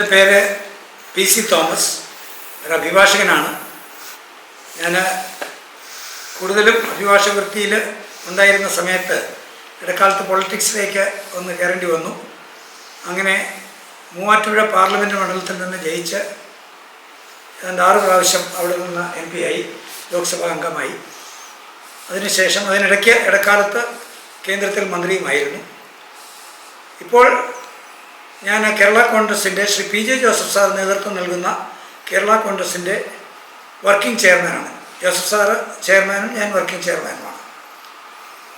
എൻ്റെ പേര് PC Thomas, ഒരു അഭിഭാഷകനാണ്. ഞാൻ കൂടുതലും അഭിഭാഷക വൃത്തിയിൽ ഉണ്ടായിരുന്ന സമയത്ത് ഇടക്കാലത്ത് പൊളിറ്റിക്സിലേക്ക് ഒന്ന് കയറേണ്ടി വന്നു. അങ്ങനെ മൂവാറ്റുപുഴ പാർലമെൻറ്റ് മണ്ഡലത്തിൽ നിന്ന് ജയിച്ച് 6 പ്രാവശ്യം അവിടെ നിന്ന് MP ആയി, ലോക്സഭാ അംഗമായി. അതിനുശേഷം ഇടക്കാലത്ത് കേന്ദ്രത്തിൽ മന്ത്രിയുമായിരുന്നു. ഇപ്പോൾ ഞാൻ കേരള കോൺഗ്രസിൻ്റെ ശ്രീ PJ ജോസഫ് സാർ നേതൃത്വം നൽകുന്ന കേരള കോൺഗ്രസിൻ്റെ വർക്കിംഗ് ചെയർമാനാണ്. ജോസഫ് സാറ് ചെയർമാനും ഞാൻ വർക്കിംഗ് ചെയർമാനുമാണ്.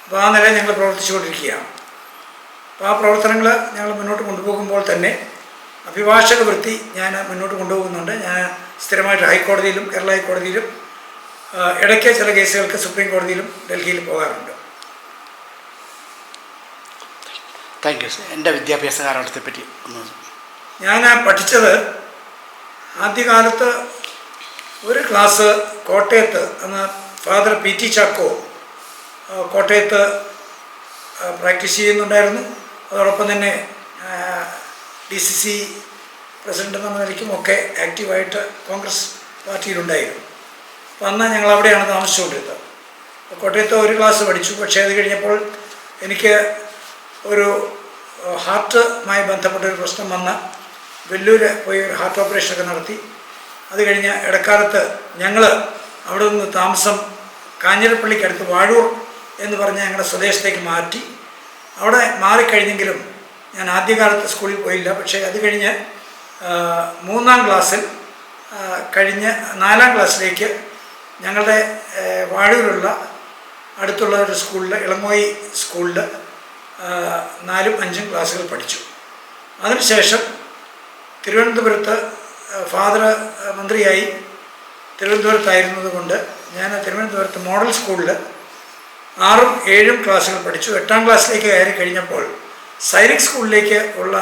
അപ്പോൾ ആ നിലയിൽ ഞങ്ങൾ പ്രവർത്തിച്ചുകൊണ്ടിരിക്കുകയാണ്. അപ്പോൾ ആ പ്രവർത്തനങ്ങൾ ഞങ്ങൾ മുന്നോട്ട് കൊണ്ടുപോകുമ്പോൾ തന്നെ അഭിഭാഷക വൃത്തി ഞാൻ മുന്നോട്ട് കൊണ്ടുപോകുന്നുണ്ട്. ഞാൻ സ്ഥിരമായിട്ട് ഹൈക്കോടതിയിലും കേരള ഹൈക്കോടതിയിലും ഇടയ്ക്ക് ചില കേസുകൾക്ക് സുപ്രീം കോടതിയിലും ഡൽഹിയിൽ പോകാറുണ്ട്. Thank you sir. എൻ്റെ വിദ്യാഭ്യാസ കാലഘട്ടത്തെപ്പറ്റി ഒന്ന്. ഞാൻ പഠിച്ചത് ആദ്യകാലത്ത് ഒരു ക്ലാസ് കോട്ടയത്ത്, അന്ന് ഫാദർ PT ചാക്കോ കോട്ടയത്ത് പ്രാക്ടീസ് ചെയ്യുന്നുണ്ടായിരുന്നു. അതോടൊപ്പം തന്നെ DCC പ്രസിഡൻ്റ് എന്ന നിലയ്ക്കുമൊക്കെ ആക്റ്റീവായിട്ട് കോൺഗ്രസ് പാർട്ടിയിലുണ്ടായിരുന്നു. അപ്പോൾ അന്ന് ഞങ്ങൾ അവിടെയാണ് താമസിച്ചുകൊണ്ടിരുന്നത്. കോട്ടയത്ത് ഒരു ക്ലാസ് പഠിച്ചു. പക്ഷേ അത് കഴിഞ്ഞപ്പോൾ എനിക്ക് ഒരു ഹാർട്ടുമായി ബന്ധപ്പെട്ടൊരു പ്രശ്നം വന്ന് വെല്ലൂർ പോയി ഒരു ഹാർട്ട് ഓപ്പറേഷനൊക്കെ നടത്തി. അത് കഴിഞ്ഞ് ഇടക്കാലത്ത് ഞങ്ങൾ അവിടെ നിന്ന് താമസം കാഞ്ഞിരപ്പള്ളിക്കടുത്ത് വാഴൂർ എന്ന് പറഞ്ഞ് ഞങ്ങളുടെ സ്വദേശത്തേക്ക് മാറ്റി. അവിടെ മാറിക്കഴിഞ്ഞെങ്കിലും ഞാൻ ആദ്യകാലത്ത് സ്കൂളിൽ പോയില്ല. പക്ഷേ അത് കഴിഞ്ഞ് 3-ാം ക്ലാസ്സിൽ കഴിഞ്ഞ് 4-ാം ക്ലാസ്സിലേക്ക് ഞങ്ങളുടെ വാഴൂരുള്ള അടുത്തുള്ള ഒരു സ്കൂളിൽ, ഇളങ്ങോയി സ്കൂളിൽ 4ഉം 5ഉം ക്ലാസ്സുകൾ പഠിച്ചു. അതിനുശേഷം തിരുവനന്തപുരത്ത് ഫാദർ മന്ത്രിയായി തിരുവനന്തപുരത്തായിരുന്നത് കൊണ്ട് ഞാൻ തിരുവനന്തപുരത്ത് മോഡൽ സ്കൂളിൽ 6ഉം 7ഉം ക്ലാസ്സുകൾ പഠിച്ചു. 8-ാം ക്ലാസ്സിലേക്ക് കയറി കഴിഞ്ഞപ്പോൾ സൈനിക് സ്കൂളിലേക്ക് ഉള്ള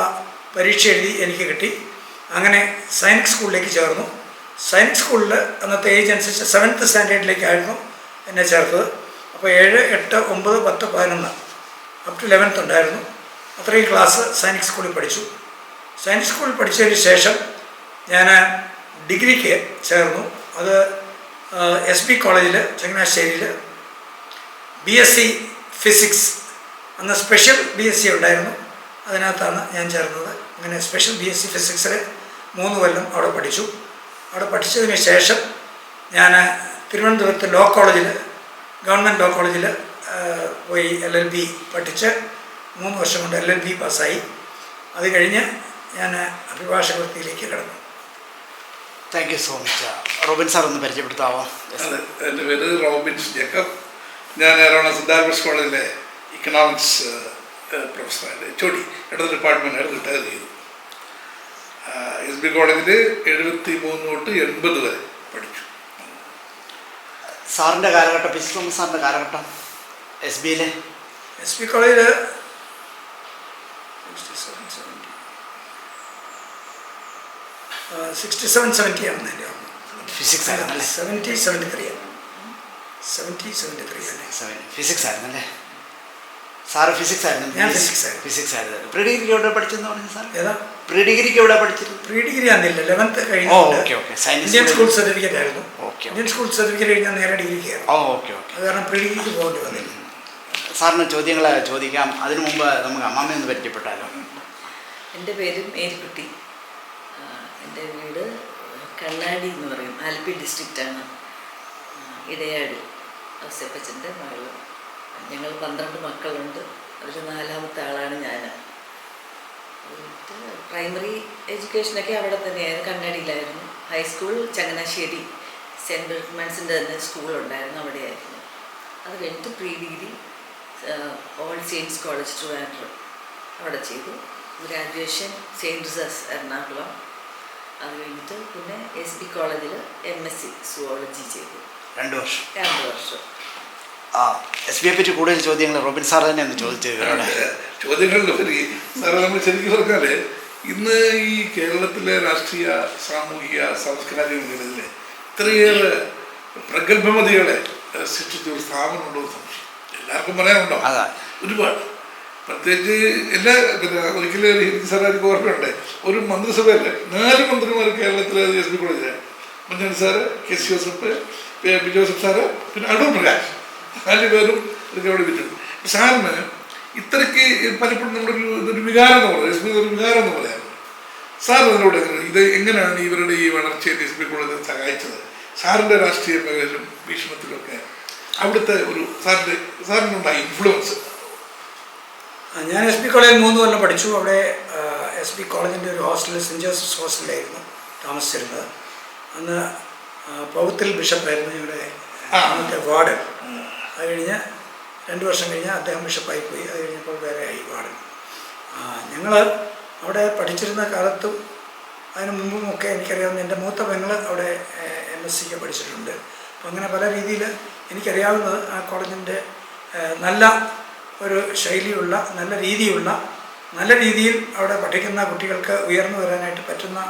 പരീക്ഷ എഴുതി എനിക്ക് കിട്ടി. അങ്ങനെ സൈനിക് സ്കൂളിലേക്ക് ചേർന്നു. സൈനിക് സ്കൂളിൽ അന്നത്തെ ഏജ് അനുസരിച്ച് 7th സ്റ്റാൻഡേർഡിലേക്കായിരുന്നു എന്നെ ചേർത്തത്. അപ്പോൾ 7, 8, 9, 10, 11 അപ് ടു 11th ഉണ്ടായിരുന്നു. അത്രയും ക്ലാസ് സൈനിക് സ്കൂളിൽ പഠിച്ചു. സൈനിക് സ്കൂളിൽ പഠിച്ചതിന് ശേഷം ഞാൻ ഡിഗ്രിക്ക് ചേർന്നു. അത് SB കോളേജിൽ ചങ്ങനാശ്ശേരിയിൽ BSc ഫിസിക്സ്, അന്ന് സ്പെഷ്യൽ BSc ഉണ്ടായിരുന്നു, അതിനകത്താണ് ഞാൻ ചേർന്നത്. അങ്ങനെ സ്പെഷ്യൽ BSc ഫിസിക്സിൽ 3 കൊല്ലം അവിടെ പഠിച്ചു. അവിടെ പഠിച്ചതിന് ശേഷം ഞാൻ തിരുവനന്തപുരത്ത് ലോ കോളേജിൽ, ഗവൺമെൻറ് ലോ കോളേജിൽ പോയി LLB പഠിച്ച് 3 വർഷം കൊണ്ട് LLB പാസ്സായി. അത് കഴിഞ്ഞ് ഞാൻ അഭിഭാഷക വൃത്തിയിലേക്ക് കടന്നു. Thank you so much. Robin sir ഒന്ന് പരിചയപ്പെടുത്താമോ? എൻ്റെ പേര് റോബിൻ ജേക്കബ്. ഞാൻ എറണാകുളം സിദ്ധാർത്ഥ കോളേജിലെ ഇക്കണോമിക്സ് പ്രൊഫസറായിട്ട് HOD ഡിപ്പാർട്ട്മെൻറ്റായിട്ട് റിട്ടയർ ചെയ്തു. SB കോളേജിൽ 73 തൊട്ട് 80 വരെ പഠിച്ചു. സാറിൻ്റെ കാലഘട്ടം, PC തോമസ് സാറിൻ്റെ കാലഘട്ടം SBയിലെ? SB കോളേജിൽ 67-70 ആണെന്ന് എൻ്റെ ഓർമ്മ. ഫിസിക്സ് ആയിരുന്നല്ലേ? 70-73 ഫിസിക്സ് ആയിരുന്നല്ലേ? സാറ് ഫിസിക്സ് ആയിരുന്നു? ഞാൻ ഫിസിക്സ് ആയിരുന്നു. ഫിസിക്സ് ആയിരുന്നു. പ്രീ ഡിഗ്രിക്ക് എവിടെ പഠിച്ചെന്ന് പറഞ്ഞു സാർ? ഏതാ പ്രീ ഡിഗ്രിക്ക് എവിടെ പഠിച്ചത്? പ്രീ ഡിഗ്രി ആണെന്നില്ല, 11th കഴിഞ്ഞു. ഇന്ത്യൻ സ്കൂൾ സർട്ടിഫിക്കറ്റ് ആയിരുന്നു. ഇന്ത്യൻ സ്കൂൾ സർട്ടിഫിക്കറ്റ് കഴിഞ്ഞാൽ നേരെ ഡിഗ്രിക്ക് കയറും. അത് കാരണം പ്രീ ഡിഗ്രിക്ക് പോകേണ്ടി വന്നില്ല. സാറിന് ചോദ്യങ്ങൾ ചോദിക്കാം. അതിനു മുമ്പ് നമുക്ക് അമ്മാമ്മയെ ഒന്ന് പരിചയപ്പെട്ടാലോ? എൻ്റെ പേര് മേരിക്കുട്ടി. എൻ്റെ വീട് കണ്ണാടി എന്ന് പറയും, ആലപ്പി ഡിസ്ട്രിക്റ്റാണ്. ഇടയാടി ഔസേപ്പച്ചൻ്റെ മകൾ. ഞങ്ങൾ 12 മക്കളുണ്ട്. അതിൽ 4ാമത്തെ ആളാണ് ഞാൻ. പ്രൈമറി എഡ്യൂക്കേഷനൊക്കെ അവിടെ തന്നെയായിരുന്നു, കണ്ണാടിയിലായിരുന്നു. ഹൈസ്കൂൾ ചങ്ങനാശ്ശേരി സെൻറ്റ് ബെർട്ട്മാൻസിൻ്റെ തന്നെ സ്കൂളുണ്ടായിരുന്നു, അവിടെയായിരുന്നു. അത് കഴിഞ്ഞിട്ട് pre degree all saints college Trivandrum അവിടെ ചെയ്തു. ഗ്രാജുവേഷൻ സെയിൻറ്റ് റിസസ് എറണാകുളം. അത് കഴിഞ്ഞിട്ട് പിന്നെ SB കോളേജിൽ MSc സുവോളജി ചെയ്തു. 2 വർഷം. SBയെ പറ്റി കൂടുതൽ ചോദ്യങ്ങൾ റോബിൻ സാർ തന്നെ ഒന്ന് ചോദിച്ചത്. ചോദ്യങ്ങളിലുപരി സാറേ, നമ്മൾ ശരിക്കും പറഞ്ഞാൽ ഇന്ന് ഈ കേരളത്തിലെ രാഷ്ട്രീയ സാമൂഹിക സാംസ്കാരിക മേഖലയിലെ ഇത്രയേറെ പ്രഗത്ഭമതികളെ സൃഷ്ടിച്ച ഒരു സ്ഥാപനമുണ്ടോ എന്ന് സംശയം എല്ലാവർക്കും പറയാനുണ്ടോ? ഒരുപാട്. പ്രത്യേകിച്ച് എല്ലാ ഒരിക്കലും ഹിന്ദി സാറാർക്ക് ഓർമ്മയുണ്ട്, ഒരു മന്ത്രിസഭയിൽ 4 മന്ത്രിമാർ കേരളത്തിലെ എസ് ബി കോളേജിലാണ്. മഞ്ഞൾ sir, K C Joseph, P Joseph sir, പിന്നെ അടൂർ പ്രകാശ്, 4 പേരും ഇതൊക്കെ അവിടെ വിറ്റു. സാറിന് ഇത്രയ്ക്ക് പലപ്പോഴും നമ്മുടെ ഇതൊരു വികാരം എന്ന് പറയുന്നത്, എസ് ബി ഒരു വികാരം എന്ന് പറയാം. സാർ അതിനോട് ഇത് എങ്ങനെയാണ് ഇവരുടെ ഈ വളർച്ചയെ എസ് ബി കോളേജ് സഹായിച്ചത്? സാറിൻ്റെ രാഷ്ട്രീയ മേഖലയിലും വീക്ഷണത്തിലൊക്കെ അവിടുത്തെ ഒരു സാറിനുണ്ടായ ഇൻഫ്ലുവൻസ്. ഞാൻ എസ് ബി കോളേജിൽ 3 കൊല്ലം പഠിച്ചു. അവിടെ എസ് ബി കോളേജിൻ്റെ ഒരു ഹോസ്റ്റലിൽ സെൻറ്റ് ജോസഫ്സ് ഹോസ്റ്റലിലായിരുന്നു താമസിച്ചിരുന്നത്. അന്ന് പൗത്തിൽ ബിഷപ്പായിരുന്നു ഞങ്ങളുടെ അന്നത്തെ വാർഡൻ. അത് കഴിഞ്ഞ് 2 വർഷം കഴിഞ്ഞ് അദ്ദേഹം ബിഷപ്പായി പോയി. അത് കഴിഞ്ഞപ്പോൾ വേറെ ആയി വാർഡൻ. ഞങ്ങൾ അവിടെ പഠിച്ചിരുന്ന കാലത്തും അതിന് മുമ്പുമൊക്കെ എനിക്കറിയാവുന്ന എൻ്റെ മൂത്ത പെങ്ങൾ അവിടെ MSc പഠിച്ചിട്ടുണ്ട്. അപ്പം അങ്ങനെ പല രീതിയിൽ എനിക്കറിയാവുന്നത് ആ കോളേജിൻ്റെ നല്ല ഒരു ശൈലിയുള്ള നല്ല രീതിയിൽ അവിടെ പഠിക്കുന്ന കുട്ടികൾക്ക് ഉയർന്നു വരാനായിട്ട് പറ്റുന്ന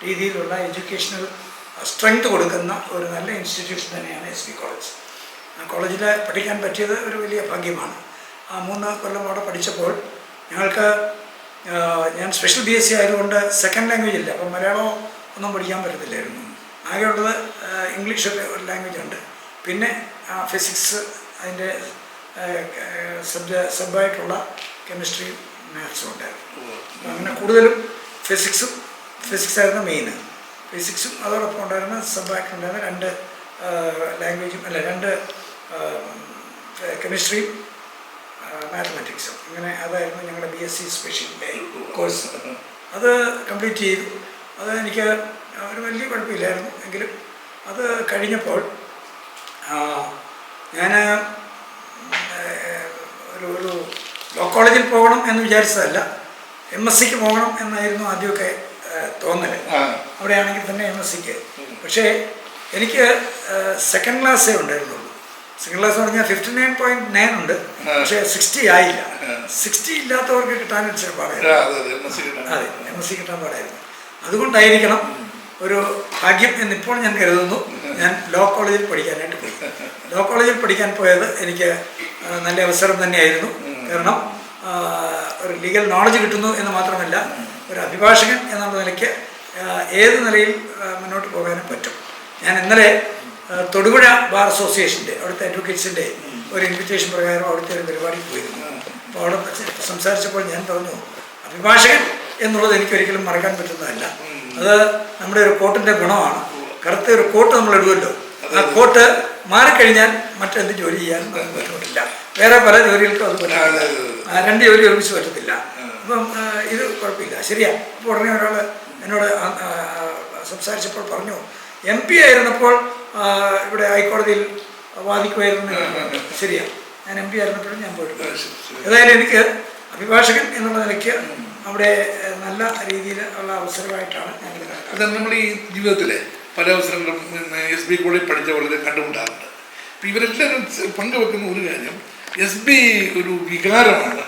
രീതിയിലുള്ള എഡ്യൂക്കേഷണൽ സ്ട്രെങ്ത് കൊടുക്കുന്ന ഒരു നല്ല ഇൻസ്റ്റിറ്റ്യൂഷൻ തന്നെയാണ് എസ് ബി കോളേജ്. ആ കോളേജിൽ പഠിക്കാൻ പറ്റിയത് ഒരു വലിയ ഭാഗ്യമാണ്. ആ 3 കൊല്ലം അവിടെ പഠിച്ചപ്പോൾ ഞങ്ങൾക്ക് ഞാൻ സ്പെഷ്യൽ BSc ആയതുകൊണ്ട് സെക്കൻഡ് ലാംഗ്വേജ് ഇല്ല. അപ്പം മലയാളം ഒന്നും പഠിക്കാൻ പറ്റത്തില്ലായിരുന്നു. ആകെയുള്ളത് ഇംഗ്ലീഷ് ഒരു ലാംഗ്വേജ് ഉണ്ട്. പിന്നെ ഫിസിക്സ്, അതിൻ്റെ സബായിട്ടുള്ള കെമിസ്ട്രിയും മാത്സും ഉണ്ടായിരുന്നു. അങ്ങനെ കൂടുതലും ഫിസിക്സായിരുന്നു മെയിൻ. ഫിസിക്സും അതോടൊപ്പം ഉണ്ടായിരുന്ന സബായിട്ടുണ്ടായിരുന്ന 2 ലാംഗ്വേജും 2 കെമിസ്ട്രിയും മാത്തമാറ്റിക്സും. അങ്ങനെ അതായിരുന്നു ഞങ്ങളുടെ BSc സ്പെഷ്യൽ കോഴ്സ്. അത് കംപ്ലീറ്റ് ചെയ്തു. അത് എനിക്ക് ഒരു വലിയ കുഴപ്പമില്ലായിരുന്നു. എങ്കിലും അത് കഴിഞ്ഞപ്പോൾ ഞാൻ ഒരു ലോ കോളേജിൽ പോകണം എന്ന് വിചാരിച്ചതല്ല, MScക്ക് പോകണം എന്നായിരുന്നു ആദ്യമൊക്കെ തോന്നൽ. അവിടെയാണെങ്കിൽ തന്നെ MScക്ക്. പക്ഷേ എനിക്ക് സെക്കൻഡ് ക്ലാസ്സേ ഉണ്ടായിരുന്നുള്ളൂ. സെക്കൻഡ് ക്ലാസ് പറഞ്ഞാൽ 59.9 ഉണ്ട്, പക്ഷേ 60 ആയില്ല. 60 ഇല്ലാത്തവർക്ക് കിട്ടാൻ ഇച്ചിരി പാടായിരുന്നു. അതെ, MSc കിട്ടാൻ പാടായിരുന്നു. അതുകൊണ്ടായിരിക്കണം ഒരു ഭാഗ്യം എന്നിപ്പോൾ ഞാൻ കരുതുന്നു ഞാൻ ലോ കോളേജിൽ പഠിക്കാനായിട്ട് പോയി. ലോ കോളേജിൽ പഠിക്കാൻ പോയത് എനിക്ക് നല്ല അവസരം തന്നെയായിരുന്നു. കാരണം ഒരു ലീഗൽ നോളജ് കിട്ടുന്നു എന്ന് മാത്രമല്ല, ഒരു അഭിഭാഷകൻ എന്നുള്ള നിലയ്ക്ക് ഏത് നിലയിൽ മുന്നോട്ട് പോകാനും പറ്റും. ഞാൻ ഇന്നലെ തൊടുപുഴ ബാർ അസോസിയേഷൻ്റെ അവിടുത്തെ അഡ്വക്കേറ്റ്സിൻ്റെ ഒരു ഇൻവിറ്റേഷൻ പ്രകാരം അവിടുത്തെ ഒരു പരിപാടിക്ക് പോയിരുന്നു. അപ്പോൾ അവിടെ സംസാരിച്ചപ്പോൾ ഞാൻ പറഞ്ഞു, അഭിഭാഷകൻ എന്നുള്ളത് എനിക്കൊരിക്കലും മറക്കാൻ പറ്റുന്നതല്ല. അത് നമ്മുടെ ഒരു കോട്ടിൻ്റെ ഗുണമാണ്. കറുത്ത ഒരു കോട്ട് നമ്മൾ ഇടുമല്ലോ, ആ കോട്ട് മാറിക്കഴിഞ്ഞാൽ മറ്റെന്ത് ജോലി ചെയ്യാൻ നമുക്ക് ബുദ്ധിമുട്ടില്ല. വേറെ പല ജോലികൾക്കും അത് പറ്റില്ല. 2 ജോലി ഒരുമിച്ച് പറ്റത്തില്ല. അപ്പം ഇത് കുഴപ്പമില്ല, ശരിയാ. അപ്പോൾ ഉടനെ ഒരാൾ എന്നോട് സംസാരിച്ചപ്പോൾ പറഞ്ഞു, MP ആയിരുന്നപ്പോൾ ഇവിടെ ഹൈക്കോടതിയിൽ വാദിക്കുമായിരുന്നു. ശരിയാ, ഞാൻ MP ആയിരുന്നപ്പോഴും ഞാൻ പോയിട്ടുണ്ട്. ഏതായാലും എനിക്ക് അഭിഭാഷകൻ എന്നുള്ള നിലയ്ക്ക് അവിടെ നല്ല രീതിയിൽ ഉള്ള അവസരമായിട്ടാണ് ഞങ്ങൾ കാണുന്നത്. അത് നമ്മൾ ഈ ജീവിതത്തിലെ പല അവസരങ്ങളും SB കോളേജിൽ പഠിച്ച വളരെ കണ്ടുമുട്ടാറുണ്ട്. അപ്പം ഇവരെല്ലാവരും പങ്കുവെക്കുന്ന ഒരു കാര്യം, SB ഒരു വികാരമാണ്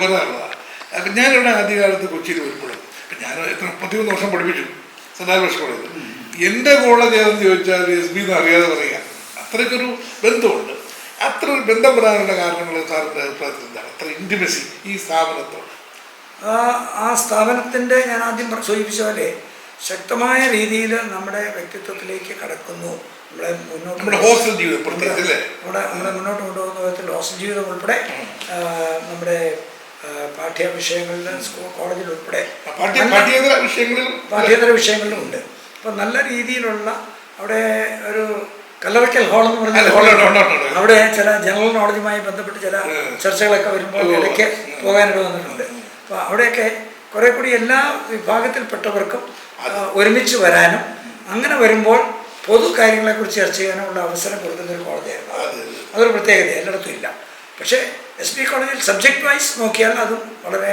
പറയാറുള്ളത്. അപ്പം ഞാനിവിടെ ആദ്യകാലത്ത് കൊച്ചിയിൽ വരുമ്പോഴും, ഞാൻ 31 വർഷം പഠിപ്പിച്ചു സെൻറ്റ് കോളേജിൽ. എൻ്റെ കോളേജ് ഏതെന്ന് ചോദിച്ചാൽ SB എന്ന് അറിയാതെ പറയുക, അത്രയ്ക്കൊരു ബന്ധമുണ്ട്. അത്ര ഒരു ബന്ധം വരാനുള്ള കാരണങ്ങൾ സാറിൻ്റെ അഭിപ്രായത്തിൽ എന്താണ്? അത്ര ഇൻറ്റിമസി ഈ സ്ഥാപനത്തോട്. ആ സ്ഥാപനത്തിൻ്റെ ഞാൻ ആദ്യം സൂചിപ്പിച്ച പോലെ ശക്തമായ രീതിയിൽ നമ്മുടെ വ്യക്തിത്വത്തിലേക്ക് കടക്കുന്നു. നമ്മുടെ ഹോസ്റ്റൽ ജീവിതം നമ്മുടെ മുന്നോട്ട് കൊണ്ടുപോകുന്ന വിധത്തിൽ ഹോസ്റ്റൽ ജീവിതം ഉൾപ്പെടെ നമ്മുടെ പാഠ്യ വിഷയങ്ങളിൽ കോളേജിൽ ഉൾപ്പെടെ പാഠ്യേതര വിഷയങ്ങളിലും ഉണ്ട്. അപ്പം നല്ല രീതിയിലുള്ള അവിടെ ഒരു കല്ലറയ്ക്കൽ ഹോൾ എന്ന് പറഞ്ഞ അവിടെ ചില ജനറൽ നോളജുമായി ബന്ധപ്പെട്ട് ചില ചർച്ചകളൊക്കെ വരുമ്പോൾ ഇടയ്ക്ക് പോകാനിട വന്നിട്ടുണ്ട്. അപ്പോൾ അവിടെയൊക്കെ കുറേ കൂടി എല്ലാ വിഭാഗത്തിൽപ്പെട്ടവർക്കും ഒരുമിച്ച് വരാനും അങ്ങനെ വരുമ്പോൾ പൊതു കാര്യങ്ങളെക്കുറിച്ച് ചർച്ച ചെയ്യാനുള്ള അവസരം കൊടുക്കുന്നൊരു കോളേജായിരുന്നു. അതൊരു പ്രത്യേകത എല്ലായിടത്തും ഇല്ല. പക്ഷേ SB കോളേജിൽ സബ്ജക്റ്റ് വൈസ് നോക്കിയാൽ അതും വളരെ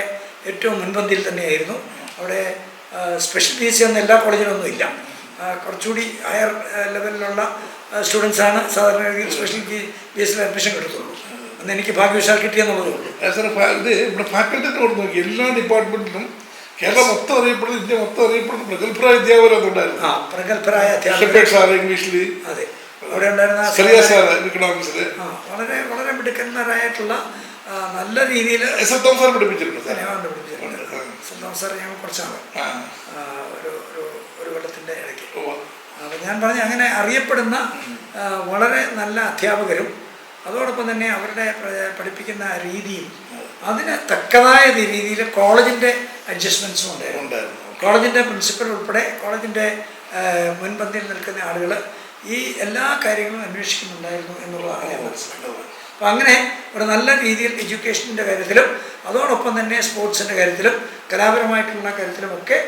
ഏറ്റവും മുൻപന്തിയിൽ തന്നെയായിരുന്നു. അവിടെ സ്പെഷ്യൽ BSc ഒന്നും എല്ലാ കോളേജിലൊന്നും ഇല്ല. കുറച്ചുകൂടി ഹയർ ലെവലിലുള്ള സ്റ്റുഡൻസാണ് സാധാരണ രീതിയിൽ സ്പെഷ്യൽ BSc അഡ്മിഷൻ കിട്ടത്തുള്ളൂ. അന്ന് എനിക്ക് ഭാഗ്യവശാൽ കിട്ടിയെന്നുള്ളതേ ഉള്ളൂ. സാർ, ഇത് ഇവിടെ ഫാക്കൽറ്റിൻ്റെ കൂടെ നോക്കി എല്ലാ ഡിപ്പാർട്ട്മെൻറ്റിലും കേരളം മൊത്തം അറിയപ്പെടുന്ന, ഇന്ത്യ മൊത്തം അറിയപ്പെടുന്ന പ്രഗത്ഭരായ അധ്യാപകർ അതുണ്ടായിരുന്നു. പ്രഗത്ഭരായ ഇംഗ്ലീഷിൽ, അതെ, അവിടെ ഉണ്ടായിരുന്ന എക്കണോമിക്സിൽ വളരെ വളരെ മിടുക്കന്മാരായിട്ടുള്ള നല്ല രീതിയിൽ സത്താം സാർ പഠിപ്പിച്ചിട്ടുണ്ട് സാർ. സ്വന്തം സാർ ഞങ്ങൾ കുറച്ചാണ് ഒരു കൊല്ലത്തിൻ്റെ ഇടയ്ക്ക്. ഓ. അപ്പം ഞാൻ പറഞ്ഞ അങ്ങനെ അറിയപ്പെടുന്ന വളരെ നല്ല അധ്യാപകരും അതോടൊപ്പം തന്നെ അവരുടെ പഠിപ്പിക്കുന്ന രീതിയും അതിന് തക്കതായ രീതിയിൽ കോളേജിൻ്റെ അഡ്ജസ്റ്റ്മെൻറ്റ്സും ഉണ്ടായിരുന്നു. കോളേജിൻ്റെ പ്രിൻസിപ്പൽ ഉൾപ്പെടെ കോളേജിൻ്റെ മുൻപന്തിയിൽ നിൽക്കുന്ന ആളുകൾ ഈ എല്ലാ കാര്യങ്ങളും അന്വേഷിക്കുന്നുണ്ടായിരുന്നു എന്നുള്ളതാണ് ഞാൻ മനസ്സിലാക്കുന്നത്. അപ്പോൾ അങ്ങനെ ഒരു നല്ല രീതിയിൽ എഡ്യൂക്കേഷൻ്റെ കാര്യത്തിലും അതോടൊപ്പം തന്നെ സ്പോർട്സിൻ്റെ കാര്യത്തിലും കലാപരമായിട്ടുള്ള കാര്യത്തിലുമൊക്കെ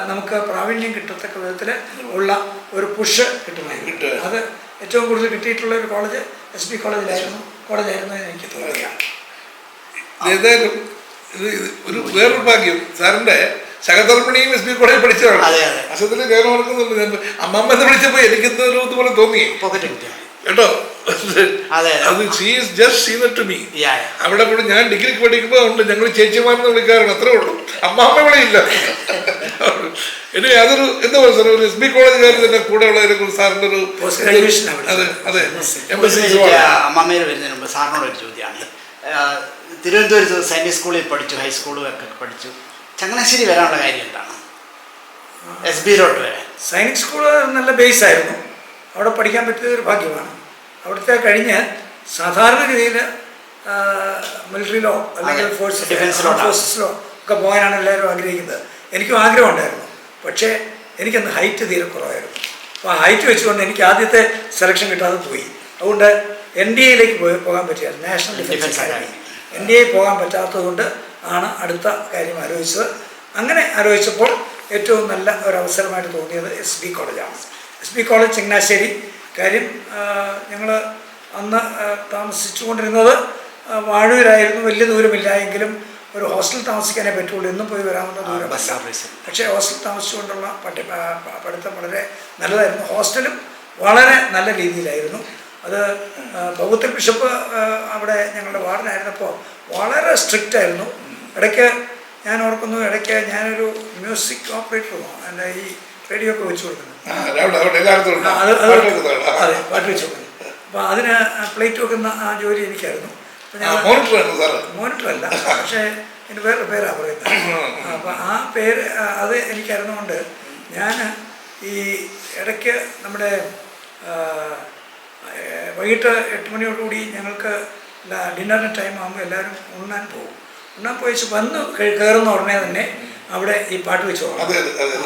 നമുക്ക് പ്രാവീണ്യം കിട്ടത്തക്ക വിധത്തിൽ ഉള്ള ഒരു പുഷ് കിട്ടുമായിരുന്നു. അത് ഏറ്റവും കൂടുതൽ കിട്ടിയിട്ടുള്ള ഒരു കോളേജ് SB കോളേജായിരുന്നു എന്ന് എനിക്ക് തോന്നുകയാണ്. ഏതായാലും ഇത് ഒരു വേറൊരു ഭാഗ്യം സാറിൻ്റെ ശകതർപ്പണിയും SB കോളേജിൽ പഠിച്ചതാണ്. അസത്തിൽ ഞാൻ ഓർക്കുന്നുണ്ട്, അമ്മമ്മ എന്ന് വിളിച്ചപ്പോൾ എനിക്കെന്തോ ഇതുപോലെ തോന്നി കേട്ടോ. അത് ജസ്റ്റ് സീനിയർ ടു മീ. അവിടെ കൂടെ ഞാൻ ഡിഗ്രിക്ക് പഠിക്കുമ്പോൾ ഉണ്ട് ഞങ്ങൾ ചേച്ചിമാരെന്ന് വിളിക്കാറുണ്ട്, അത്രേ ഉള്ളൂ. അമ്മമ്മ വിളിയില്ല. ഇനി അതൊരു എന്താ പറയുക സാർ, ഒരു SB കോളേജുകാർ തന്നെ കൂടെ ഉള്ളതിനെ കുറിച്ച് സാറിൻ്റെ ഒരു അതെ അമ്മമ്മയിൽ വരുന്നതിന് മുമ്പ് സാറിനോട് ഒരു ചോദ്യമാണ്. തിരുവനന്തപുരത്ത് സൈനിക് സ്കൂളിൽ പഠിച്ചു, ഹൈസ്കൂളൊക്കെ പഠിച്ചു. ചങ്ങനാശ്ശേരി വരാനുള്ള കാര്യം എന്താണ്? SBയിലോട്ട് വരാൻ സൈനിക് സ്കൂള് നല്ല ബേസായിരുന്നു. അവിടെ പഠിക്കാൻ പറ്റിയൊരു ഭാഗ്യമാണ്. അവിടുത്തെ കഴിഞ്ഞ് സാധാരണഗതിയിൽ മിലിറ്ററിയിലോ അല്ലെങ്കിൽ ഫോഴ്സസിലോ ഒക്കെ പോകാനാണ് എല്ലാവരും ആഗ്രഹിക്കുന്നത്. എനിക്കും ആഗ്രഹം ഉണ്ടായിരുന്നു. പക്ഷേ എനിക്കന്ന് ഹൈറ്റ് തീരെ കുറവായിരുന്നു. അപ്പോൾ ആ ഹൈറ്റ് വെച്ചുകൊണ്ട് എനിക്ക് ആദ്യത്തെ സെലക്ഷൻ കിട്ടാതെ പോയി. അതുകൊണ്ട് NDAയിലേക്ക് പോകാൻ പറ്റിയായിരുന്നു, നാഷണൽ ഡിഫൻസ് അക്കാദമി. NDA പോകാൻ പറ്റാത്തത് കൊണ്ട് ആണ് അടുത്ത കാര്യം ആലോചിച്ചത്. അങ്ങനെ ആലോചിച്ചപ്പോൾ ഏറ്റവും നല്ല ഒരവസരമായിട്ട് തോന്നിയത് SB കോളേജാണ്. SB college Changanassery. കാര്യം ഞങ്ങൾ അന്ന് താമസിച്ചുകൊണ്ടിരുന്നത് വാഴൂരായിരുന്നു. വലിയ ദൂരമില്ല എങ്കിലും ഒരു ഹോസ്റ്റൽ താമസിക്കാനേ പറ്റുള്ളൂ, എന്നും പോയി വരാവുന്ന ദൂരമല്ല. പക്ഷേ ഹോസ്റ്റൽ താമസിച്ചുകൊണ്ടുള്ള പഠിത്തം വളരെ നല്ലതായിരുന്നു. ഹോസ്റ്റലും വളരെ നല്ല രീതിയിലായിരുന്നു. അത് ബൗദ്ധ ബിഷപ്പ് അവിടെ ഞങ്ങളുടെ വാർഡനായിരുന്നപ്പോൾ വളരെ സ്ട്രിക്റ്റ് ആയിരുന്നു. ഇടയ്ക്ക് ഞാൻ ഓർക്കുന്നു, ഇടയ്ക്ക് ഞാനൊരു മ്യൂസിക് ഓപ്പറേറ്ററുമോ എൻ്റെ ഈ റേഡിയോ ഒക്കെ വെച്ച് കൊടുക്കുന്നത്. അതെ, പാട്ട് വെച്ച് കൊടുക്കുന്നത്. അപ്പോൾ അതിന് പ്ലേറ്റ് വെക്കുന്ന ആ ജോലി എനിക്കായിരുന്നു. അപ്പോൾ ഞാൻ മോണിറ്ററല്ല, പക്ഷേ എൻ്റെ വേറെ പേരാണ് പറയുന്നത്. അപ്പോൾ ആ പേര് അത് എനിക്കറിയുന്നതുകൊണ്ട് ഞാൻ ഈ ഇടയ്ക്ക് നമ്മുടെ വൈകിട്ട് 8 മണിയോടുകൂടി ഞങ്ങൾക്ക് ഡിന്നറിന് ടൈം ആകുമ്പോൾ എല്ലാവരും ഉണ്ണാൻ പോകും. ഉണ്ണാൻ പോയിച്ച് വന്ന് കയറുന്ന ഉടനെ തന്നെ അവിടെ ഈ പാട്ട് വെച്ച് പോകണം.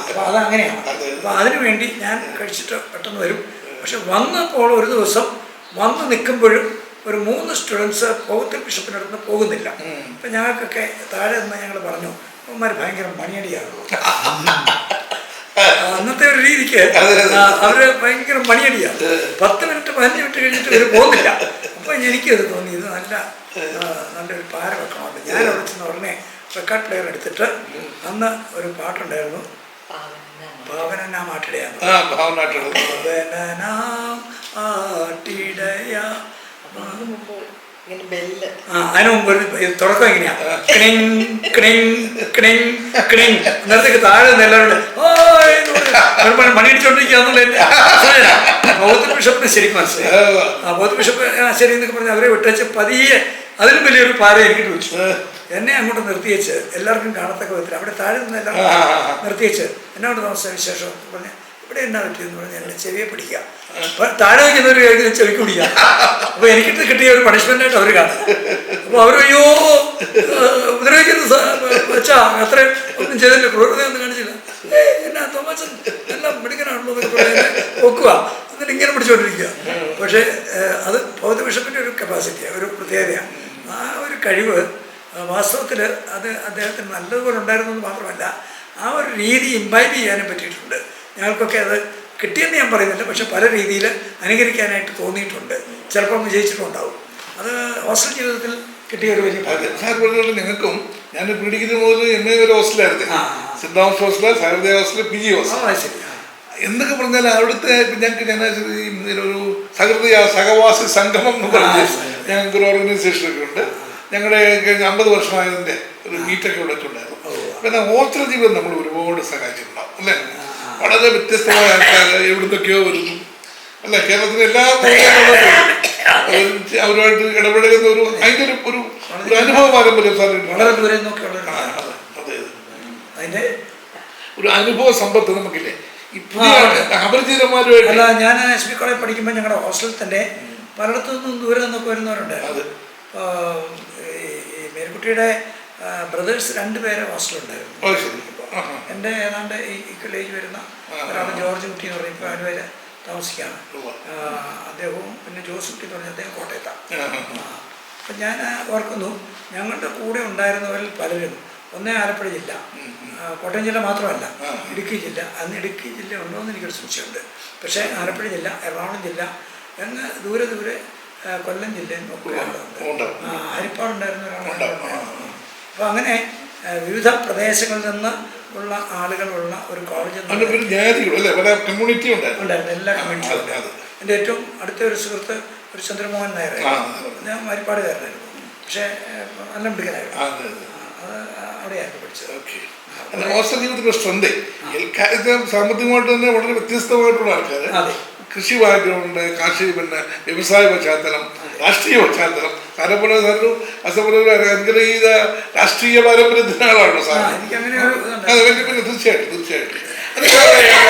അപ്പോൾ അതങ്ങനെയാണ്. അപ്പോൾ അതിനു വേണ്ടി ഞാൻ കഴിച്ചിട്ട് പെട്ടെന്ന് വരും. പക്ഷെ വന്നപ്പോൾ ഒരു ദിവസം വന്ന് നിൽക്കുമ്പോഴും ഒരു 3 സ്റ്റുഡൻസ് ബൗദ്ധ ബിഷപ്പിനടുത്ത് പോകുന്നില്ല. അപ്പം ഞങ്ങൾക്കൊക്കെ താഴെ നിന്ന് ഞങ്ങൾ പറഞ്ഞു, അവന്മാർ ഭയങ്കര മണിയടിയാണ്. അന്നത്തെ ഒരു രീതിക്ക് അവര് ഭയങ്കര മണിയടിയാണ്. 10 മിനിറ്റ് 15 മിനിറ്റ് കഴിഞ്ഞിട്ട് ഇവർ പോകുന്നില്ല. അപ്പം എനിക്കത് തോന്നി, ഇത് നല്ലൊരു പാര വെക്കണമുണ്ട്. ഞാൻ അവിടെ ചെന്ന് ഉടനെ റെക്കോർഡ് പ്ലെയർ എടുത്തിട്ട് അന്ന് ഒരു പാട്ടുണ്ടായിരുന്നു, ഭാവനാം ആട്ടിടയാണ്. അതിന് മുമ്പ് തുടക്കം എങ്ങനെയാ, നേരത്തേക്ക് താഴെ എല്ലാവരും മണിയടിച്ചോണ്ടിരിക്കുകയെന്നുള്ള ബൗദ്ധ ബിഷപ്പിന് ശരിക്കും മനസ്സിലായി. ബൗദ്ധ ബിഷപ്പ് ശരി എന്നൊക്കെ പറഞ്ഞ് അവരെ വിട്ടേച്ച് പതിയെ അതിലും വലിയൊരു പാര എനിക്ക് വെച്ചു. എന്നെ അങ്ങോട്ട് നിർത്തിയേച്ച് എല്ലാവർക്കും കാണത്തക്ക വിധത്തിൽ അവിടെ താഴെ നിന്ന് എല്ലാവരും നിർത്തിയേച്ച് എന്നോട് താമസം വിശേഷം പറഞ്ഞ് ഇവിടെ എന്നാ പറ്റിയെന്ന് പറഞ്ഞ് എന്നെ ചെവിയെ പിടിക്കുക. അപ്പം താഴെ വയ്ക്കുന്നവർ കഴിക്കുന്ന ചെവിക്ക് പിടിക്കുക. അപ്പോൾ എനിക്കിട്ട് കിട്ടിയ ഒരു പണിഷ്മെൻ്റായിട്ട് അവർ കാണും. അപ്പോൾ അവർ അയ്യോ ഉപദ്രവിക്കുന്നത് വെച്ചാ അത്രയും ഒന്നും ചെയ്തില്ല, ക്രൂരതയൊന്നും കാണിച്ചില്ല. എന്നാ തോമസൻ എല്ലാം മിടുക്കനാണല്ലോ എന്നൊക്കെ പറഞ്ഞ് നോക്കുക, എന്നിട്ട് ഇങ്ങനെ പിടിച്ചുകൊണ്ടിരിക്കുക. പക്ഷേ അത് ബൗദ്ധ ബിഷപ്പിൻ്റെ ഒരു കപ്പാസിറ്റിയാണ്, ഒരു പ്രത്യേകതയാണ്. ആ ഒരു കഴിവ് വാസ്തവത്തിൽ അത് അദ്ദേഹത്തിന് നല്ലതുപോലെ ഉണ്ടായിരുന്നു എന്ന് മാത്രമല്ല ആ ഒരു രീതി ഇംബൈബ് ചെയ്യാനും പറ്റിയിട്ടുണ്ട്. ഞങ്ങൾക്കൊക്കെ അത് കിട്ടിയെന്ന് ഞാൻ പറയുന്നില്ല, പക്ഷെ പല രീതിയിൽ അനുകരിക്കാനായിട്ട് തോന്നിയിട്ടുണ്ട്. ചിലപ്പം വിജയിച്ചിട്ടുണ്ടാവും. അത് ഹോസ്റ്റൽ ജീവിതത്തിൽ കിട്ടിയ ഒരു വലിയ സാർ പറഞ്ഞുകൊണ്ട് നിങ്ങൾക്കും ഞാൻ പിടിക്കുന്ന മുതൽ MA ഒരു ഹോസ്റ്റലായിരുന്നു. സെന്റ് തോമസ് ഹോസ്റ്റൽ, സഹൃദയ ഹോസ്റ്റൽ, PG ഹോസ്റ്റൽ. ശരി. എന്തൊക്കെ പറഞ്ഞാൽ അവിടുത്തെ ഞങ്ങൾക്ക് ഒരു സഹൃദയ സഹവാസി സംഗമം എന്ന് പറഞ്ഞ് ഞങ്ങൾക്കൊരു ഓർഗനൈസേഷനൊക്കെ ഉണ്ട്. ഞങ്ങളുടെ 50 വർഷമായതിൻ്റെ ഒരു മീറ്റൊക്കെ ഇവിടെ വെച്ചിട്ടുണ്ടായിരുന്നു. പിന്നെ ഹോസ്റ്റൽ ജീവിതം നമ്മൾ ഒരുപാട് സഹായിച്ചിട്ടുണ്ടാവും അല്ലേ. വളരെ വ്യത്യസ്തമായ ആൾക്കാർ എവിടുന്നൊക്കെയോ വരുന്നു അല്ല. കേരളത്തിലെ എല്ലാ അവരുമായിട്ട് ഇടപെടുന്ന അതിൻ്റെ ഒരു അനുഭവ പാരമ്പര്യം സാറിന് വളരെ ദൂരെ നോക്കിയുള്ള അതെ അതിൻ്റെ ഒരു അനുഭവ സമ്പത്ത് നമുക്കില്ലേ ഈ പുതിയ അപരിചിതന്മാരുമായിട്ട്. അല്ല, ഞാൻ എസ് ബി കോളേജ് പഠിക്കുമ്പോൾ ഞങ്ങളുടെ ഹോസ്റ്റലിൽ തന്നെ പലയിടത്തു നിന്നും ദൂരെ നിന്നൊക്കെ വരുന്നവരുണ്ടായിരുന്നു. ഈ മേരിക്കുട്ടിയുടെ ബ്രദേഴ്സ് 2 പേരെ ഹോസ്റ്റലുണ്ടായിരുന്നു. എൻ്റെ ഏതാണ്ട് ഈ കോളേജ് വരുന്ന ഒരാൾ ജോർജ് കുട്ടി എന്ന് പറഞ്ഞാൽ ഇപ്പോൾ അവര് താമസിക്കുകയാണ്. അദ്ദേഹവും പിന്നെ ജോസ് കുട്ടി എന്ന് പറഞ്ഞാൽ അദ്ദേഹം കോട്ടയത്താണ്. അപ്പം ഞാൻ ഓർക്കുന്നു, ഞങ്ങളുടെ കൂടെ ഉണ്ടായിരുന്നവരിൽ പലരും ഒന്നേ ആലപ്പുഴ ജില്ല, കോട്ടയം ജില്ല മാത്രമല്ല, ഇടുക്കി ജില്ല. അന്ന് ഇടുക്കി ജില്ല ഉണ്ടോ എന്ന് എനിക്കൊരു സംശയമുണ്ട്. പക്ഷേ ആലപ്പുഴ ജില്ല, എറണാകുളം ജില്ല, അങ്ങ് ദൂരെ ദൂരെ കൊല്ലം ജില്ലയിൽ നോക്കുകയുണ്ട്. ഹരിപ്പാടുണ്ടായിരുന്ന ഒരാളുണ്ടായിരുന്നു. അപ്പോൾ അങ്ങനെ വിവിധ പ്രദേശങ്ങളിൽ നിന്ന് ഉള്ള ആളുകളുള്ള ഒരു കോളേജ് കമ്മ്യൂണിറ്റി ഉണ്ടായിരുന്നു. എല്ലാ കമ്മ്യൂണിറ്റിയും ഉണ്ടായിരുന്നു. എൻ്റെ ഏറ്റവും അടുത്ത ഒരു സുഹൃത്ത് ഒരു ചന്ദ്രമോഹൻ നായരായിരുന്നു. ഞാൻ ഹരിപ്പാടുകാരനായിരുന്നു. പക്ഷേ നല്ല മിടുക്കനായിരുന്നു. അത് അവിടെയായിരുന്നു പഠിച്ചത്. ഹോസ്റ്റൽ ജീവിതത്തിൻ്റെ സ്ട്രെങ്ത് സാമ്പത്തികമായിട്ട് തന്നെ വളരെ വ്യത്യസ്തമായിട്ടുള്ള ആൾക്കാർ, കൃഷി ബാക്ക്ഗ്രൗണ്ട്, കാർഷിക പിന്നെ വ്യവസായ പശ്ചാത്തലം, രാഷ്ട്രീയ പശ്ചാത്തലം. സാറെപ്പോലെ സാറൊരു അസംപോലെ അനുഗ്രഹീത രാഷ്ട്രീയ പാരമ്പര്യത്തിൻ്റെ ആളാണല്ലോ സാർ. അതെ, പിന്നെ തീർച്ചയായിട്ടും.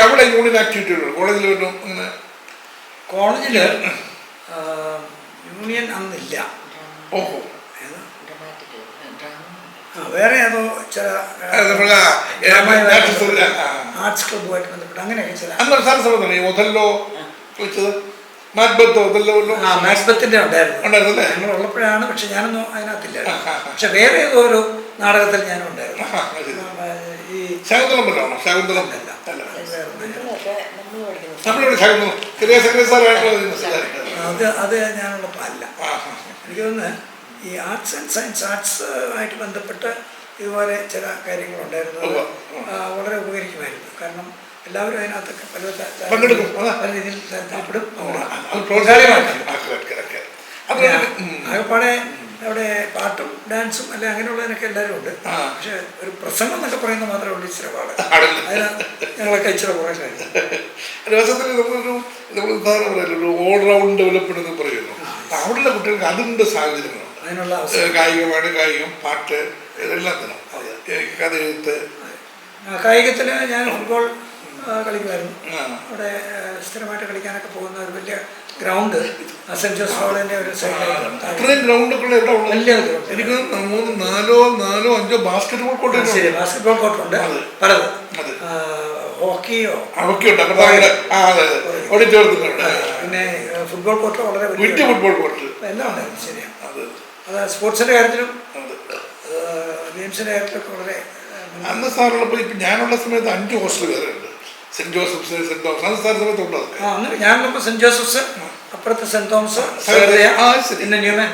അവിടെ യൂണിയൻ ആക്ടിവിറ്റികൾ കോളേജിൽ വരും. അങ്ങനെ കോളേജിൽ യൂണിയൻ അന്നില്ല. ഓഹോ, വേറെ ഏതോ ചില ആർട്സ് ക്ലബുമായിട്ട് ബന്ധപ്പെട്ട് അങ്ങനെയൊക്കെ ചില ഒഥല്ലോ വെച്ചത് മാക്ബത്തിന്റെ ഉണ്ടായിരുന്നു. ഞങ്ങൾ ഉള്ളപ്പോഴാണ്. പക്ഷെ ഞാനൊന്നും അതിനകത്തില്ല. പക്ഷെ വേറെ ഏതോ ഒരു നാടകത്തിൽ ഞാനും ഉണ്ടായിരുന്നു. ഈ ശകുന്തളം ശകുന്തളം അത് ഞാനുള്ളപ്പോൾ അല്ല. എനിക്ക് തോന്നുന്നു ഈ ആർട്സ് ആൻഡ് സയൻസ്, ആർട്സ് ആയിട്ട് ബന്ധപ്പെട്ട് ഇതുപോലെ ചില കാര്യങ്ങളുണ്ടായിരുന്നു. വളരെ ഉപകരിക്കുമായിരുന്നു. കാരണം എല്ലാവരും അതിനകത്തൊക്കെ പല രീതിയിൽ താല്പര്യപ്പെടും. ആകെപ്പാടെ അവിടെ പാട്ടും ഡാൻസും അല്ലെ അങ്ങനെയുള്ളതിനൊക്കെ എല്ലാവരും ഉണ്ട്. പക്ഷെ ഒരു പ്രസംഗം എന്നൊക്കെ പറയുന്നത് മാത്രമേ ഉള്ളൂ ഇച്ചിരി പാട്. അതിന് ഞങ്ങളൊക്കെ ഇച്ചിരി കുറേ കഴിഞ്ഞു. നമ്മളൊരു ഓൾറൗണ്ട് ഡെവലപ്മെന്റ് എന്ന് പറയുന്നു. അവിടെയുള്ള കുട്ടികൾക്ക് അതിൻ്റെ സാഹചര്യങ്ങളുണ്ട്. അതിനുള്ള കായികമാണ്, കായികം, പാട്ട്, എല്ലാത്തിനും കഥ എഴുത്ത്. കായികത്തിൽ ഞാൻ ഫുട്ബോൾ കളിക്കുമായിരുന്നു. അവിടെ സ്ഥിരമായിട്ട് കളിക്കാനൊക്കെ പോകുന്ന ഒരു വലിയ ഗ്രൗണ്ട് സെൻറ്റ് ജോസഫ് കോളേജിൻ്റെ ഒരു സൈഡിലായിരുന്നു. അത്രയും ഗ്രൗണ്ടൊക്കെ എവിടെ ഉള്ളത്? വലിയ എനിക്ക് 3, 4, 5 ബാസ്കറ്റ്ബോൾ കോർട്ട്. ശരി, ബാസ്കറ്റ്ബോൾ കോർട്ടുണ്ട് പലത്. ഹോക്കിയോ ഹോക്കിയുണ്ട്, ഓഡിറ്റോറിയത്തിലുണ്ട്. പിന്നെ ഫുട്ബോൾ കോർട്ട് വളരെ വലിയ ഫുട്ബോൾ കോർട്ട് എല്ലാം ഉണ്ടായിരുന്നു. ശരിയാണ്. അത് സ്പോർട്സിൻ്റെ കാര്യത്തിലും ഗെയിംസിൻ്റെ കാര്യത്തിലൊക്കെ വളരെ. അന്ന് സാറുള്ളപ്പോൾ ഇപ്പം ഞാനുള്ള സമയത്ത് 5 ഹോസ്റ്റൽ വേറെ ഉണ്ട്. Saint Joseph's, saint Thomas. അന്ന് സാർ സമയത്ത് ഉണ്ടോ? അങ്ങനെ ഞാനുള്ളപ്പോൾ സെന്റ് ജോസഫ്സ്, അപ്പുറത്ത് സെന്റ് തോമസ്, പിന്നെ ന്യൂമാൻ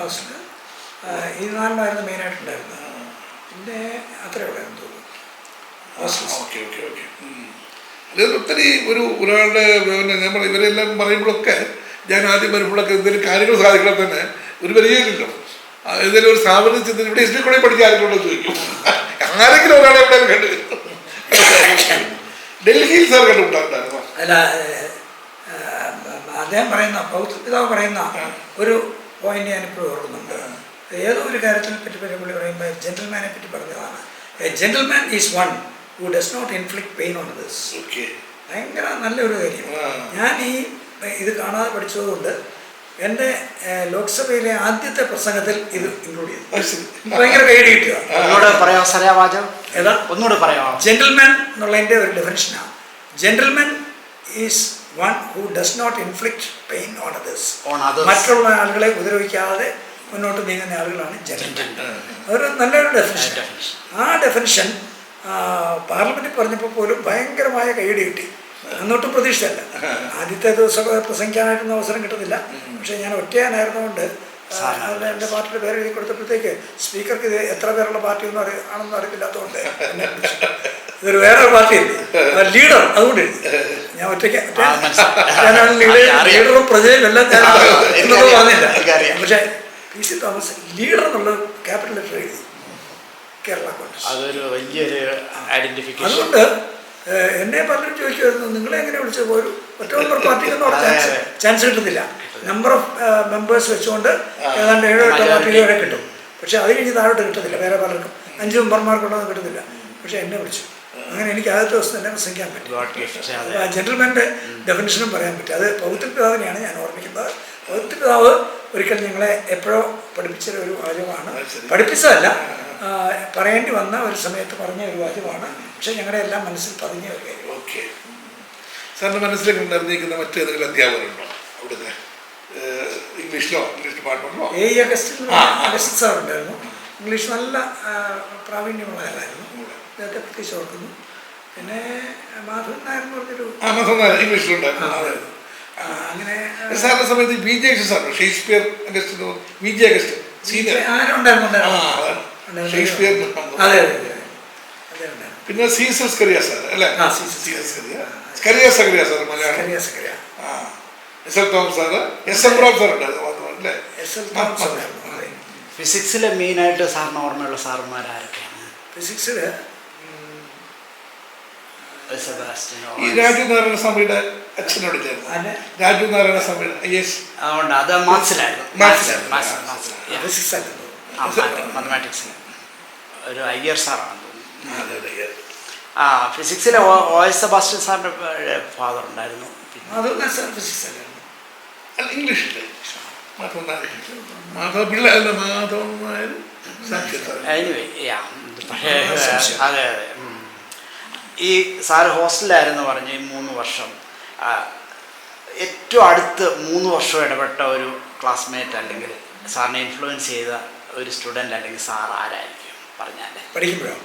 ഹോസ്റ്റൽ. ഈ 4 മെയിനായിട്ടുണ്ടായിരുന്നു. പിന്നെ അത്രേ ഉള്ളായിരുന്നു തോന്നുന്നു. ഒത്തിരി ഒരാളുടെ ഞാൻ ഇവരെല്ലാം പറയുമ്പോഴൊക്കെ ഞാൻ ആദ്യം വരുമ്പോഴൊക്കെ എന്തെങ്കിലും കാര്യങ്ങൾ സാധിക്കണം തന്നെ ഒരു പരിചയമില്ലല്ലോ. ഏതെങ്കിലും ഒരു സ്ഥാപനം ചെന്ന് ഇവിടെ എസ് ബി കോളേജ് പഠിക്കാൻ ആരെങ്കിലും ചോദിക്കും. ആരെങ്കിലും ഒരാളെ എവിടെ കണ്ടു. ഡൽഹിയിൽ സാർ കണ്ടുപിട്ടാറുണ്ടായിരുന്നോ? അല്ല, അദ്ദേഹം പറയുന്ന പൗത്രപിതാവ് പറയുന്ന ഒരു പോയിന്റ് ഞാനിപ്പോൾ ഓർക്കുന്നുണ്ട്. ഏതോ ഒരു കാര്യത്തിനെ പറ്റി പുള്ളി പറയുമ്പോൾ ജെന്റിൽമാനെ പറ്റി പറഞ്ഞതാണ്. A gentleman is one who does not inflict pain on others. ഭയങ്കര നല്ലൊരു കാര്യം. ഞാൻ ഇത് കാണാതെ പഠിച്ചതുകൊണ്ട് എൻ്റെ ലോക്സഭയിലെ ആദ്യത്തെ പ്രസംഗത്തിൽ ഇത് ഇൻക്ലൂഡ് ചെയ്തു. ഭയങ്കര കൈ കിട്ടുക. ഒന്നുകൂടെ പറയാമോ? ജെന്റിൽമാൻ എന്നുള്ളതിൻ്റെ ഒരു ഡെഫിനിഷനാണ്. Gentleman is one who does not inflict pain on others. മറ്റുള്ള ആളുകളെ ഉപദ്രവിക്കാതെ മുന്നോട്ട് നീങ്ങുന്ന ആളുകളാണ് ജെന്റിൽമാൻ. അതൊരു നല്ലൊരു ഡെഫിനിഷൻ. ആ ഡെഫിനിഷൻ പാർലമെൻറ്റിൽ പറഞ്ഞപ്പോൾ പോലും ഭയങ്കരമായ കൈയടി കിട്ടി. അന്നൊട്ടും പ്രതീക്ഷിച്ചല്ല. ആദ്യത്തെ ദിവസം പ്രസംഗിക്കാനായിട്ടൊന്നും അവസരം കിട്ടുന്നില്ല. പക്ഷേ ഞാൻ ഒറ്റയാനായിരുന്നുകൊണ്ട് എൻ്റെ പാർട്ടിയുടെ പേര് എഴുതി കൊടുത്തപ്പോഴത്തേക്ക് സ്പീക്കർക്ക് ഇത് എത്ര പേരുള്ള പാർട്ടി ആണെന്ന് അറിയില്ലാത്തതുകൊണ്ട് ഇതൊരു വേറെ പാർട്ടിയല്ലേ, ലീഡർ, അതുകൊണ്ട് എഴുതി. ഞാൻ ഒറ്റയ്ക്ക് ഞാനാണ് ലീഡറും പ്രജയും എല്ലാം ഞാൻ പറഞ്ഞില്ല. പക്ഷേ പി സി തോമസ് ലീഡർ എന്നുള്ള ക്യാപിറ്റൽ ലെറ്റർ എഴുതി കേരള കോൺഗ്രസ്. അതൊരു വലിയൊരു ഐഡന്റിഫിക്കേഷൻ. അതുകൊണ്ട് എന്നെ പലരും ചോദിക്കുമായിരുന്നു നിങ്ങളെ എങ്ങനെ വിളിച്ചത് ഒരു ഒറ്റ നമ്പർ പാർട്ടിക്കൊന്നും അവിടെ ചാൻസ് കിട്ടുന്നില്ല. നമ്പർ ഓഫ് മെമ്പേഴ്സ് വെച്ചുകൊണ്ട് ഏതാണ്ട് 7-8 പാർട്ടികൾ വരെ കിട്ടും. പക്ഷേ അത് കഴിഞ്ഞ് താഴോട്ട് കിട്ടുന്നില്ല. വേറെ പലർക്കും 5 മെമ്പർമാർക്കുള്ളതൊന്നും കിട്ടുന്നില്ല. പക്ഷേ എന്നെ വിളിച്ചു. അങ്ങനെ എനിക്ക് ആദ്യത്തെ ദിവസം തന്നെ പ്രസംഗിക്കാൻ പറ്റും. ആ ജെന്റിൽമാൻ്റെ ഡെഫിനിഷനും പറയാൻ പറ്റും. അത് പൗത്രപിതാവിനെയാണ് ഞാൻ ഓർമ്മിക്കുന്നത്. പൗത്രപിതാവ് ഒരിക്കൽ ഞങ്ങളെ എപ്പോഴോ പഠിപ്പിച്ച ഒരു വാചകമാണ്. പഠിപ്പിച്ചതല്ല, പറയേണ്ടി വന്ന ഒരു സമയത്ത് പറഞ്ഞ ഒരു വാചകമാണ്. പക്ഷെ ഞങ്ങളുടെ എല്ലാം മനസ്സിൽ പതിഞ്ഞ ഒരു കാര്യം. ഓക്കെ. സാറിൻ്റെ മനസ്സിലേക്ക് നിർണ്ണയിക്കുന്ന മറ്റേതെങ്കിലും അധ്യാപകരുണ്ടോ അവിടുത്തെ? ഇംഗ്ലീഷ് ഡിപ്പാർട്ട്മെന്റിലോ? അഗസ്റ്റിൻ സാർ ഉണ്ടായിരുന്നു. ഇംഗ്ലീഷ് നല്ല പ്രാവീണ്യമുള്ള ആളായിരുന്നു. ഇതൊക്കെ പ്രത്യേകിച്ച് ഓർക്കുന്നു. പിന്നെ മാധവൻ നായർ എന്ന് പറഞ്ഞൊരു ഇംഗ്ലീഷിലുണ്ടായിരുന്നു. അങ്ങനെ സാറിന്റെ സമയത്ത് VJ sir Shakespeare Augustine VJ Augustine senior Shakespeare. അതെ. പിന്നെ സീസർ സ്കറിയ സാർ അല്ലേ? Scaria sir Malayalam. SL Thomas sir, SM Ram sir ഉണ്ടായിരുന്നു അല്ലേ? ഫിസിക്സിലെ മെയിനായിട്ട് സാറിന് ഓർമ്മയുള്ള സാറുമാരാരൊക്കെയാണ്? ഫിസിക്സിൽ ഈ രാജു നാരായണ സ്വാമിയുടെ അച്ഛനോട് ചേർന്നു. രാജു നാരായണ സ്വാമിയുടെ IAS. അതുകൊണ്ട് അത് മാത്സിലായിരുന്നു. മാത്തമാറ്റിക്സിൽ ഒരു അയ്യർ സാറാണ് തോന്നുന്നു. ഫിസിക്സിലെ OS സെബാസ്റ്റ്യൻ സാറിൻ്റെ ഫാദർ ഉണ്ടായിരുന്നു. ഇംഗ്ലീഷിലെ മാധവ പിള്ള അല്ല, മാധവൻ നായർ. എനിവേ പക്ഷേ അതെ അതെ. ഈ സാറ് ഹോസ്റ്റലിലായിരുന്നു പറഞ്ഞ് 3 വർഷം. ഏറ്റവും അടുത്ത് 3 വർഷം ഇടപെട്ട ഒരു ക്ലാസ്മേറ്റ് അല്ലെങ്കിൽ സാറിനെ ഇൻഫ്ലുവൻസ് ചെയ്ത ഒരു സ്റ്റുഡൻ്റ് അല്ലെങ്കിൽ സാർ ആരായിരിക്കും പറഞ്ഞാൽ?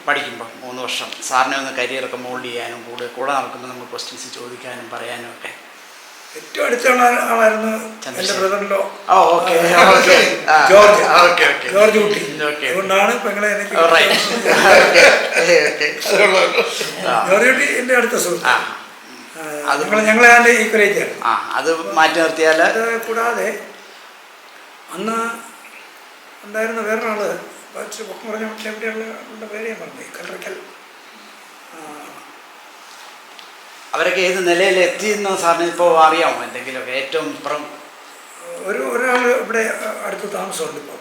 പഠിക്കുമ്പോൾ 3 വർഷം സാറിനെ ഒന്ന് കരിയറൊക്കെ മോൾഡ് ചെയ്യാനും കൂടെ നടക്കുമ്പോൾ നമുക്ക് ക്വസ്റ്റ്യൻസ് ചോദിക്കാനും പറയാനും ഒക്കെ ഏറ്റവും അടുത്തുള്ള ആളായിരുന്നു എൻ്റെ ബ്രദറിലോ ജോർജ് കുട്ടി. അതുകൊണ്ടാണ് പെങ്ങളെ എനിക്ക് ജോർജ് കുട്ടി എൻ്റെ അടുത്ത സുഹൃത്ത്. ഞങ്ങളെ അതിൻ്റെ ഈക്വലേജാണ്. അത് മാറ്റി നിർത്തിയാൽ അത് കൂടാതെ അന്ന് ഉണ്ടായിരുന്ന വേറൊരാള് പൊക്കം പറഞ്ഞ എവിടെയുള്ള പേര് ഞാൻ പറഞ്ഞു, കല്ലറയ്ക്കൽ. അവരൊക്കെ ഏത് നിലയിൽ എത്തിയെന്ന് സാറിന് ഇപ്പോൾ അറിയാമോ എന്തെങ്കിലുമൊക്കെ? ഏറ്റവും ഒരാൾ ഇവിടെ അടുത്ത് താമസമുണ്ട് ഇപ്പോൾ.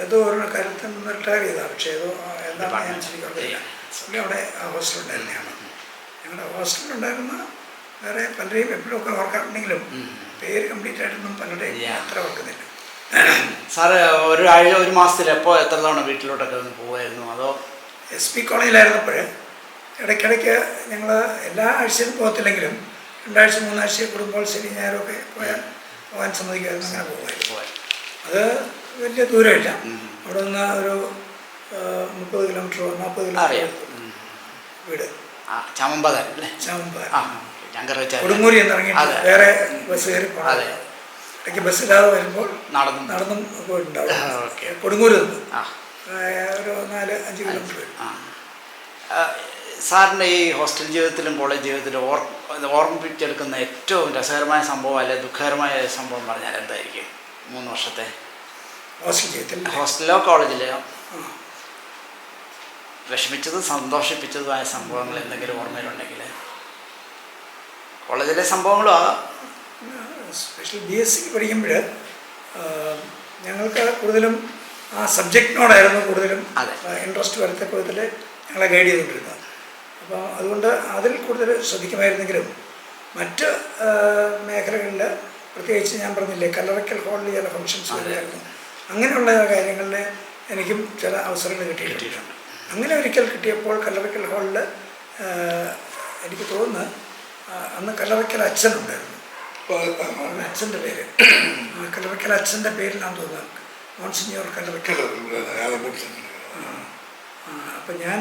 ഏതോ ഒരു കാര്യത്തിൽ നിന്ന് റിട്ടയർ ചെയ്താണ്. പക്ഷേ ഏതോ എന്താണ് ഞാൻ ശരിക്കും പുള്ളി അവിടെ ആ ഹോസ്റ്റലുണ്ടായിരുന്നതാണ്. ഞങ്ങളുടെ ഹോസ്റ്റലുണ്ടായിരുന്ന വേറെ പലരെയും എപ്പോഴൊക്കെ ഓർക്കാറുണ്ടെങ്കിലും പേര് കംപ്ലീറ്റ് ആയിട്ടൊന്നും പലരുടെയും അത്ര ഓർക്കുന്നില്ല. സാറ് ഒരു മാസത്തിൽ എത്ര തവണ വീട്ടിലോട്ടൊക്കെ ഒന്ന് പോവായിരുന്നു? അതോ SP കോളേജിലായിരുന്നപ്പോൾ ഇടയ്ക്കിടയ്ക്ക് ഞങ്ങൾ എല്ലാ ആഴ്ചയിലും പോകത്തില്ലെങ്കിലും 2 ആഴ്ച 3 ആഴ്ച കൂടുമ്പോൾ ശരി ഞായറൊക്കെ പോകാൻ സമ്മതിക്കുമായിരുന്നു. അങ്ങനെ പോകുമായിരുന്നു. അത് വലിയ ദൂരമില്ല. അവിടെ നിന്ന് ഒരു 30 കിലോമീറ്ററോ 40 കിലോമീറ്റർ വീട്. ചാമമ്പാറ കൊടുങ്ങൂരി എന്നിറങ്ങിയിട്ട് വേറെ ബസ് കയറി പോകണം. ഇടയ്ക്ക് ബസ്സില്ലാതെ വരുമ്പോൾ നടന്നും പോയിട്ടുണ്ടാവും. കൊടുങ്ങൂര് നിന്ന് ഒരു 4-5 കിലോമീറ്റർ വരും. സാറിൻ്റെ ഈ ഹോസ്റ്റൽ ജീവിതത്തിലും കോളേജ് ജീവിതത്തിലും ഓർമ്മിപ്പിച്ചെടുക്കുന്ന ഏറ്റവും രസകരമായ സംഭവം അല്ലെങ്കിൽ ദുഃഖകരമായ സംഭവം പറഞ്ഞാൽ എന്തായിരിക്കും? 3 വർഷത്തെ ഹോസ്റ്റൽ ജീവിതത്തിൽ ഹോസ്റ്റലിലോ കോളേജിലെയോ വിഷമിച്ചതും സന്തോഷിപ്പിച്ചതുമായ സംഭവങ്ങൾ എന്തെങ്കിലും ഓർമ്മയിലുണ്ടെങ്കിൽ? കോളേജിലെ സംഭവങ്ങളും സ്പെഷ്യൽ BSc പഠിക്കുമ്പോൾ ഞങ്ങൾക്ക് കൂടുതലും ആ സബ്ജക്റ്റിനോടായിരുന്നു കൂടുതലും ഇൻട്രസ്റ്റ് വരത്തക്ക വിധത്തിൽ ഞങ്ങളെ ഗൈഡ് ചെയ്തുകൊണ്ടിരുന്നത്. അപ്പോൾ അതുകൊണ്ട് അതിൽ കൂടുതൽ ശ്രദ്ധിക്കുമായിരുന്നെങ്കിലും മറ്റ് മേഖലകളിൽ പ്രത്യേകിച്ച് ഞാൻ പറഞ്ഞില്ലേ കല്ലറയ്ക്കൽ ഹാളിൽ ചില ഫങ്ഷൻസ് വരുമായിരുന്നു. അങ്ങനെയുള്ള കാര്യങ്ങളിൽ എനിക്കും ചില അവസരങ്ങൾ കിട്ടിയിട്ടുണ്ട്. അങ്ങനെ ഒരിക്കൽ കിട്ടിയപ്പോൾ കല്ലറയ്ക്കൽ ഹാളിൽ എനിക്ക് തോന്നുന്നു അന്ന് കല്ലറയ്ക്കൽ അച്ഛനുണ്ടായിരുന്നു. അച്ഛൻ്റെ പേര് കല്ലറയ്ക്കൽ അച്ഛൻ്റെ പേരിലാണെന്ന് തോന്നുന്നത് മോൺസിഞ്ഞോർ കല്ലറയ്ക്കൽ. അപ്പം ഞാൻ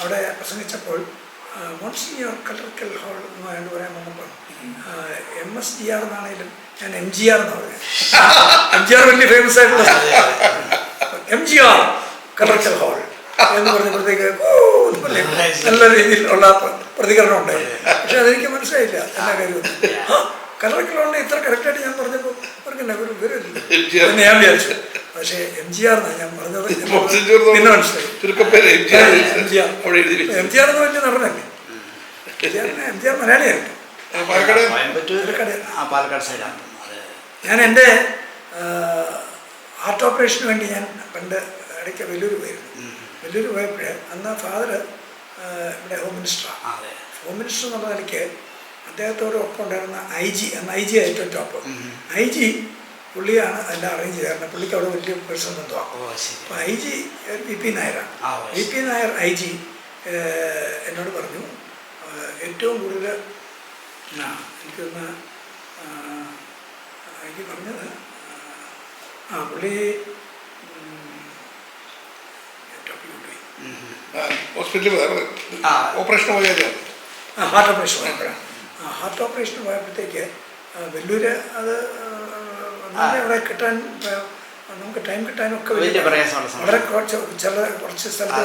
അവിടെ പ്രസംഗിച്ചപ്പോൾ മോൺസിഞ്ഞോർ കല്ലറയ്ക്കൽ ഹാൾ എന്ന് പറയാൻ വന്നപ്പോൾ MSGR എന്നാണെങ്കിലും ഞാൻ MGR എന്ന് പറഞ്ഞു. MGR വലിയ ഫേമസ് ആയിട്ടുള്ള MGR കല്ലറയ്ക്കൽ ഹാൾ എന്ന് പറഞ്ഞപ്പോഴത്തേക്ക് നല്ല രീതിയിലുള്ള പ്രതികരണം ഉണ്ടായി. പക്ഷെ അതെനിക്ക് മനസ്സിലായില്ല എല്ലാ കാര്യവും. കല്ലറയ്ക്കൽ ഹാളിനെ ഇത്ര കറക്റ്റായിട്ട് ഞാൻ പറഞ്ഞപ്പോൾ അവർക്ക് ഒരു വിവരമില്ല എന്ന് ഞാൻ വിചാരിച്ചു. പക്ഷേ MGR എന്നാണ് ഞാൻ പറഞ്ഞത്. പിന്നെ മനസ്സിലായി ചുരുക്കപ്പേര് MGR. അവിടെ എഴുതി വെച്ചു. MGR എന്ന് വലിയ നടനല്ലേ. MGR മലയാളിയാണ്. പാലക്കാട് പാലക്കാട് സൈഡാണ്. ഞാൻ എൻ്റെ ഹാർട്ട് ഓപ്പറേഷന് വേണ്ടി ഞാൻ പണ്ട് ഇടയ്ക്ക് വെല്ലൂർ പോയിരുന്നു. വെല്ലൂർ പോയപ്പോൾ അന്ന് ഫാദർ ഇവിടെ ഹോം മിനിസ്റ്ററാണ്. ഹോം മിനിസ്റ്റർ എന്നുള്ള നിലയ്ക്ക് അദ്ദേഹത്തോട് ഒപ്പം ഉണ്ടായിരുന്ന IG, അന്ന് IG ഏറ്റവും ടോപ്പ് IG പുള്ളിയാണ് എല്ലാം അറേഞ്ച് ചെയ്തത്. കാരണം പുള്ളിക്ക് അവിടെ വലിയ പേഴ്സൺ ബന്ധമാണ്. അപ്പോൾ IG VP നായരാണ്. VP നായർ IG എന്നോട് പറഞ്ഞു ഏറ്റവും കൂടുതൽ എനിക്കൊന്ന് എനിക്ക് പറഞ്ഞത് പുള്ളി ഹോസ്പിറ്റലിൽ ഓപ്പറേഷൻ പോയത് ഹാർട്ട് ഓപ്പറേഷൻ പോയപ്പോഴാണ്. ഹാർട്ട് ഓപ്പറേഷൻ പോയപ്പോഴത്തേക്ക് വെല്ലൂര് അത് അവിടെ കിട്ടാൻ നമുക്ക് ടൈം കിട്ടാനൊക്കെ വളരെ കുറച്ച് സ്ഥലത്ത്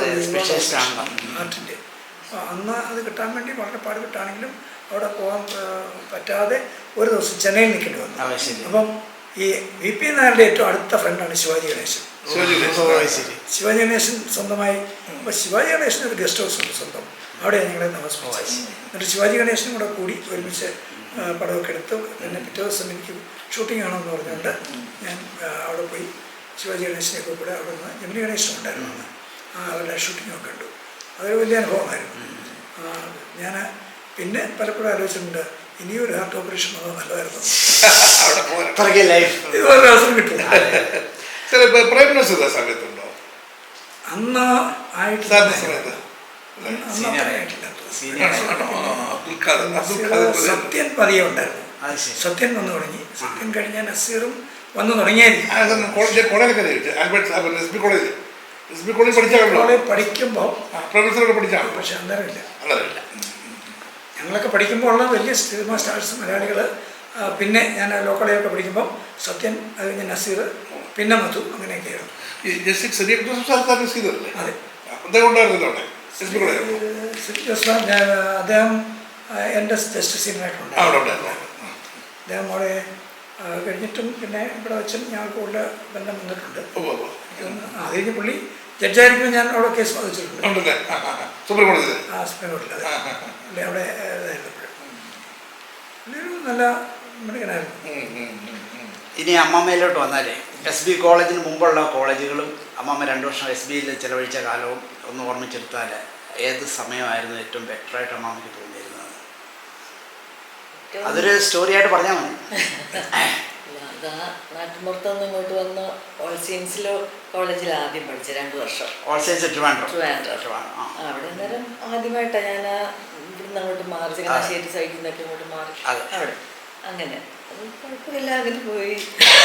ഹാർട്ടിൻ്റെ. അപ്പോൾ അന്ന് അത് കിട്ടാൻ വേണ്ടി വളരെ പാട് കിട്ടാണെങ്കിലും അവിടെ പോകാൻ പറ്റാതെ ഒരു ദിവസം ചെന്നൈയിൽ നിൽക്കേണ്ടി വന്നു. അപ്പം ഈ VP നായരുടെ ഏറ്റവും അടുത്ത ഫ്രണ്ടാണ് ശിവാജി ഗണേശൻ. ശിവാജി ഗണേശൻ സ്വന്തമായി. അപ്പോൾ ശിവാജി ഗണേശന് ഒരു ഗസ്റ്റ് ഹൗസ് ഉണ്ട് സ്വന്തം. അവിടെയാണ് ഞങ്ങളെ താമസിപ്പിച്ചത്. എന്നിട്ട് ശിവാജി ഗണേശനും കൂടെ കൂടി ഒരുമിച്ച് പടമൊക്കെ എടുത്ത് പിന്നെ പിറ്റേ ദിവസം എനിക്ക് ഷൂട്ടിംഗ് ആണെന്ന് പറഞ്ഞുകൊണ്ട് ഞാൻ അവിടെ പോയി ശിവാജി ഗണേശനെയൊക്കെ കൂടെ അവിടെ നിന്ന് ജമിനി ഗണേശനും ഉണ്ടായിരുന്നു. അവരുടെ ഷൂട്ടിങ്ങൊക്കെ കണ്ടു. അതൊരു വലിയ അനുഭവമായിരുന്നു. ഞാൻ പിന്നെ പലപ്പോഴും ആലോചിച്ചിട്ടുണ്ട് ഇനിയൊരു ഹാർട്ട് ഓപ്പറേഷൻ വന്നത് നല്ലതായിരുന്നു. ഇതുപോലെ അവസരം കിട്ടില്ല. പ്രൈം മിനിസ്റ്റർ സമയത്തുണ്ടോ? അന്ന് ആയിട്ടില്ല. സത്യൻ പതിയെ ഉണ്ടായിരുന്നു. സത്യൻ വന്നു തുടങ്ങി. സത്യൻ കഴിഞ്ഞാൽ നസീറും വന്നു തുടങ്ങിയായിരിക്കും. പഠിക്കുമ്പോൾ പക്ഷെ അന്നേരമില്ല. ഞങ്ങളൊക്കെ പഠിക്കുമ്പോൾ ഉള്ള വലിയ സിനിമ സ്റ്റാർസ് മലയാളികൾ. പിന്നെ ഞാൻ ലോ കോളേജൊക്കെ പഠിക്കുമ്പോൾ സത്യൻ, അത് കഴിഞ്ഞ് നസീർ, പിന്നെ മധു, അങ്ങനെയൊക്കെയായിരുന്നു. അതെ. അദ്ദേഹം എൻ്റെ ജസ്റ്റ് സീനിയറായിട്ടുണ്ട്. അദ്ദേഹം അവിടെ കഴിഞ്ഞിട്ടും പിന്നെ ഇവിടെ വെച്ചും ഞങ്ങൾക്ക് കൂടുതൽ ബന്ധം വന്നിട്ടുണ്ട്. അത് കഴിഞ്ഞ് പുള്ളി ജഡ്ജായിരിക്കുമ്പോൾ ഞാൻ അവിടെ കേസ് വാദിച്ചിട്ടുണ്ട്. സുപ്രീം കോടതിയിൽ. അല്ലേ അവിടെ ഇതായിരുന്നപ്പോഴും പുള്ളിയൊരു നല്ല മിടുക്കനായിരുന്നു. ഇനി അമ്മമ്മയിലോട്ട് വന്നാലേ SB കോളേജിന് മുമ്പുള്ള കോളേജുകളും അമ്മമ്മ 2 വർഷം SBയിൽ ചിലവഴിച്ച കാലവും ഒന്ന് ഓർമ്മിച്ചെടുത്താൽ ഏത് സമയമായിരുന്നു ഏറ്റവും ബെറ്ററായിട്ട് അമ്മമ്മയ്ക്ക് തോന്നിയിരുന്നത്? അതൊരു സ്റ്റോറിയായിട്ട് പറഞ്ഞാൽ മതി. നാട്ടുമ്പുറത്തുനിന്ന് ഇങ്ങോട്ട് വന്ന് ഓൾ സയൻസിലോ കോളേജിൽ ആദ്യം പഠിച്ച 2 വർഷം. All science Trivandrum. അവിടെ അന്നേരം ആദ്യമായിട്ടാണ് ഞാൻ ഇവിടുന്ന് അങ്ങോട്ട് മാറി ചങ്ങനാശ്ശേരി സൈഡിൽ നിന്നൊക്കെ അങ്ങോട്ട് മാറി അവിടെ അങ്ങനെ. അത് കുഴപ്പമില്ല, അങ്ങനെ പോയി.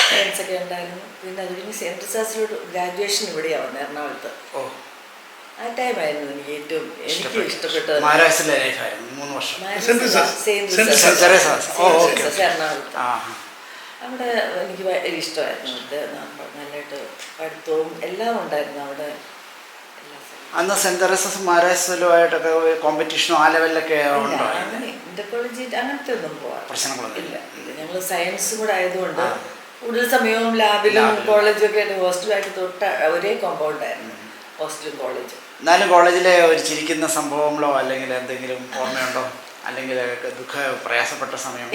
ഫ്രണ്ട്സൊക്കെ ഉണ്ടായിരുന്നു. പിന്നെ അത് കഴിഞ്ഞ് സെൻറ്റ് റിസാസിലോട്ട് ഗ്രാജുവേഷൻ ഇവിടെയാണ് വന്നത്, എറണാകുളത്ത്. ആ ടൈമായിരുന്നു എനിക്ക് ഏറ്റവും ഇഷ്ടപ്പെട്ടത്. എറണാകുളത്ത് അവിടെ എനിക്ക് ഭയങ്കര ഇഷ്ടമായിരുന്നു. അവിടുത്തെ നല്ലതായിട്ട് പഠിത്തവും എല്ലാം ഉണ്ടായിരുന്നു അവിടെ. അന്ന് സെന്റ് തെരേസസ് മാരാസിലുമായിട്ടൊക്കെ കോമ്പറ്റീഷനോ ആ ലെവലിലൊക്കെ ഉണ്ടോ? അങ്ങനെ ഇന്റർ കോളേജ് അങ്ങനത്തെ ഒന്നും പോവാ പ്രശ്നങ്ങളൊന്നുമില്ല. ഞങ്ങൾ സയൻസും കൂടെ ആയതുകൊണ്ട് കൂടുതൽ സമയവും ലാബിലും കോളേജും ഒക്കെ ആയിട്ട് ഹോസ്റ്റലുമായിട്ട് തൊട്ട് ഒരേ കോമ്പൗണ്ടായിരുന്നു ഹോസ്റ്റലും കോളേജും. എന്നാലും കോളേജിലെ ഒരു ചിരിക്കുന്ന സംഭവങ്ങളോ അല്ലെങ്കിൽ എന്തെങ്കിലും ഓർമ്മയുണ്ടോ? അല്ലെങ്കിൽ പ്രയാസപ്പെട്ട സമയം?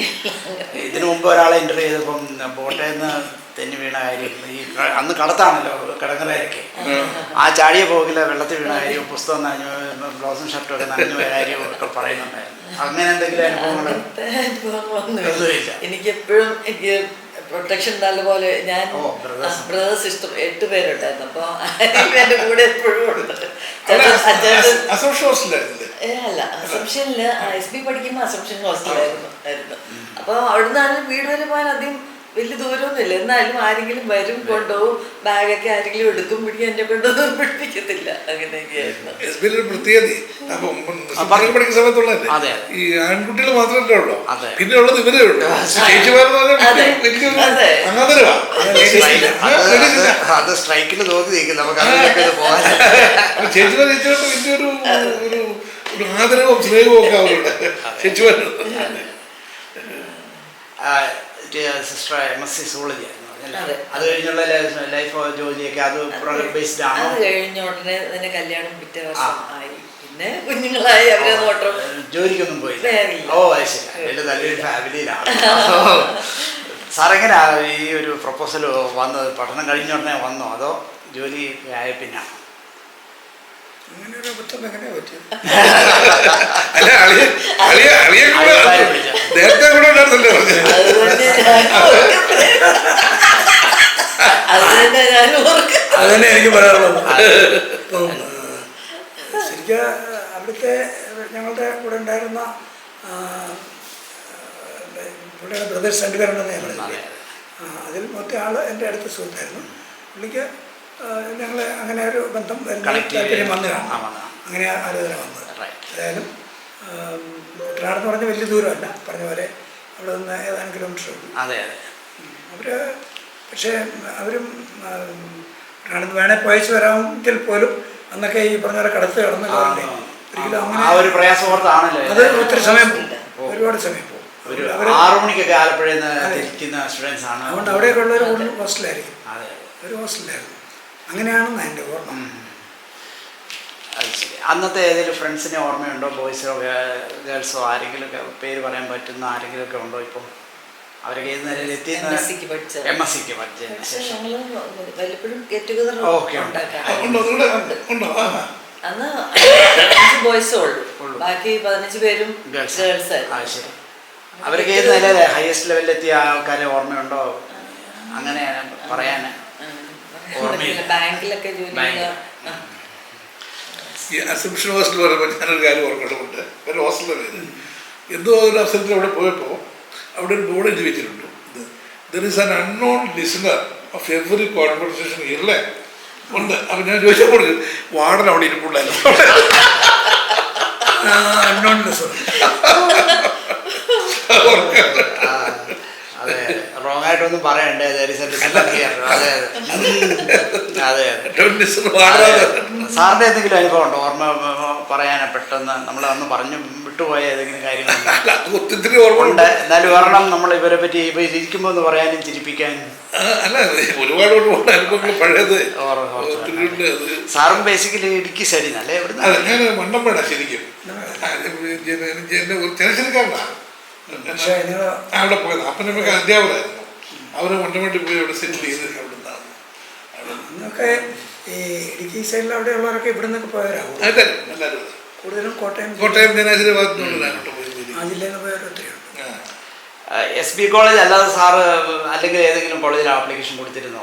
ഇതിനു മുമ്പ് ഒരാളെ ഇൻ്റർവ്യൂ ചെയ്തപ്പം ബോട്ടിൽ നിന്ന് തെന്നി വീണ കാര്യം, ഈ അന്ന് കടത്താണല്ലോ കിടങ്ങലൊക്കെ, ആ ചാടിയ പോകില്ല വെള്ളത്തിൽ വീണ കാര്യവും പുസ്തകം നനഞ്ഞു ബ്ലൗസും ഷർട്ടും ഒക്കെ നനഞ്ഞു പോയ കാര്യവും ഒക്കെ പറയുന്നുണ്ടായിരുന്നു. അങ്ങനെ എന്തെങ്കിലും അനുഭവങ്ങളൊന്നുമില്ല. എനിക്കെപ്പോഴും എനിക്ക് പ്രൊട്ടക്ഷൻ നല്ലപോലെ. ഞാൻ ബ്രദേഴ്സ് ഇഷ്ടം 8 പേരുണ്ടായിരുന്നു. അപ്പോൾ എൻ്റെ കൂടെ എപ്പോഴും ഉണ്ട്. അല്ല, അസംഷനിൽ SB പഠിക്കുമ്പോൾ അസംഷൻ ഹോസ്റ്റലായിരുന്നു. അപ്പോൾ അവിടുന്ന് വീട് വരെ പോകാൻ അധികം വലിയ ദൂരമൊന്നുമില്ല. എന്നാലും ആരെങ്കിലും വരും, കൊണ്ടുപോകും, ബാഗൊക്കെ ആരെങ്കിലും എടുക്കും, പിടിക്കും. എന്നെ കൊണ്ടൊന്നും പിടിപ്പിക്കത്തില്ല. അങ്ങനെയൊക്കെയായിരുന്നു. പഠിക്കുന്ന സമയത്തുള്ളതല്ലേ ഈ ആൺകുട്ടികൾ മാത്രമല്ലേ ഉള്ളൂ, പിന്നെ ഉള്ളത് ഇവരേ ഉള്ളൂ. അത് സ്ട്രൈക്കിൽ നോക്കി ചേച്ചിമാർ ചേച്ചിമാരുടെ വലിയൊരു ഒരു ആദരവും സ്നേഹവും ഒക്കെ അവരുണ്ട് ചേച്ചിമാരുണ്ട്. സിസ്റ്റർ MSc സോളജി ആയിരുന്നു. അതെ. അത് കഴിഞ്ഞുള്ള ലൈഫ് ജോലിയൊക്കെ അത് പ്രൊഡക്റ്റ് ബേസ്ഡ് ആണോ? അത് കഴിഞ്ഞ ഉടനെ തന്നെ കല്യാണം പിറ്റേ വർഷം ആയി. പിന്നെ കുഞ്ഞുങ്ങളായി അവരെ നോട്ടം. ജോലിക്കൊന്നും പോയില്ല. വേറില്ല. ഓ അത് ശരി. എൻ്റെ നല്ലൊരു ഫാമിലിയിലാണ്. സാർ എങ്ങനെയാ ഈ ഒരു പ്രപ്പോസൽ വന്നത്? പഠനം കഴിഞ്ഞ ഉടനെ വന്നോ അതോ ജോലി ആയ പിന്നാണോ? അങ്ങനെ ഒരു അബദ്ധം എങ്ങനെയാ പറ്റിയത്? അല്ല അളിയെ കൂടെ നേരത്തെ കൂടെ ഉണ്ടായിരുന്നല്ലോ പറഞ്ഞത്. അതുതന്നെ ഞാൻ ഓർക്കും. അത് തന്നെ എനിക്ക് പറയാനുള്ളത്. ഇപ്പം ശരിക്കും അവിടുത്തെ ഞങ്ങളുടെ കൂടെ ഉണ്ടായിരുന്ന പുള്ളിയുടെ ബ്രദേഴ്സ് രണ്ടുപേരുണ്ടെന്ന് ഞാൻ പറഞ്ഞില്ലേ. അതിൽ മൊത്തം ആൾ എൻ്റെ അടുത്ത സുഹൃത്തായിരുന്നു. പുള്ളിക്ക് ഞങ്ങൾ അങ്ങനെ ഒരു ബന്ധം താല്പര്യം വന്നു കാണാം. അങ്ങനെ ആലോചന വന്നത്. ഏതായാലും കുട്ടനാടെന്ന് പറഞ്ഞ വലിയ ദൂരമല്ല, പറഞ്ഞ പോലെ അവിടെ നിന്ന് ഏതാനും കിലോമീറ്റർ ഉള്ളൂ. അവർ പക്ഷേ അവരും കുട്ടനാടെന്ന് വേണേൽ പോയച്ച് വരാമെങ്കിൽ പോലും അന്നൊക്കെ ഈ പറഞ്ഞ പോലെ കടത്ത് കടന്ന് ഒരിക്കലും അങ്ങനെ അത് ഒത്തിരി സമയം പോകും, ഒരുപാട് സമയം പോകും. 6 മണിക്കൊക്കെ ആലപ്പുഴയിൽ തിരിക്കുന്ന സ്റ്റുഡൻസ് ആണ്. അതുകൊണ്ട് അവിടെയൊക്കെ ഉള്ളവർ കൂടുതൽ ഹോസ്റ്റലായിരിക്കും. ഒരു ഹോസ്റ്റലായിരുന്നു. അങ്ങനെയാണെന്ന് എൻ്റെ ഓർമ്മ. അത് ശരി. അന്നത്തെ ഏതെങ്കിലും ഫ്രണ്ട്സിനെ ഓർമ്മയുണ്ടോ? ബോയ്സോ ഗേൾസോ ആരെങ്കിലും പേര് പറയാൻ പറ്റുന്ന ആരെങ്കിലും ഒക്കെ ഉണ്ടോ ഇപ്പോൾ? അവരൊക്കെ ഏത് നിലയിൽ എത്തി? MSc പഠിച്ചതിന് ശേഷം വല്ലപ്പോഴും ഗെറ്റ് ടുഗദർ അന്ന് 5 ബോയ്സേ ഉള്ളൂ, ബാക്കി 15 പേരും ഗേൾസ് ആയിരുന്നു. ശരി. അവരൊക്കെ ഏത് നിലയിൽ ഹയസ്റ്റ് ലെവലിലെത്തിയ ആൾക്കാരെ ഓർമ്മയുണ്ടോ? അങ്ങനെ പറയാൻ ബാങ്കിലൊക്കെ ജോലി ഈ അസംഷൻ ഹോസ്റ്റൽ പറയുമ്പോൾ ഞാനൊരു കാര്യം ഓർക്കുന്നുണ്ട്. ഒരു ഹോസ്റ്റലിൻ്റെ പേര് എന്തോ ഒരു അവസരത്തിൽ അവിടെ പോയപ്പോൾ അവിടെ ഒരു ബോർഡ് എഴുതി വെച്ചിട്ടുണ്ട്, there is an unknown listener of every conversation ഇല്ലേ ഉണ്ട്. അപ്പം ഞാൻ ചോദിച്ചപ്പോൾ വാർഡൻ അവിടെ ഇരിപ്പുണ്ടായിരുന്നു. Unknown listener. അതെ, റോങ് ആയിട്ടൊന്നും പറയണ്ടേ. സാറിന്റെ എന്തെങ്കിലും അനുഭവം ഉണ്ടോ ഓർമ്മ പറയാൻ? പെട്ടെന്ന് നമ്മൾ അന്ന് പറഞ്ഞു വിട്ടുപോയ ഏതെങ്കിലും കാര്യങ്ങളുണ്ട്? എന്നാലും ഒരെണ്ണം നമ്മൾ ഇവരെ പറ്റി ഇപ്പൊ ഇരിക്കുമ്പോ ഒന്ന് പറയാനും ചിരിപ്പിക്കാനും. അല്ല, ഒരുപാട് അനുഭവങ്ങൾ പഴയത്. സാറും ബേസിക്കലി ഇടുക്കി സൈഡിൽ നിന്നല്ലേ? എവിടുന്ന? ഞാൻ മണ്ടമ്പേടാ ശരിക്കും. ചെറുക്കാരനാണ് അവിടെ പോയത്. അപ്പം നമുക്ക് അധ്യാപകരായിരുന്നു. അവരെ മണ്ടമ്പേട്ടി പോയി അവിടെ സെറ്റിൽ ചെയ്ത് അവിടെ നിന്നാണ്. അന്നൊക്കെ ഈ ഇടുക്കി സൈഡിൽ അവിടെ ഉള്ളവരൊക്കെ ഇവിടെ നിന്നൊക്കെ പോയവരാകും. എല്ലാവരും കൂടുതലും കോട്ടയം ജനാശിന്റെ ഭാഗത്തുനിന്നുള്ളതാണ് പോയത്. ആ ജില്ലയിൽ നിന്ന് പോയവർ ഒത്തിരിയുണ്ട്. SB കോളേജ് അല്ലാതെ സാറ് അല്ലെങ്കിൽ ഏതെങ്കിലും കോളേജിൽ ആപ്ലിക്കേഷൻ കൊടുത്തിരുന്നോ?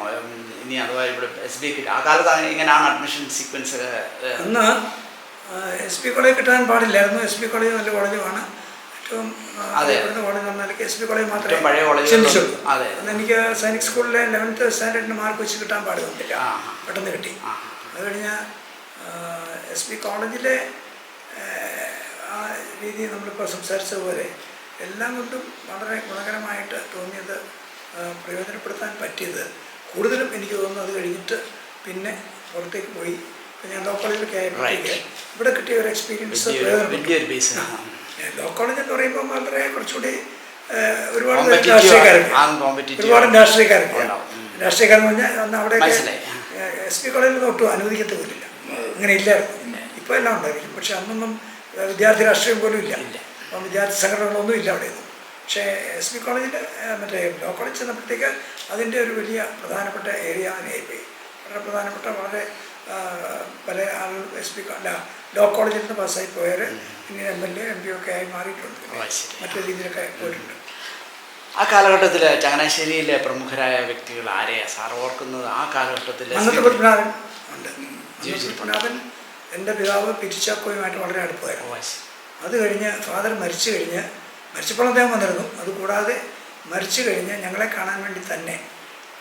ഇനി അഥവാ ഇവിടെ SB ആ കാലത്ത് ഇങ്ങനെയാണ് അഡ്മിഷൻ സീക്വൻസ്? അന്ന് SB കോളേജ് കിട്ടാൻ പാടില്ലായിരുന്നു. SB കോളേജ് നല്ല കോളേജുമാണ്. ഏറ്റവും കോളേജ് എന്ന് പറഞ്ഞാൽ SB കോളേജ് മാത്രമേ ചിന്തിച്ചുള്ളൂ. അന്ന് എനിക്ക് സൈനിക് സ്കൂളിലെ 11th സ്റ്റാൻഡേർഡിന് മാർക്ക് വെച്ച് കിട്ടാൻ പാടുന്നില്ല, പെട്ടെന്ന് കിട്ടി. അത് കഴിഞ്ഞ് SB കോളേജിലെ ആ രീതി നമ്മളിപ്പോൾ സംസാരിച്ചതുപോലെ എല്ലാം കൊണ്ടും വളരെ ഗുണകരമായിട്ട് തോന്നിയത്, പ്രയോജനപ്പെടുത്താൻ പറ്റിയത് കൂടുതലും എനിക്ക് തോന്നുന്നു അത് കഴിഞ്ഞിട്ട് പിന്നെ പുറത്തേക്ക് പോയി. ഞാൻ ലോ കോളേജിലൊക്കെ ആയപ്പോഴത്തേക്ക് ഇവിടെ കിട്ടിയ ഒരു എക്സ്പീരിയൻസ് ലോ കോളേജ് എന്ന് പറയുമ്പോൾ വളരെ കുറച്ചുകൂടി ഒരുപാട് രാഷ്ട്രീയക്കാരെന്ന് പറഞ്ഞാൽ അന്ന് അവിടെയൊക്കെ SB കോളേജിൽ ഒട്ടും അനുവദിക്കത്ത് പോലില്ല, അങ്ങനെ ഇല്ലായിരുന്നു. ഇപ്പോൾ എല്ലാം ഉണ്ടായിരിക്കും. പക്ഷെ അന്നൊന്നും വിദ്യാർത്ഥി രാഷ്ട്രീയം പോലും ഇല്ല, അപ്പം വിദ്യാർത്ഥി സംഘടനകളൊന്നും ഇല്ല അവിടെയൊന്നും. പക്ഷേ SB കോളേജിൽ മറ്റേ ലോ കോളേജ് ചെന്നപ്പോഴത്തേക്ക് അതിൻ്റെ ഒരു വലിയ പ്രധാനപ്പെട്ട ഏരിയ ആയിപ്പോയി. വളരെ പ്രധാനപ്പെട്ട വളരെ പല ആളുകൾ SB ലോ കോളേജിൽ നിന്ന് പാസ്സായി പോയവർ പിന്നീട് MLA MP ഒക്കെ ആയി മാറിയിട്ടുണ്ട്, മറ്റു രീതിയിലൊക്കെ പോയിട്ടുണ്ട്. ആ കാലഘട്ടത്തിൽ ചങ്ങനാശ്ശേരിയിലെ പ്രമുഖരായ വ്യക്തികൾ ആരെയാണ് സാർ ഓർക്കുന്നത്? ആ കാലഘട്ടത്തിൽ പത്മനാഭൻ ഉണ്ട്. പത്മനാഭൻ എൻ്റെ പിതാവ് പിറ്റിച്ചാക്കോയുമായിട്ട് വളരെ അടുപ്പമായിരുന്നു. അത് കഴിഞ്ഞ് ഫാദർ മരിച്ചപ്പോൾ അദ്ദേഹം വന്നിരുന്നു. അതുകൂടാതെ മരിച്ചു കഴിഞ്ഞ് ഞങ്ങളെ കാണാൻ വേണ്ടി തന്നെ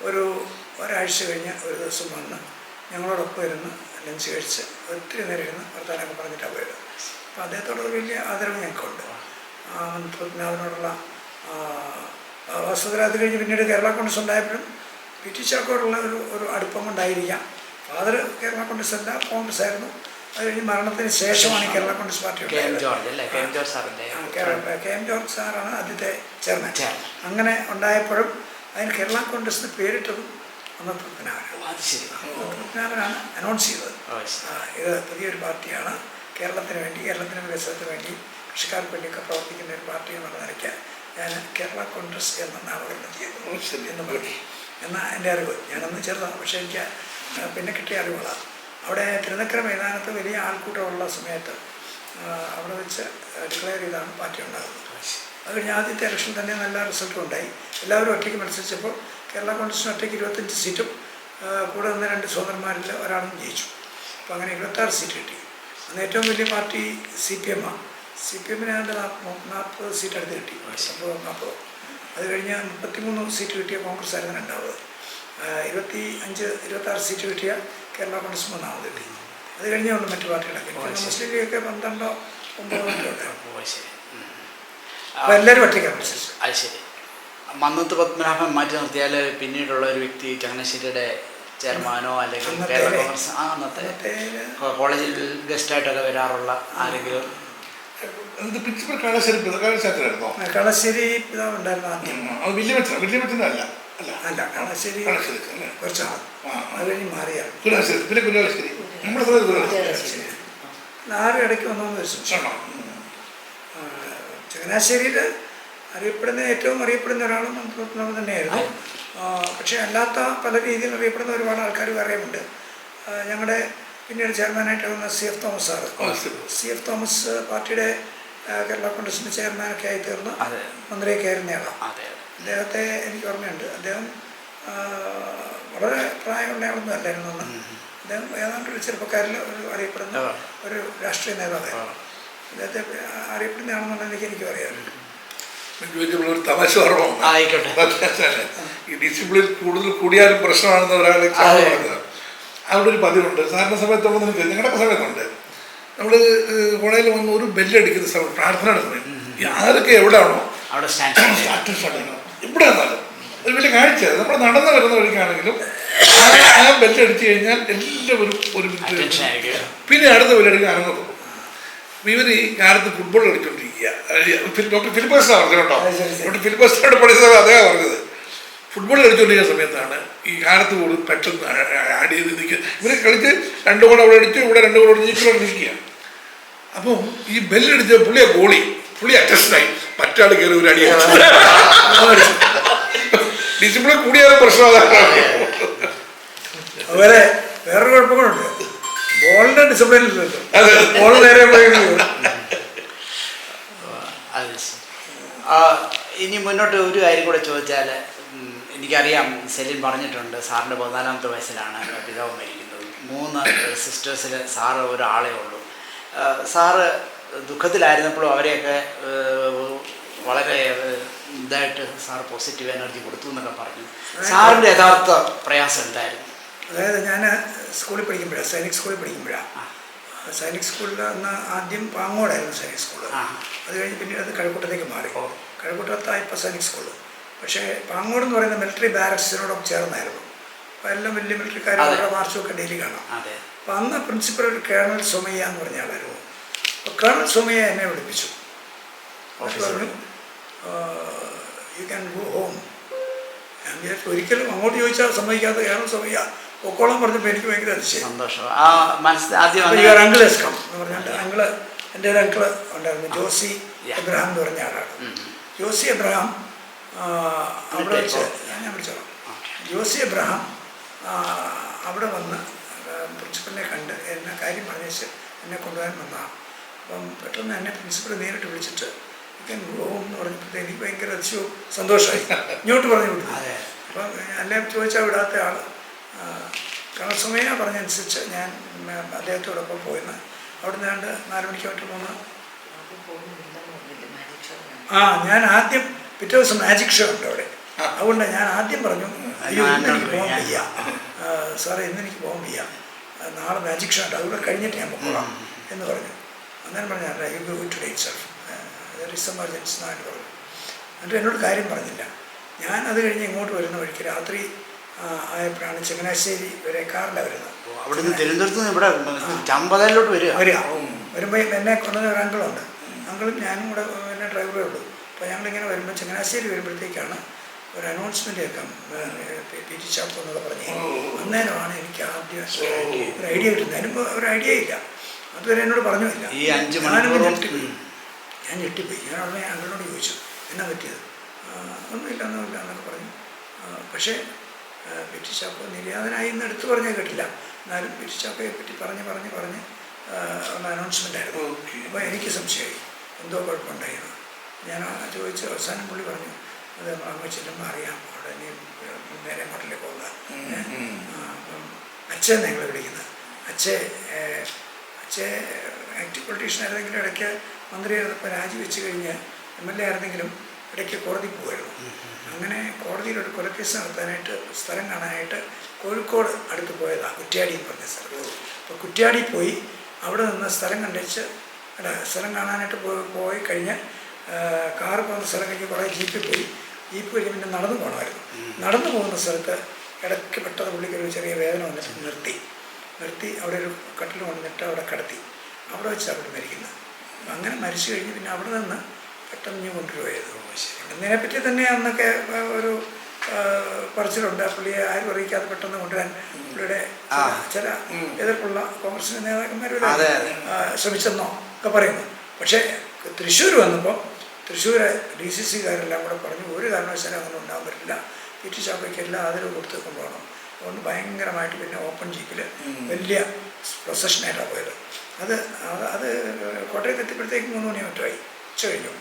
ഒരാഴ്ച കഴിഞ്ഞ് ഒരു ദിവസം വന്ന് ഞങ്ങളോടൊപ്പം ഇരുന്ന് ലഞ്ച് കഴിച്ച് ഒത്തിരി നേരം ഇരുന്ന് വർത്തമാനമൊക്കെ പറഞ്ഞിട്ടാണ് പോയത്. അപ്പോൾ അദ്ദേഹത്തോട് വലിയ ആദരവ് ഞങ്ങൾക്കുണ്ട്. പത്മനാഭനോടുള്ള വസ്തുതല. അത് കഴിഞ്ഞ് പിന്നീട് കേരള കോൺഗ്രസ് ഉണ്ടായപ്പോഴും പിറ്റിച്ചാക്കോടുള്ള ഒരു അടുപ്പം കൊണ്ടായിരിക്കാം. ഫാദർ കേരള കോൺഗ്രസ് അല്ല, കോൺഗ്രസ് ആയിരുന്നു. അത് കഴിഞ്ഞ് മരണത്തിന് ശേഷമാണ് കേരള കോൺഗ്രസ് പാർട്ടി ഉണ്ടായത്. KM ജോർജ് സാറാണ് ആദ്യത്തെ ചെയർമാൻ. അങ്ങനെ ഉണ്ടായപ്പോഴും അതിന് കേരള കോൺഗ്രസ് എന്ന് പേരിട്ടതും അന്നത്തെ പത്മനാഭനാണ്. അത് ശരി. പത്മനാഭനാണ് അനൗൺസ് ചെയ്തത്. ഓ, ശരി. ഇത് പുതിയൊരു പാർട്ടിയാണ്, കേരളത്തിന് വേണ്ടി, കേരളത്തിൻ്റെ വികസനത്തിന് വേണ്ടി, കൃഷിക്കാർക്ക് വേണ്ടിയൊക്കെ പ്രവർത്തിക്കുന്ന ഒരു പാർട്ടി എന്നുള്ള നിലയ്ക്ക് ഞാൻ കേരള കോൺഗ്രസ് എന്ന നാമകരണം ചെയ്തു എന്ന് പറഞ്ഞു എന്നാൽ എൻ്റെ അറിവ്. ഞാനന്ന് ചെറുതാണ്, പക്ഷേ എനിക്ക് പിന്നെ കിട്ടിയ അറിവുകളാണ്. അവിടെ തിരുനക്കര മൈതാനത്ത് വലിയ ആൾക്കൂട്ടമുള്ള സമയത്ത് അവിടെ വെച്ച് ഡിക്ലെയർ ചെയ്താണ് പാർട്ടി ഉണ്ടാകുന്നത്. അത് കഴിഞ്ഞ് ആദ്യത്തെ ഇലക്ഷൻ തന്നെ നല്ല റിസൾട്ടും ഉണ്ടായി. എല്ലാവരും ഒറ്റയ്ക്ക് മത്സരിച്ചപ്പോൾ കേരള കോൺഗ്രസിന് ഒറ്റയ്ക്ക് 25 സീറ്റും കൂടെ നിന്ന് 2 സ്വതന്ത്രന്മാരിൽ ഒരാളും ജയിച്ചു. അപ്പോൾ അങ്ങനെ 26 സീറ്റ് കിട്ടി. അന്ന് ഏറ്റവും വലിയ പാർട്ടി CPM ആണ്. CPM-ന് 40 സീറ്റ് അടുത്ത് കിട്ടി, 40. അത് കഴിഞ്ഞ് 33 സീറ്റ് കിട്ടിയ കോൺഗ്രസ് ആയിരുന്നു രണ്ടാമത്. 26 സീറ്റ് കിട്ടിയ കേരള കോൺഗ്രസ് മൂന്നാമത് കിട്ടി. അത് കഴിഞ്ഞുകൊണ്ട് മറ്റു പാർട്ടികളൊക്കെ മുസ്ലിം ലീഗൊക്കെ 12 or 9 ഉണ്ട്. അപ്പോൾ എല്ലാവരും ഒറ്റയ്ക്കാണ് മത്സരിച്ചു. അത് ശരി. മന്നത്ത് പത്മനാഭൻ മാറ്റി നിർത്തിയാൽ പിന്നീടുള്ള ഒരു വ്യക്തി ചങ്ങനാശ്ശേരിയുടെ ചെയർമാനോ അല്ലെങ്കിൽ കേരള കോൺഗ്രസ് അന്നത്തെ കോളേജിൽ ഗസ്റ്റായിട്ടൊക്കെ വരാറുള്ള ആരെങ്കിലും? പ്രിൻസിപ്പൽ കളശ്ശേരിയായിരുന്നോ? കളശ്ശേരി പിതാവ് ഉണ്ടായിരുന്നു ആദ്യം. വലിയ അല്ല അല്ല, കളശ്ശേരി കുറച്ചാണ്. അത് കഴിഞ്ഞ് മാറിയാണ്. പിന്നെ കുലാശ്ശേരി നമ്മുടെ ആരും ഇടയ്ക്ക് വന്നോന്ന് വെച്ചു. ചങ്ങനാശ്ശേരിയിൽ ഏറ്റവും അറിയപ്പെടുന്ന ഒരാളും മന്ത്രിത്വം തന്നെയായിരുന്നു. പക്ഷേ അല്ലാത്ത പല രീതിയിൽ അറിയപ്പെടുന്ന ഒരുപാട് ആൾക്കാർ വേറെയുമുണ്ട്. ഞങ്ങളുടെ പിന്നീട് ചെയർമാനായിട്ട് വന്ന CF Thomas sir. CF Thomas പാർട്ടിയുടെ കേരള കോൺഗ്രസിൻ്റെ ചെയർമാനൊക്കെ ആയി തീർന്ന് മന്ത്രിയൊക്കെ ആയിരുന്നയാളാണ്. അദ്ദേഹത്തെ എനിക്ക് ഓർമ്മയുണ്ട്. അദ്ദേഹം വളരെ പ്രായമുള്ള ആളൊന്നും അല്ലായിരുന്നു അന്ന്. അദ്ദേഹം ഏതാണ്ട് ഒരു ചെറുപ്പക്കാരിൽ അറിയപ്പെടുന്ന ഒരു രാഷ്ട്രീയ നേതാവായിരുന്നു. അദ്ദേഹത്തെ അറിയപ്പെടുന്നതാണെന്നുള്ളത് എനിക്ക് അറിയാറുണ്ട്. ഒരു തമാശ ഓർമ്മ, ഈ ഡിസിപ്ലിൻ കൂടുതൽ കൂടിയാലും പ്രശ്നമാണെന്ന് ഒരാളെ പറഞ്ഞത്. അവിടെ ഒരു പതിവുണ്ട്. സാറിൻ്റെ സമയത്തുള്ള നിനക്ക് ഞങ്ങളുടെ സമയത്തുണ്ട്. നമ്മൾ കോളേജിൽ വന്ന് ഒരു ബെല്ലടിക്കുന്ന സമയം, പ്രാർത്ഥനയുടെ സമയം, ആരൊക്കെ എവിടെയാണോ അവിടെ എവിടെ വന്നാലും ഒരു വലിയ കാഴ്ച. നമ്മൾ നടന്നു വരുന്ന വഴിക്കാണെങ്കിലും ആ ബെല്ലടിച്ച് കഴിഞ്ഞാൽ എല്ലാവരും ഒരു പിന്നെ അടുത്ത ബെല്ലടിക്കാൻ അനങ്ങും. ഇവർ ഈ കാലത്ത് ഫുട്ബോൾ കളിച്ചുകൊണ്ടിരിക്കുക. ഡോക്ടർ ഫിലിപ്പേഴ്സാണ് പറഞ്ഞത് കേട്ടോ. ഡോക്ടർ ഫിലിപ്പേഴ്സിനോട് പഠിച്ചത് അദ്ദേഹം പറഞ്ഞത്. ഫുട്ബോൾ കളിച്ചുകൊണ്ടിരിക്കുന്ന സമയത്താണ് ഈ കാലത്ത് കൂടുതൽ പെട്ടെന്ന് ആഡ് ചെയ്ത് നിൽക്കുക. ഇവർ കളിച്ച് 2 ഗോൾ അവിടെ അടിച്ചു, ഇവിടെ 2 ഗോൾ നിൽക്കുക. അപ്പം ഈ ബെല്ലടിച്ച പുള്ളിയെ പുള്ളി അഡ്ജസ്റ്റായി മറ്റാൾ കയറി ഒരു അടി ഡിസിപ്ലിൻ കൂടിയാലും പ്രശ്നം. അതുപോലെ വേറൊരു കുഴപ്പങ്ങളുണ്ട്. ബോളിന്റെ ഡിസിപ്ലിനില്ലല്ലോ, ബോൾ നേരെ ഇനി മുന്നോട്ട് ഒരു കാര്യം കൂടെ ചോദിച്ചാൽ, എനിക്കറിയാം സെലിൻ പറഞ്ഞിട്ടുണ്ട് സാറിൻ്റെ 14ാമത്തെ വയസ്സിലാണ് പിതാവ് മരിക്കുന്നത്. 3 സിസ്റ്റേഴ്സിൽ സാറ് ഒരാളേ ഉള്ളൂ. സാറ് ദുഃഖത്തിലായിരുന്നപ്പോഴും അവരെയൊക്കെ വളരെ ഇതായിട്ട് സാർ പോസിറ്റീവ് എനർജി കൊടുത്തു എന്നൊക്കെ പറഞ്ഞു. സാറിൻ്റെ യഥാർത്ഥ പ്രയാസം എന്തായിരുന്നു? അതായത് ഞാൻ സ്കൂളിൽ പഠിക്കുമ്പോഴാണ്, സൈനിക് സ്കൂളിൽ പഠിക്കുമ്പോഴാണ്. സൈനിക് സ്കൂളിൽ അന്ന് ആദ്യം പാങ്ങോടായിരുന്നു സൈനിക് സ്കൂള്. അത് കഴിഞ്ഞ് പിന്നീട് അത് കഴക്കൂട്ടത്തേക്ക് മാറി. കഴക്കൂട്ടത്താണ് ഇപ്പോൾ സൈനിക് സ്കൂള്. പക്ഷേ പാങ്ങോട് എന്ന് പറയുന്ന മിലിറ്ററി ബാരക്സിനോടൊപ്പം ചേർന്നായിരുന്നു. അപ്പോൾ എല്ലാം വലിയ മിലിറ്ററിക്കാരുടെ മാർച്ചുമൊക്കെ ഡെയിലി കാണാം. അപ്പോൾ അന്ന് പ്രിൻസിപ്പൽ കേണൽ സോമയ്യ എന്ന് പറഞ്ഞ ആളായിരുന്നു. അപ്പോൾ കേണൽ സോമയ്യ എന്നെ വിളിപ്പിച്ചു. പറഞ്ഞു യു ക്യാൻ ഗോ ഹോം. ഞാൻ വിചാരിച്ചു ഒരിക്കലും അങ്ങോട്ട് ചോദിച്ചാൽ സമ്മതിക്കാത്ത കേണൽ സോമയ്യ പൊക്കോളം പറഞ്ഞപ്പോൾ എനിക്ക് ഭയങ്കര അതിശയം. സന്തോഷം. അങ്കിൾ എസ്കം എന്ന് പറഞ്ഞാൽ എൻ്റെ ഒരു അങ്കിള് ഉണ്ടായിരുന്നു, ജോസി എബ്രഹാം എന്ന് പറഞ്ഞ ആളാണ്. ജോസി എബ്രഹാം അവിടെ വെച്ച് ഞാൻ വിളിച്ചോളാം. ജോസി എബ്രഹാം അവിടെ വന്ന് പ്രിൻസിപ്പലിനെ കണ്ട് എന്നെ കാര്യം പറഞ്ഞേച്ച് എന്നെ കൊണ്ടുപോകാൻ വന്നതാണ്. അപ്പം പെട്ടെന്ന് എന്നെ പ്രിൻസിപ്പൽ നേരിട്ട് വിളിച്ചിട്ട് ഞാൻ ഗോഹം എന്ന് പറഞ്ഞപ്പോഴത്തെ എനിക്ക് ഭയങ്കര അതിശയവും സന്തോഷമായി. ഇങ്ങോട്ട് പറഞ്ഞു വിട്ടു. അപ്പം എന്നെ ചോദിച്ചാൽ വിടാത്ത ആൾ കണസമയ പറഞ്ഞനുസരിച്ച് ഞാൻ അദ്ദേഹത്തോടൊപ്പം പോയിന്ന്. അവിടെ നിന്ന് 4 മണിക്ക് മറ്റും പോന്ന്. ഞാൻ ആദ്യം പിറ്റേ ദിവസം മാജിക് ഷോ ഉണ്ട് അവിടെ. അതുകൊണ്ട് ഞാൻ ആദ്യം പറഞ്ഞു, അയ്യോ ഇന്നെനിക്ക് പോകാൻ വയ്യ സാറേ, ഇന്നെനിക്ക് പോകാൻ വയ്യ, നാളെ മാജിക് ഷോ ഉണ്ട്, അതുകൂടെ കഴിഞ്ഞിട്ട് ഞാൻ പോകാം എന്ന് പറഞ്ഞു. അന്നേരം പറഞ്ഞു അല്ല, you go to date self emergency എന്നായിട്ട് പറഞ്ഞു. എന്നിട്ട് എന്നോട് കാര്യം പറഞ്ഞില്ല. ഞാൻ അത് കഴിഞ്ഞ് ഇങ്ങോട്ട് വരുന്ന വഴിക്ക് രാത്രി ആയപ്പോഴാണ് ചങ്ങനാശ്ശേരി വരെ കാറിലാണ് വരുന്നത്. വരുമ്പോൾ എന്നെ കൊണ്ടുവന്ന ഒരു അങ്കിളുണ്ട്. അങ്കിളും ഞാനും കൂടെ എന്നെ ഡ്രൈവറേ ഉള്ളൂ. അപ്പോൾ ഞങ്ങളിങ്ങനെ വരുമ്പോൾ ചങ്ങനാശ്ശേരി വരുമ്പോഴത്തേക്കാണ് ഒരു അനൗൺസ്മെൻ്റ് കേൾക്കാം പി ടി ചാക്കോ എന്നൊക്കെ പറഞ്ഞ് അന്നേരമാണ് എനിക്ക് ആദ്യം ഒരു ഐഡിയ കിട്ടുന്നത്. അതിന് ഒരു ഐഡിയ ഇല്ല, അതുവരെ എന്നോട് പറഞ്ഞില്ല. ഈ 5 മണിക്കൂറും ഞാൻ ഞെട്ടിപ്പോയി. ഞാൻ ഉടനെ അങ്കിളിനോട് ചോദിച്ചു എന്നാ പറ്റിയത്. ഒന്നുമില്ല എന്നൊക്കെ പറഞ്ഞു. പക്ഷേ പി ടി ചാക്കോ നിര്യാതനായി എന്ന് എടുത്തു പറഞ്ഞാൽ കേട്ടില്ല. എന്നാലും പി ടി ചാക്കോയെ പറ്റി പറഞ്ഞ് ഉള്ള അനൗൺസ്മെൻ്റ് ആയിരുന്നു. അപ്പോൾ എനിക്ക് സംശയമായി എന്തോ കുഴപ്പമുണ്ടായിരുന്നു. ഞാൻ ചോദിച്ചു. അവസാനം പുള്ളി പറഞ്ഞു അത് അങ്ങ് ചെല്ലുമ്പോൾ അറിയാം, അവിടെ ഇനി നേരെ അങ്ങോട്ടിലേക്ക് പോകുക. അപ്പം അച്ഛൻ ഞങ്ങൾ വിളിക്കുന്നത്. അച്ഛൻ ആക്റ്റീവ് പൊളിറ്റീഷ്യൻ ആയിരുന്നെങ്കിലും ഇടയ്ക്ക് മന്ത്രിയായിരുന്നപ്പോൾ രാജിവെച്ച് കഴിഞ്ഞ് MLA ആയിരുന്നെങ്കിലും ഇടയ്ക്ക് കോടതി പോകുമായിരുന്നു. അങ്ങനെ കോടതിയിലൊരു കൊലക്കേസ് നടത്താനായിട്ട് സ്ഥലം കാണാനായിട്ട് കോഴിക്കോട് അടുത്ത് പോയതാണ്, കുറ്റ്യാടി എന്ന് പറഞ്ഞ സ്ഥലത്ത്. അപ്പോൾ കുറ്റ്യാടി പോയി അവിടെ നിന്ന് സ്ഥലം സ്ഥലം കാണാനായിട്ട് പോയി കഴിഞ്ഞ് കാറ് പോകുന്ന സ്ഥലം കഴിഞ്ഞ് കുറേ ജീപ്പിൽ പോയി. ജീപ്പ് കഴിഞ്ഞ് പിന്നെ നടന്നു പോകണമായിരുന്നു. നടന്നു പോകുന്ന സ്ഥലത്ത് ഇടയ്ക്ക് പെട്ടെന്ന് പുള്ളിക്കൊരു ചെറിയ വേദന വന്നിട്ട് നിർത്തി അവിടെ ഒരു കട്ടിൽ കൊണ്ടിട്ട് അവിടെ കിടത്തി. അവിടെ വെച്ച് അവിടെ മരിക്കുന്നത്. അങ്ങനെ മരിച്ചു കഴിഞ്ഞ് പിന്നെ അവിടെ നിന്ന് പെട്ടെന്ന് കൊണ്ടുവരുമായിരുന്നു. ഇതിനെപ്പറ്റി തന്നെ അന്നൊക്കെ ഒരു പറച്ചിലുണ്ട്. പുള്ളിയെ ആരും അറിയിക്കാതെ പെട്ടെന്ന് കൊണ്ടുവരാൻ പുള്ളിയുടെ ചില എതിർപ്പുള്ള കോൺഗ്രസിൻ്റെ നേതാക്കന്മാർ ശ്രമിച്ചെന്നോ ഒക്കെ പറയുന്നു. പക്ഷേ തൃശ്ശൂർ വന്നപ്പോൾ തൃശ്ശൂർ DCC-കാരെല്ലാം കൂടെ പറഞ്ഞു ഒരു കാരണവശാലും അങ്ങനെ ഉണ്ടാകാൻ പറ്റില്ല, പി ടി ചാക്കോയ്ക്ക് എല്ലാ ആദരവ് കൊടുത്ത് കൊണ്ടുപോകണം. അതുകൊണ്ട് ഭയങ്കരമായിട്ട് പിന്നെ ഓപ്പൺ ജീപ്പിൽ വലിയ പ്രൊസഷനായിട്ടാണ് പോയത്. അത് കോട്ടയത്ത് എത്തിയപ്പോഴത്തേക്ക് 3 മണി മറ്റുമായി, ഉച്ച കഴിഞ്ഞു.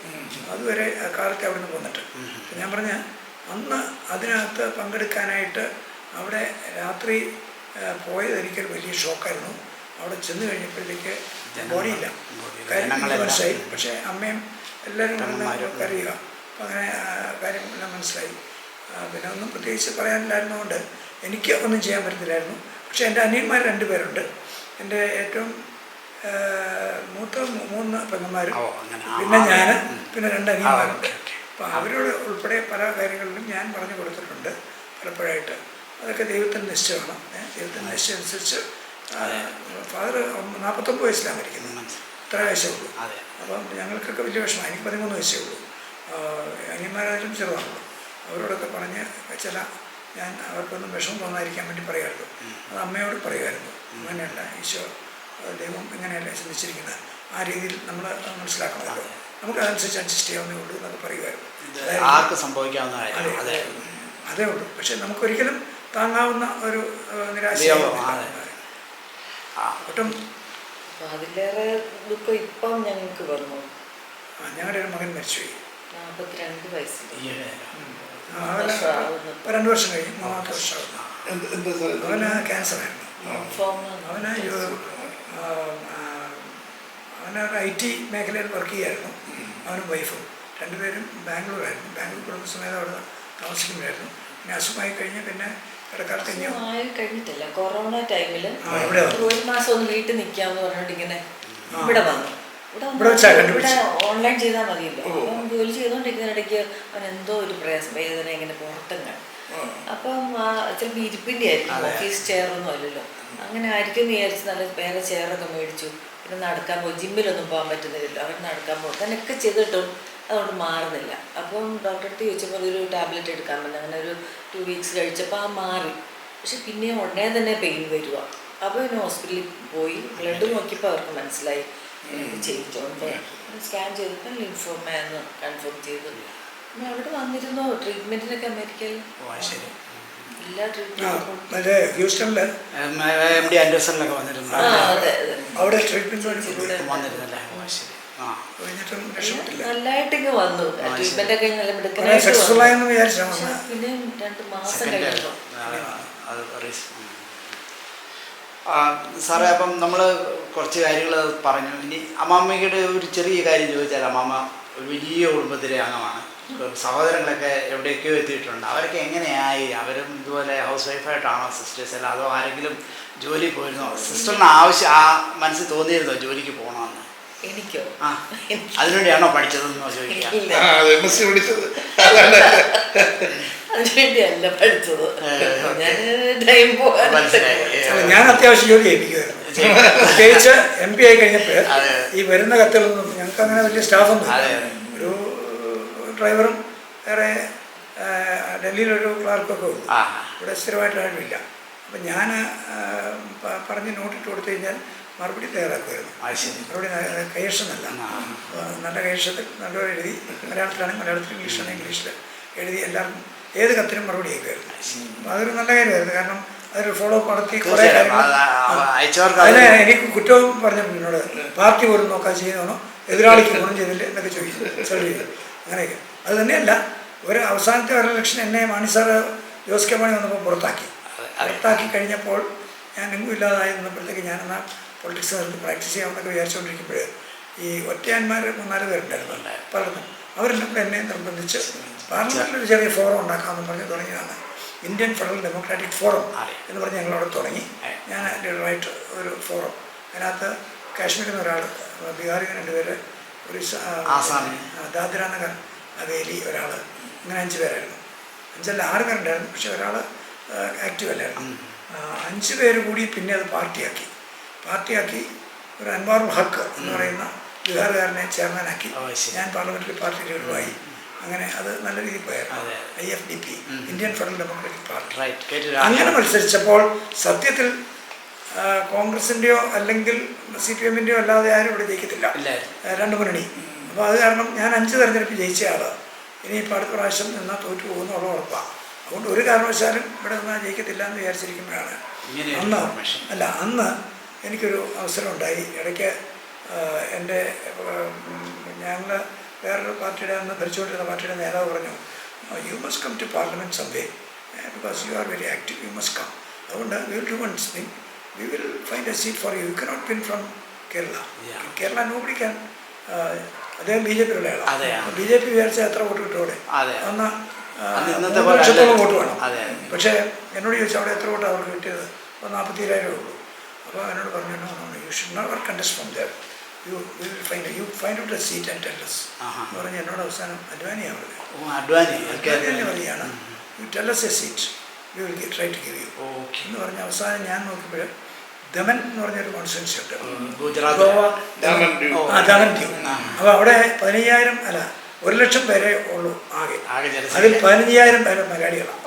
അതുവരെ കാലത്ത് അവിടെ നിന്ന് പോന്നിട്ട് ഞാൻ പറഞ്ഞ അന്ന് അതിനകത്ത് പങ്കെടുക്കാനായിട്ട് അവിടെ രാത്രി പോയത് എനിക്കൊരു വലിയ ഷോക്കായിരുന്നു. അവിടെ ചെന്ന് കഴിഞ്ഞപ്പോഴത്തേക്ക് ബോഡിയില്ല, കാര്യം മനസ്സിലായി. പക്ഷേ അമ്മയും എല്ലാവരും കരയുക. അപ്പം അങ്ങനെ കാര്യമെല്ലാം മനസ്സിലായി. പിന്നെ ഒന്നും പ്രത്യേകിച്ച് പറയാനില്ലായിരുന്നതുകൊണ്ട് എനിക്ക് ഒന്നും ചെയ്യാൻ പറ്റത്തില്ലായിരുന്നു. പക്ഷേ എൻ്റെ അനിയന്മാർ 2 പേരുണ്ട്. എൻ്റെ ഏറ്റവും മൂത്ത 3 പെങ്ങന്മാരും പിന്നെ ഞാൻ പിന്നെ 2 അനിയന്മാരുണ്ട്. അപ്പോൾ അവരോട് ഉൾപ്പെടെ പല കാര്യങ്ങളിലും ഞാൻ പറഞ്ഞു കൊടുത്തിട്ടുണ്ട് പലപ്പോഴായിട്ട്. അതൊക്കെ ദൈവത്തിൻ്റെ നിശ്ചയമാണ്. ദൈവത്തിൻ്റെ നിശ്ചയം അനുസരിച്ച് ഫാദർ 49 വയസ്സിലാണ് മരിക്കുന്നത്. ഇത്ര വയസ്സേ ഉള്ളൂ. അപ്പം ഞങ്ങൾക്കൊക്കെ വലിയ വിഷമമാണ്. എനിക്ക് 13 വയസ്സേ ഉള്ളൂ. അനിയന്മാരായാലും ചെറുതാണല്ലോ. അവരോടൊക്കെ പറഞ്ഞ് ചില ഞാൻ അവർക്കൊന്നും വിഷമം തോന്നാതിരിക്കാൻ വേണ്ടി പറയുമായിരുന്നു. അത് അമ്മയോട് പറയുമായിരുന്നു. അങ്ങനെയല്ല, ഈശോ ദൈവം ഇങ്ങനെയല്ല ചിന്തിച്ചിരിക്കുന്നത്, ആ രീതിയിൽ നമ്മൾ മനസ്സിലാക്കണമല്ലോ, നമുക്ക് അതനുസരിച്ച് അഡ്ജസ്റ്റ് ചെയ്യാവുന്നേ ഉള്ളൂ എന്നൊക്കെ പറയുമായിരുന്നു. ആർക്ക് സംഭവിക്കാവുന്ന അതേ ഉള്ളൂ. പക്ഷെ നമുക്കൊരിക്കലും താങ്ങാവുന്ന ഒരു നിരാശ ഒട്ടും. അതിലേറെ ദുഃഖം ഇപ്പം ഞങ്ങൾക്ക് വന്നു. ഞങ്ങളുടെ ഒരു മകൻ മരിച്ചുപോയി 42 വയസ്സിൽ. 2 വർഷം കഴിഞ്ഞു, 3ാമത്തെ വർഷമാകുന്നു. അവന് ക്യാൻസറായിരുന്നു. അവനൊരു IT മേഖലയിൽ വർക്ക് ചെയ്യായിരുന്നു. അവനും വൈഫും 2 പേരും ബാംഗ്ലൂരായിരുന്നു. ബാംഗ്ലൂർ കുടുംബസമേതം അവിടെ താമസിക്കുന്നുണ്ടായിരുന്നു. പിന്നെ അസുഖമായി കഴിഞ്ഞ് പിന്നെ ഇടക്കാലത്ത് കഴിഞ്ഞിട്ടില്ല. കൊറോണ ടൈമിൽ 1 മാസം ഒന്ന് വീട്ടിൽ നിൽക്കാമെന്ന് പറഞ്ഞിട്ട് ഇങ്ങനെ ഇവിടെ വന്നു. ഇവിടെ ഓൺലൈൻ ചെയ്താൽ മതിയല്ലോ. അപ്പം ജോലി ചെയ്തുകൊണ്ടിരിക്കുന്നതിനിടയ്ക്ക് അവൻ എന്തോ ഒരു വേദന ഇങ്ങനെ പുറത്തും കാണും. അപ്പം ചിലപ്പോൾ ഇരിപ്പിൻ്റെ ആയിരിക്കും, ഓഫീസ് ചെയറൊന്നും അല്ലല്ലോ. അങ്ങനെ ആയിരിക്കും വിചാരിച്ച് നല്ല വേറെ ചെയറൊക്കെ മേടിച്ചു. പിന്നെ നടക്കാൻ പോയി. ജിമ്മിലൊന്നും പോകാൻ പറ്റുന്നില്ലല്ലോ. അവർ നടക്കാൻ പോകും. അങ്ങനെയൊക്കെ ചെയ്തിട്ടും അതുകൊണ്ട് മാറുന്നില്ല. അപ്പം ഡോക്ടറെ അടുത്ത് ചോദിച്ചപ്പോൾ ഒരു ടാബ്ലറ്റ് എടുക്കാൻ പറ്റും. അങ്ങനെ ഒരു 2 വീക്സ് കഴിച്ചപ്പോൾ ആ മാറി. പക്ഷെ പിന്നെ ഉടനെ തന്നെ പെയിൻ വരിക. അപ്പോൾ പിന്നെ ഹോസ്പിറ്റലിൽ പോയി ബ്ലഡ് നോക്കിയപ്പോൾ അവർക്ക് മനസ്സിലായി ചെയ്തോണ്ട്. സ്കാൻ ചെയ്തപ്പോൾ ലിംഫോമ എന്ന് കൺഫേം ചെയ്തു. പിന്നെ അവിടെ വന്നിരുന്നോ ട്രീറ്റ്മെൻറ്റിനൊക്കെ അമേരിക്കയിൽ എല്ലാ ട്രീറ്റ്മെൻറ്റും ഹ്യൂസ്റ്റണിൽ MD ആൻഡേഴ്സണിലൊക്കെ വന്നിരുന്നു. അവിടെ ട്രീറ്റ്മെൻറ്റ് നല്ലതായിട്ടൊക്കെ വന്നു. ട്രീറ്റ്മെന്റ് ഒക്കെ നല്ല പിന്നെ 2 മാസം കഴിഞ്ഞു. സാറേ, അപ്പം നമ്മൾ കുറച്ച് കാര്യങ്ങൾ പറഞ്ഞു. ഇനി അമ്മാമ്മയുടെ ഒരു ചെറിയ കാര്യം ചോദിച്ചാൽ, അമ്മാമ്മ ഒരു വലിയ കുടുംബത്തിലെ അംഗമാണ്. സഹോദരങ്ങളൊക്കെ എവിടെയൊക്കെയോ എത്തിയിട്ടുണ്ട്. അവരൊക്കെ എങ്ങനെയായി? അവരും ഇതുപോലെ ഹൗസ് വൈഫായിട്ടാണോ സിസ്റ്റേഴ്സ് അല്ല, അതോ ആരെങ്കിലും ജോലി പോയിരുന്നോ? സിസ്റ്ററിന് മനസ്സിൽ തോന്നിയിരുന്നോ ജോലിക്ക് പോകണമെന്ന്? എനിക്കോ? അതിനുവേണ്ടിയാണോ പഠിച്ചതെന്നോ ചോദിക്കാം. അതിനുവേണ്ടിയല്ല പഠിച്ചത്. ഞാൻ അത്യാവശ്യം ജോലി ചെയ്യിപ്പിക്കുമായിരുന്നു. പ്രത്യേകിച്ച് MP ആയി കഴിഞ്ഞപ്പോൾ ഈ വരുന്ന കത്തുകളൊന്നും ഞങ്ങൾക്ക് അങ്ങനെ വലിയ സ്റ്റാഫൊന്നും, ഒരു ഡ്രൈവറും വേറെ ഡൽഹിയിലൊരു ക്ലാർക്കൊക്കെ ഉള്ളൂ, ആ ഇവിടെ സ്ഥിരമായിട്ട് ആരുമില്ല. അപ്പം ഞാൻ പറഞ്ഞ് നോട്ടിട്ട് കൊടുത്തു കഴിഞ്ഞാൽ മറുപടി തയ്യാറാക്കുമായിരുന്നു. അത് ശരി. മറുപടി കൈയക്ഷന്നല്ല, നല്ല കൈയക്ഷത്തിൽ നല്ലപോലെ എഴുതി, മലയാളത്തിലാണെങ്കിൽ മലയാളത്തിൽ, ഇംഗ്ലീഷിലാണെങ്കിൽ ഇംഗ്ലീഷിൽ എഴുതി എല്ലാവർക്കും ഏത് കത്തിനും മറുപടി അയക്കുമായിരുന്നു. അപ്പം അതൊരു നല്ല കാര്യമായിരുന്നു. കാരണം അതൊരു ഫോളോ അപ്പ് നടത്തി കുറേ അതിന് എനിക്ക് കുറ്റവും പറഞ്ഞു എന്നോട്, പാർട്ടി പോലും നോക്കാൻ ചെയ്യുന്നതാണോ, എതിരാളിക്ക് ഗുണം ചെയ്തില്ല എന്നൊക്കെ ചോദിച്ചു അങ്ങനെയൊക്കെ. അത് തന്നെയല്ല, ഒരു അവസാനത്തെ ഒരു ഇലക്ഷൻ എന്നെ മാണി സാറ് ജോസ് കെ മാണി വന്നപ്പോൾ പുറത്താക്കി കഴിഞ്ഞപ്പോൾ ഞാൻ എങ്ങും ഇല്ലാതായി നിന്നപ്പോഴത്തേക്ക് ഞാനെന്നാൽ പൊളിറ്റിക്സ് നിർത്തി പ്രാക്ടീസ് ചെയ്യാമെന്നൊക്കെ വിചാരിച്ചുകൊണ്ടിരിക്കുമ്പോൾ ഈ ഒറ്റയാന്മാർ 3-4 പേരുണ്ടായിരുന്നു പലർക്കും. അവരെന്നെ കൂടെ എന്നെ നിർബന്ധിച്ച് പാർലമെൻറ്റിലൊരു ചെറിയ ഫോറം ഉണ്ടാക്കാമെന്ന് പറഞ്ഞ് തുടങ്ങിയതാണ്. ഇന്ത്യൻ ഫെഡറൽ ഡെമോക്രാറ്റിക് ഫോറം എന്ന് പറഞ്ഞ് ഞങ്ങളവിടെ തുടങ്ങി. ഞാൻ ലീഡറായിട്ട് ഒരു ഫോറം, അതിനകത്ത് കാശ്മീരിൽ നിന്ന് ഒരാൾ, ബീഹാറിൽ നിന്ന് 2 പേര്, ഒരു ദാദ്ര നഗർ ഹവേലി ഒരാൾ, അങ്ങനെ 5 പേരായിരുന്നു. 5 അല്ല 6 പേരുണ്ടായിരുന്നു, പക്ഷെ ഒരാൾ ആക്റ്റീവ് അല്ലായിരുന്നു. 5 പേര് കൂടി പിന്നെ അത് പാർട്ടിയാക്കി ഒരു അൻവാറുൽ ഹക്ക് എന്ന് പറയുന്ന ബീഹാറുകാരനെ ചെയർമാനാക്കി. ഞാൻ പാർലമെന്ററി പാർട്ടി ലീഡറുമായി. അങ്ങനെ അത് നല്ല രീതിയിൽ പോയായിരുന്നു. IFDP, Indian federal democratic party. അങ്ങനെ മത്സരിച്ചപ്പോൾ സത്യത്തിൽ കോൺഗ്രസിൻ്റെയോ അല്ലെങ്കിൽ CPM-ൻ്റെയോ അല്ലാതെ ആരും ഇവിടെ ജയിക്കത്തില്ല, 2 മുന്നണി. അപ്പോൾ അത് കാരണം ഞാൻ 5 തെരഞ്ഞെടുപ്പ് ജയിച്ച ആൾ ഇനിയിപ്പോൾ അടുത്ത പ്രാവശ്യം നിന്നാൽ തോറ്റു പോകുന്നുള്ള ഉറപ്പാണ്. അതുകൊണ്ട് ഒരു കാരണവശാലും ഇവിടെ നിന്നാൽ ജയിക്കത്തില്ല എന്ന് വിചാരിച്ചിരിക്കുമ്പോഴാണ് അന്ന് എനിക്കൊരു അവസരം ഉണ്ടായി. ഇടയ്ക്ക് എൻ്റെ ഞങ്ങൾ വേറൊരു പാർട്ടിയുടെ അന്ന് ഭരിച്ചുകൊണ്ടിരുന്ന പാർട്ടിയുടെ നേതാവ് പറഞ്ഞു, you must come to parliament someway because you are very active, you must come. അതുകൊണ്ട് we will do one thing, we will find a seat for you, you cannot win from Kerala nobody can. അദ്ദേഹം BJP യുടെ ആളാണ്. BJP വിചാരിച്ചാൽ എത്ര vote കിട്ടും അവിടെ? അന്ന് 3 ലക്ഷത്തോളം വോട്ട് വേണം. പക്ഷേ എന്നോട് ചോദിച്ചാൽ അവിടെ എത്ര വോട്ടാണ് അവർക്ക് കിട്ടിയത്? അപ്പോൾ 47,000 ഉള്ളൂ. അപ്പോൾ എന്നോട് പറഞ്ഞു, you should never contest from there, you find out a seat and tell us എന്ന് പറഞ്ഞ് എന്നോട് അവസാനം അഡ്വാനിയാണ് പറഞ്ഞത്. പറയുകയാണ്, you tell us a seat, we will try to give you എന്ന് പറഞ്ഞ അവസാനം ഞാൻ നോക്കിയപ്പോൾ ദമൻ എന്ന് പറഞ്ഞൊരു കോൺസ്റ്റിറ്റ്യുവൻസി ഉണ്ട്, ഗോവ, ദമൻ ദ്വീപ്. അപ്പോൾ അവിടെ 15,000 അല്ല 1,00,000 പേരെ ഉള്ളൂ ആകെ. അതിൽ 15,000 പേരെ മലയാളികളാണ്.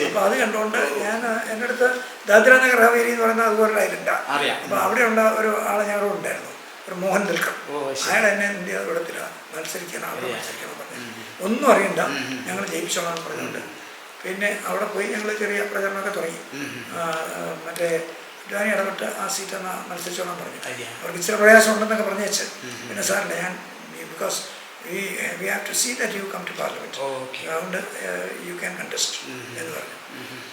അപ്പോൾ അത് കണ്ടുകൊണ്ട് ഞാൻ എൻ്റെ അടുത്ത് ദാദ്ര നഗർ ഹവേലി എന്ന് പറയുന്നത് അതുപോലുള്ള ഐലൻഡാണ്. അപ്പോൾ അവിടെയുള്ള ഒരു ആളെ ഞങ്ങളുടെ ഉണ്ടായിരുന്നു, ഒരു മോഹൻ ദിൽക്കർ. അയാൾ എന്നെ ഇന്ത്യ ഇവിടത്തില്ല മത്സരിക്കണം, അവിടെ മത്സരിക്കണം പറഞ്ഞു. ഒന്നും അറിയണ്ട, ഞങ്ങൾ ജയിപ്പിച്ചോളാം പറഞ്ഞുകൊണ്ട് പിന്നെ അവിടെ പോയി ഞങ്ങൾ ചെറിയ പ്രചരണമൊക്കെ തുടങ്ങി. മറ്റേ അഡ്വാനി ഇടപെട്ട് ആ സീറ്റ് എന്നാൽ മത്സരിച്ചോളാം പറഞ്ഞു. അവർക്ക് ഇച്ചിരി പ്രയാസം ഉണ്ടെന്നൊക്കെ പറഞ്ഞു വെച്ച് പിന്നെ സാറില്ല, ഞാൻ because we have to see that you come to parliament, അതുകൊണ്ട് you can contest എന്ന് പറഞ്ഞു.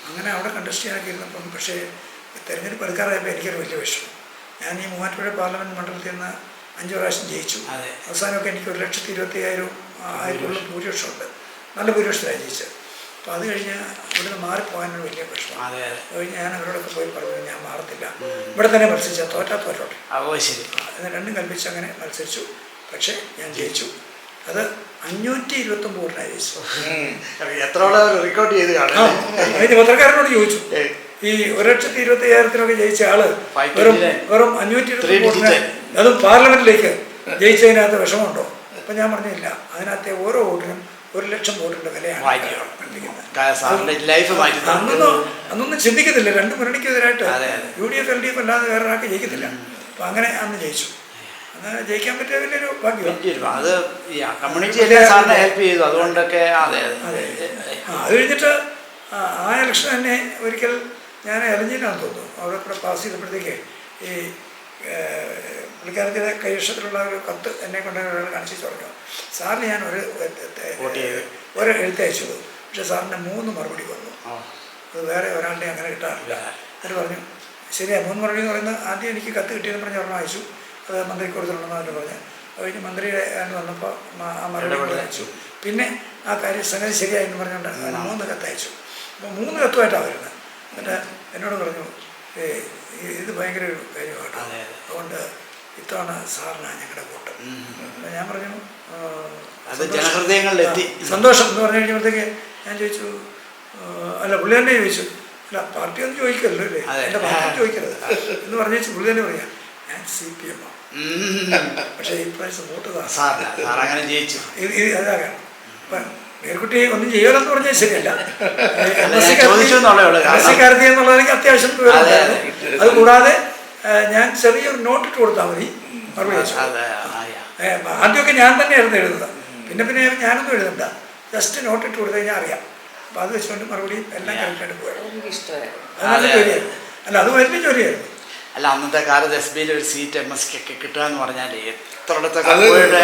അങ്ങനെ അവിടെ കണ്ടസ്റ്റ് ചെയ്യാനൊക്കെ ഇരുന്നപ്പം പക്ഷേ തെരഞ്ഞെടുപ്പ് എടുക്കാറായപ്പോൾ എനിക്കൊരു വലിയ വിഷമം. ഞാൻ ഈ മൂവാറ്റുപുഴ പാർലമെൻറ്റ് മണ്ഡലത്തിൽ നിന്ന് 5 പ്രാവശ്യം ജയിച്ചു. അവസാനമൊക്കെ എനിക്ക് 1,25,000 ഭൂരിപക്ഷമുണ്ട്, നല്ല ഭൂരിപക്ഷത്തിലാണ് ജയിച്ചത്. അപ്പോൾ അത് കഴിഞ്ഞ് ഇവിടുന്ന് മാറിപ്പോകാനൊരു വലിയ പ്രശ്നം. അത് കഴിഞ്ഞ് ഞാൻ അവരോടൊക്കെ പോയി പറഞ്ഞു, ഞാൻ മാറത്തില്ല, ഇവിടെ തന്നെ മത്സരിച്ചാൽ തോറ്റോട്ടെ എന്ന് രണ്ടും കൽപ്പിച്ച് അങ്ങനെ മത്സരിച്ചു. പക്ഷേ ഞാൻ ജയിച്ചു. അത് 529 വോട്ടിനായി ജയിച്ചു. റെക്കോർഡ് ചെയ്ത് അതിന് പത്രക്കാരനോട് ചോദിച്ചു, ഈ 1,25,000 ജയിച്ച ആള് വെറും 520 വോട്ടിന്, അതും പാർലമെന്റിലേക്ക് ജയിച്ചതിനകത്ത് വിഷമമുണ്ടോ? അപ്പം ഞാൻ പറഞ്ഞില്ല, അതിനകത്തെ ഓരോ വോട്ടിനും 1,00,000 വോട്ടിൻ്റെ വിലയാണ്. അന്നൊന്നും ചിന്തിക്കത്തില്ല, 2 മുന്നണിക്കെതിരായിട്ട് UDF LDF അല്ലാതെ വേറെ ഒരാൾക്ക് ജയിക്കത്തില്ല. അപ്പം അങ്ങനെ അന്ന് ജയിച്ചു. അങ്ങനെ ജയിക്കാൻ പറ്റിയ വലിയൊരു ഭാഗ്യം. അത് ഹെൽപ്പ് ചെയ്തു, അതുകൊണ്ടൊക്കെ. അതെ. അത് കഴിഞ്ഞിട്ട് ആ ഇലക്ഷൻ തന്നെ ഒരിക്കൽ ഞാൻ എലഞ്ഞിലാണെന്ന് തോന്നുന്നു, അവിടെ കൂടെ പാസ് ചെയ്തപ്പോഴത്തേക്ക് ഈ പുള്ളിക്കാരത്തിൻ്റെ കൈവശത്തിലുള്ള ഒരു കത്ത് എന്നെ കൊണ്ട് കാണിച്ചു തുടങ്ങും, സാറിന് ഞാൻ ഒരു എഴുത്തയച്ചു, പക്ഷേ സാറിൻ്റെ 3 മറുപടി വന്നു. അത് വേറെ ഒരാളുടെ അങ്ങനെ കിട്ടാറില്ല. എന്നിട്ട് പറഞ്ഞു, ശരിയാ 3 മറുപടി എന്ന് പറയുന്നത്, ആദ്യം എനിക്ക് കത്ത് കിട്ടിയെന്ന് പറഞ്ഞ് ഒരെണ്ണം അയച്ചു, അത് മന്ത്രിക്ക് കൊടുത്തിട്ടുണ്ടെന്ന് പറഞ്ഞു. അത് കഴിഞ്ഞ് മന്ത്രിയുടെ വന്നപ്പോൾ ആ മറുപടി അയച്ചു. പിന്നെ ആ സംഗതി ശരിയായെന്ന് പറഞ്ഞുകൊണ്ട് 3 കത്ത് അയച്ചു. അപ്പോൾ 3 കത്തുമായിട്ടാണ് വരുന്നത്. എന്നിട്ട് എന്നോട് പറഞ്ഞു, ഇത് ഭയങ്കര ഒരു കാര്യമാണ്, അതുകൊണ്ട് ഇത്തവണ സാറിനാണ് ഞങ്ങളുടെ വോട്ട്. അപ്പം ഞാൻ പറഞ്ഞു, സന്തോഷം എന്ന് പറഞ്ഞു കഴിഞ്ഞപ്പോഴത്തേക്ക് ഞാൻ ചോദിച്ചു, അല്ല പുള്ളി തന്നെ ചോദിച്ചു, അല്ല പാർട്ടി ഒന്നും ചോദിക്കല്ലോ അല്ലേ, എൻ്റെ പാർട്ടി ചോദിക്കരുത് എന്ന് പറഞ്ഞു വെച്ച് പുള്ളി തന്നെ പറയാം, ഞാൻ CPM ആണ്, പക്ഷേ ഈ പ്രാവശ്യം വോട്ട് അങ്ങനെ ജയിച്ചു. അതാകാം. അപ്പം മേൽക്കുട്ടി ഒന്നും ചെയ്യുമല്ലെന്ന് പറഞ്ഞാൽ ശരിയല്ല. ചോദിച്ചു എന്നുള്ളേ ഉള്ളൂ. MSc എന്നുള്ളത് എനിക്ക് അത്യാവശ്യം വിവരമുണ്ടായിരുന്നു. അതുകൂടാതെ ഞാൻ ചെറിയൊരു നോട്ട് ഇട്ട് കൊടുത്താൽ മതി മറുപടി അയച്ചു. ആദ്യമൊക്കെ ഞാൻ തന്നെയായിരുന്നു എഴുതുന്നത്. പിന്നെ ഞാനൊന്നും എഴുതണ്ട, ജസ്റ്റ് നോട്ട് ഇട്ട് കൊടുത്തു കഴിഞ്ഞാൽ അറിയാം. അപ്പോൾ അത് വെച്ചുകൊണ്ട് മറുപടി എല്ലാം കറക്റ്റായിട്ട് പോയത്. എനിക്കിഷ്ടമായിരുന്നു. അത് നല്ല ജോലിയായിരുന്നു. അല്ല, അത് വലിയ ജോലിയായിരുന്നു. അല്ല, അന്നത്തെ കാലത്ത് SBയിൽ ഒരു സീറ്റ് MSc ഒക്കെ കിട്ടുക എന്ന് പറഞ്ഞാൽ എത്രയിടത്തൊക്കെ പോയിട്ട്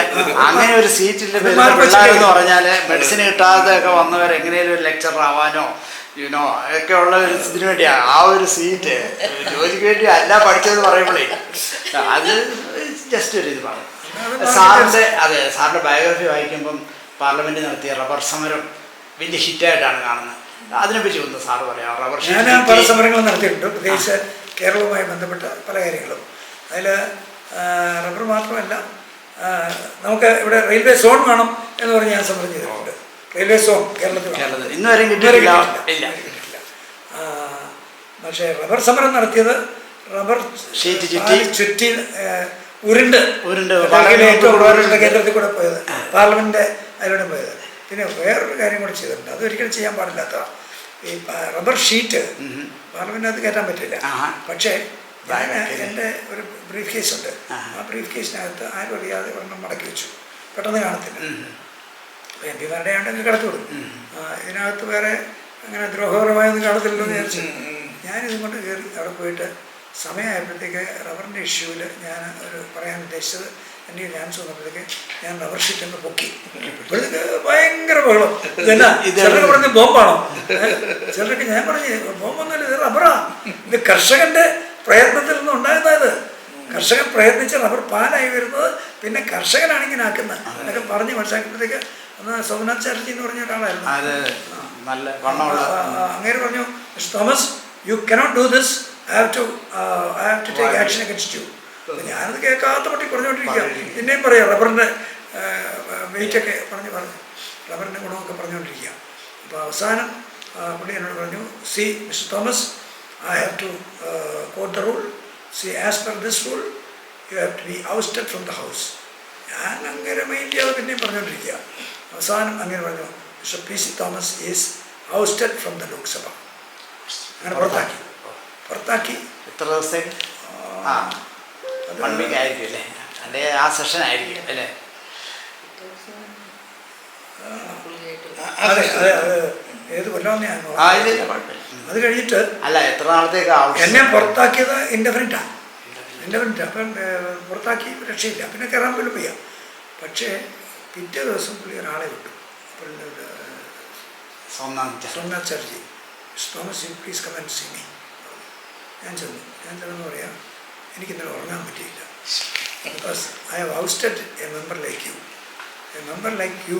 അങ്ങനെ ഒരു സീറ്റിൻ്റെ പിള്ളേരെന്ന് പറഞ്ഞാൽ മെഡിസിൻ കിട്ടാതെയൊക്കെ വന്നവർ എങ്ങനെയും ഒരു ലെക്ചറർ ആവാനോ ഒക്കെ ഉള്ള ഒരു ഇതിനു വേണ്ടിയാണ് ആ ഒരു സീറ്റ്. ജോലിക്ക് വേണ്ടി അല്ല പഠിച്ചതെന്ന് പറയുമ്പോഴേ അത് ജസ്റ്റ് ഒരു ഇത് പറഞ്ഞു. സാറിൻ്റെ ബയോഗ്രഫി വായിക്കുമ്പം പാർലമെൻറ്റിൽ നടത്തിയ റബ്ബർ സമരം വലിയ ഹിറ്റായിട്ടാണ് കാണുന്നത്. അതിനെപ്പറ്റി ഒന്ന് സാറ് പറയാം. റബ്ബർ ഞാൻ പല സമരങ്ങളും നടത്തിയിട്ടുണ്ട്, പ്രത്യേകിച്ച് കേരളവുമായി ബന്ധപ്പെട്ട പല കാര്യങ്ങളും. അതിൽ റബ്ബർ മാത്രമല്ല, നമുക്ക് ഇവിടെ റെയിൽവേ സോൺ വേണം എന്ന് പറഞ്ഞ് ഞാൻ സമരം ചെയ്തിട്ടുണ്ട്. റെയിൽവേ സോൺ കേരളത്തിൽ ഇന്ന് വരെയും കിട്ടിയിട്ടില്ല. പക്ഷേ റബ്ബർ സമരം നടത്തിയത് റബ്ബർ ഷീറ്റ് ചുറ്റി ഉരുണ്ട് ഏറ്റവും പ്രധാനപ്പെട്ട കേന്ദ്രത്തിൽ കൂടെ പോയത്, പാർലമെൻറ്റ് അതിലൂടെ പോയത്. പിന്നെ വേറൊരു കാര്യം കൂടെ ചെയ്തിട്ടുണ്ട്, അത് ഒരിക്കലും ചെയ്യാൻ പാടില്ലാത്തതാണ്. ഈ റബ്ബർ ഷീറ്റ് പാർലമെൻറ്റിനകത്ത് കയറ്റാൻ പറ്റില്ല. പക്ഷേ എൻ്റെ ഒരു ബ്രീഫ് കേസ് ഉണ്ട്, ആ ബ്രീഫ് കേസിനകത്ത് ആരും അറിയാതെ ഒരെണ്ണം മടക്കി വെച്ചു, പെട്ടെന്ന് കാണത്തില്ല. MP മാരുടെ ആണ്ടെങ്കിൽ കടത്തി വിടും. ഇതിനകത്ത് വേറെ അങ്ങനെ ദ്രോഹപരമായൊന്നും കാണത്തില്ലല്ലോ എന്ന് വിചാരിച്ചു ഞാനിതും കൊണ്ട് കയറി അവിടെ പോയിട്ട് സമയമായപ്പോഴത്തേക്ക് റബ്ബറിൻ്റെ ഇഷ്യൂവിൽ ഞാൻ ഒരു പറയാൻ ഉദ്ദേശിച്ചത് എൻ്റെ ചാൻസ് വന്നപ്പോഴത്തേക്ക് ഞാൻ റബ്ബർ ഷീറ്റ് ഒന്ന് പൊക്കി. ഇപ്പോഴത്തേക്ക് ഭയങ്കര ബഹളം. ഇതെന്നാ ചിലർക്ക് പറഞ്ഞ് ബോംബാണോ? ചിലർക്ക് ഞാൻ പറഞ്ഞ് ബോംബൊന്നുമില്ല, ഇത് റബ്ബറാ, ഇത് കർഷകൻ്റെ പ്രയത്നത്തിൽ നിന്ന് ഉണ്ടാകുന്നത്. കർഷകൻ പ്രയത്നിച്ച് റബ്ബർ പാലായി വരുന്നത് പിന്നെ കർഷകനാണ് ഇങ്ങനെ ആക്കുന്നത് എന്നൊക്കെ പറഞ്ഞ് മനസ്സിലാക്കിയപ്പോഴത്തേക്ക് ഒന്ന് സോമനാഥ് ചാറ്റർജി എന്ന് പറഞ്ഞ ഒരാളായിരുന്നു. അങ്ങനെ പറഞ്ഞു, mister Thomas, you cannot do this, I have to take action against you. ഞാനത് കേൾക്കാത്ത പറ്റി പറഞ്ഞുകൊണ്ടിരിക്കുക. പിന്നെയും പറയാം റബ്ബറിൻ്റെ വെയിറ്റൊക്കെ പറഞ്ഞ് റബ്ബറിൻ്റെ ഗുണമൊക്കെ പറഞ്ഞുകൊണ്ടിരിക്കുക. അപ്പോൾ അവസാനം പുള്ളി എന്നോട് പറഞ്ഞു, see mister Thomas, I have to quote the rule. See, as per this rule, you have to be ousted from the house. ഞാൻ അങ്ങനെ മൈൻഡ് ചെയ്യാതെ പിന്നെയും പറഞ്ഞുകൊണ്ടിരിക്കുക. അവസാനം അങ്ങനെ പറഞ്ഞു, mister PC Thomas is ഔസ്റ്റഡ് from the Lok Sabha. അങ്ങനെ പുറത്താക്കി. എത്ര ദിവസത്തേക്ക്? ആയിരിക്കും അല്ലേ? അല്ലേ ആ സെഷൻ ആയിരിക്കും അല്ലേ? അതെ, ഏത് കൊല്ലമെന്ന് ഞാൻ അത് കഴിഞ്ഞിട്ട് അല്ല, എത്ര നാളത്തേക്ക് എന്നെ പുറത്താക്കിയത് ഇൻഡെഫിനിറ്റാണ്. അപ്പം പുറത്താക്കി, രക്ഷയില്ല, പിന്നെ കയറാൻ പോലും വയ്യ. പക്ഷേ പിറ്റേ ദിവസം പുള്ളി ഒരാളെ വിട്ടു. Somnath Chatterjee, Thomas you please come and see me. ഞാൻ ചെന്നെന്ന് പറയാം, എനിക്കിന്നലെ ഉറങ്ങാൻ പറ്റിയില്ല. Because I have ousted a member like you.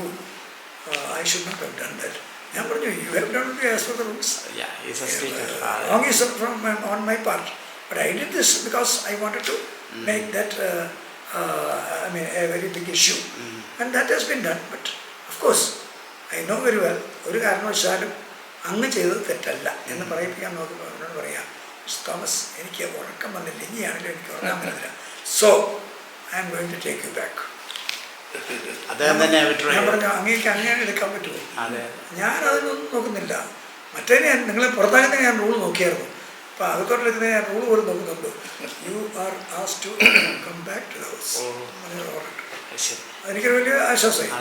I should not have done that. ഞാൻ പറഞ്ഞു, you have done as per the rules. Wrong is on my part, but I did this because I wanted to make that a very big issue, and that has been done. But of course, I know very well, ഒരു കാരണവശാലും അങ്ങ് ചെയ്തത് തെറ്റല്ല എന്ന് പറയിപ്പിക്കാൻ നോക്കുമ്പോൾ അവരോട് പറയാം, mister Thomas, എനിക്ക് ഉറക്കം വന്നില്ല, ഇനിയാണെങ്കിലും എനിക്ക് ഉറങ്ങാൻ പറ്റില്ല, so I am going to take you back. ഞാൻ പറഞ്ഞു, അങ്ങേക്ക് അങ്ങനെ എടുക്കാൻ പറ്റുമോ? ഞാനതിനൊന്നും നോക്കുന്നില്ല. മറ്റേ നിങ്ങളെ പുറത്താക്കുന്ന ഞാൻ റൂൾ നോക്കിയായിരുന്നു. അപ്പോൾ അതുകൊണ്ടെടുക്കുന്ന ഞാൻ റൂൾ പോലും നോക്കുന്നുണ്ട്. You are asked to come back to the house. അതെനിക്കൊരു വലിയ ആശ്വാസമായി.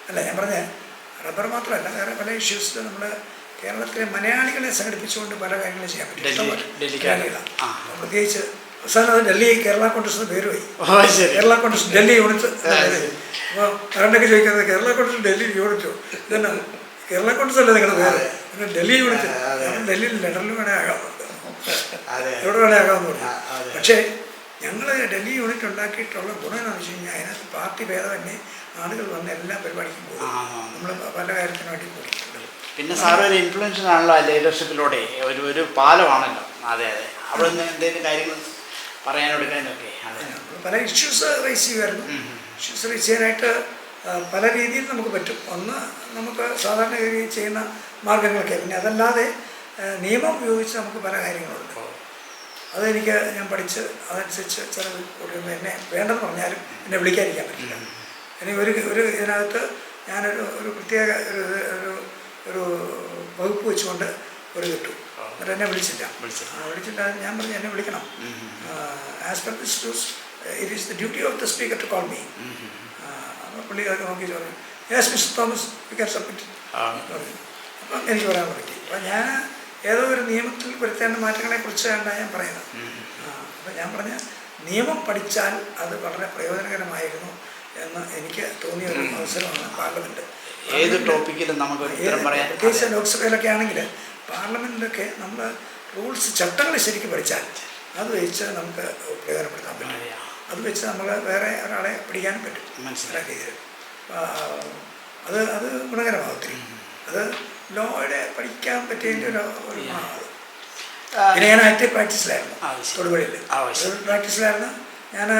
അല്ല, ഞാൻ പറഞ്ഞ റബ്ബർ മാത്രമല്ല, വേറെ പല ഇഷ്യൂസിൽ നമ്മൾ കേരളത്തിലെ മലയാളികളെ സംഘടിപ്പിച്ചുകൊണ്ട് പല കാര്യങ്ങളും ചെയ്യാൻ പറ്റും. പ്രത്യേകിച്ച് അവസാനം അത് ഡൽഹി കേരള കോൺഗ്രസ് പേര് പോയി. കേരള കോൺഗ്രസ് ഡൽഹി യൂണിറ്റ്. അപ്പോൾ കറണ്ടൊക്കെ ചോദിക്കുന്നത് കേരള കോൺഗ്രസ് ഡൽഹി യൂണിറ്റോ? ഇതന്നെ കേരള കോൺഗ്രസ് അല്ലേ നിങ്ങളുടെ പേര്? പിന്നെ ഡൽഹി യൂണിറ്റ്. ഡൽഹിയിൽ ലണ്ടനിൽ വേണേൽ ആകാവുന്നുണ്ട്, എവിടെ വേണേൽ ആകാമെന്ന് പറഞ്ഞു. പക്ഷേ ഞങ്ങൾ ഡൽഹി യൂണിറ്റ് ഉണ്ടാക്കിയിട്ടുള്ള ഗുണം എന്താണെന്ന് വെച്ച് കഴിഞ്ഞാൽ അതിനകത്ത് പാർട്ടി ഭേദമന്യേ ആളുകൾ വന്ന് എല്ലാ പരിപാടിക്കും പോകും. നമ്മൾ പല കാര്യത്തിനു വേണ്ടി പോയിട്ടുണ്ട്. പിന്നെ സാറ് ഒരു ഇൻഫ്ലുവൻസ് ആണല്ലോ ലീഡർഷിപ്പിലൂടെ, ഒരു പാലമാണല്ലോ. അവിടെ നിന്ന് എന്തെങ്കിലും കാര്യങ്ങൾ പറയാനെടുക്കാനൊക്കെ പല ഇഷ്യൂസ് റേസ് ചെയ്യുമായിരുന്നു. ഇഷ്യൂസ് റേസ് ചെയ്യാനായിട്ട് പല രീതിയിൽ നമുക്ക് പറ്റും. ഒന്ന്, നമുക്ക് സാധാരണ രീതിയിൽ ചെയ്യുന്ന മാർഗങ്ങളൊക്കെ. പിന്നെ അതല്ലാതെ നിയമം ഉപയോഗിച്ച് നമുക്ക് പല കാര്യങ്ങളുണ്ട്. അതെനിക്ക് ഞാൻ പഠിച്ച് അതനുസരിച്ച് ചില എന്നെ വേണ്ടെന്ന് പറഞ്ഞാലും എന്നെ വിളിക്കാതിരിക്കാൻ പറ്റില്ല. എനിക്ക് ഒരു ഇതിനകത്ത് ഞാനൊരു ഒരു പ്രത്യേക ഒരു ഒരു വകുപ്പ് വെച്ചുകൊണ്ട് ഒരു കിട്ടും. എന്നിട്ട് എന്നെ വിളിച്ചില്ല. വിളിച്ചിട്ട് ഞാൻ പറഞ്ഞു എന്നെ വിളിക്കണം. As per this rules it is the duty of the speaker to call me. അപ്പോൾ പുള്ളി അതൊക്കെ നോക്കി പറഞ്ഞു yes mister Thomas we can submit പറഞ്ഞു. അപ്പം എനിക്ക് പറയാൻ പറ്റി. അപ്പം ഞാൻ ഏതോ ഒരു നിയമത്തിൽ വരുത്തേണ്ട മാറ്റങ്ങളെക്കുറിച്ചാണ് ഞാൻ പറയുന്നത്. അപ്പം ഞാൻ പറഞ്ഞ നിയമം പഠിച്ചാൽ അത് വളരെ പ്രയോജനകരമായിരുന്നു എന്ന് എനിക്ക് തോന്നിയ ഒരു അവസരമാണ് പാർലമെൻറ്റ്. ഏത് ടോപ്പിക്കിലും നമുക്ക് പ്രത്യേകിച്ച് ലോക്സഭയിലൊക്കെ ആണെങ്കിൽ പാർലമെൻറ്റിലൊക്കെ നമ്മൾ റൂൾസ് ചട്ടങ്ങൾ ശരിക്കും പഠിച്ചാൽ അത് വെച്ച് നമുക്ക് പ്രയോജനപ്പെടുത്താൻ പറ്റും. അത് വെച്ച് നമ്മൾ വേറെ ഒരാളെ പിടിക്കാനും പറ്റും മനസ്സിലാക്കിയ രീതിയിൽ. അത് അത് ഗുണകരമാകും ഒത്തിരി. അത് ലോയുടെ പഠിക്കാൻ പറ്റിയതിൻ്റെ ഒരു ഗുണമാണ്. പിന്നെ ഞാൻ ആക്റ്റീവ് പ്രാക്ടീസിലായിരുന്നു തൊടുപുഴയിൽ. പ്രാക്ടീസിലായിരുന്നു ഞാൻ.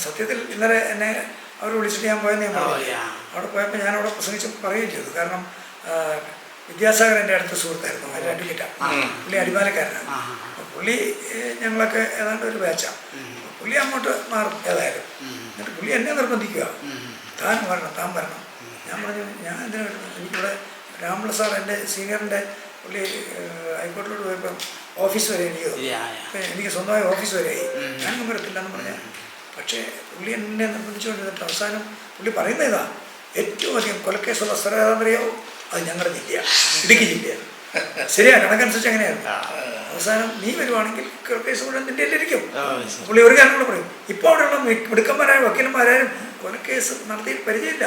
സത്യത്തിൽ ഇന്നലെ എന്നെ അവർ വിളിച്ചിട്ട് ഞാൻ പോയെന്ന് ഞാൻ പറഞ്ഞു. അവിടെ പോയപ്പോൾ ഞാനവിടെ പ്രസംഗിച്ച് പറയുകയും ചെയ്തു. കാരണം വിദ്യാസാഗർ എൻ്റെ അടുത്ത സുഹൃത്തായിരുന്നു, അതിൻ്റെ അഡ്വക്കേറ്റാണ്. പുള്ളി അടിമാലക്കാരനാണ്. അപ്പോൾ പുള്ളി ഞങ്ങളൊക്കെ ഏതാണ്ട് ഒരു ബാച്ചാണ്. പുള്ളി അങ്ങോട്ട് മാറും ഏതായാലും. എന്നിട്ട് പുള്ളി എന്നെ നിർബന്ധിക്കുക, താൻ വരണം, താൻ വരണം. ഞാൻ പറഞ്ഞു ഞാൻ എന്തിനാ വരുന്നത്, എനിക്കിവിടെ രാമപിള്ള സാർ എൻ്റെ സീനിയറിൻ്റെ പുള്ളി ഹൈക്കോടതിയോട് പോയപ്പോൾ ഓഫീസ് വരെ എനിക്ക് സ്വന്തമായി ഓഫീസ് വരെയായി, ഞാനൊന്നും വരത്തില്ല എന്ന് പറഞ്ഞാൽ. പക്ഷേ പുള്ളി എന്നെ നിർബന്ധിച്ചുകൊണ്ടിരുന്നിട്ട് അവസാനം പുള്ളി പറയുന്ന ഇതാ, ഏറ്റവും അധികം കൊലക്കേസുള്ള സ്ഥലം ഏതാണെന്നറിയാവോ, അത് ഞങ്ങളുടെ ജില്ലയാണ്, ഇടുക്കി ജില്ലയാണ്. ശരിയാ, കണക്കനുസരിച്ച് അങ്ങനെയായിരുന്നു. അവസാനം നീ വരുവാണെങ്കിൽ കൊലക്കേസ് മുഴുവൻ നിൻ്റെ ഇരിക്കും. പുള്ളി ഒരു കാര്യം കൂടെ പറയും, ഇപ്പോൾ അവിടെയുള്ള മിടുക്കന്മാരായ വക്കീലന്മാരായാലും കൊലക്കേസ് നടത്തി പരിചയമില്ല,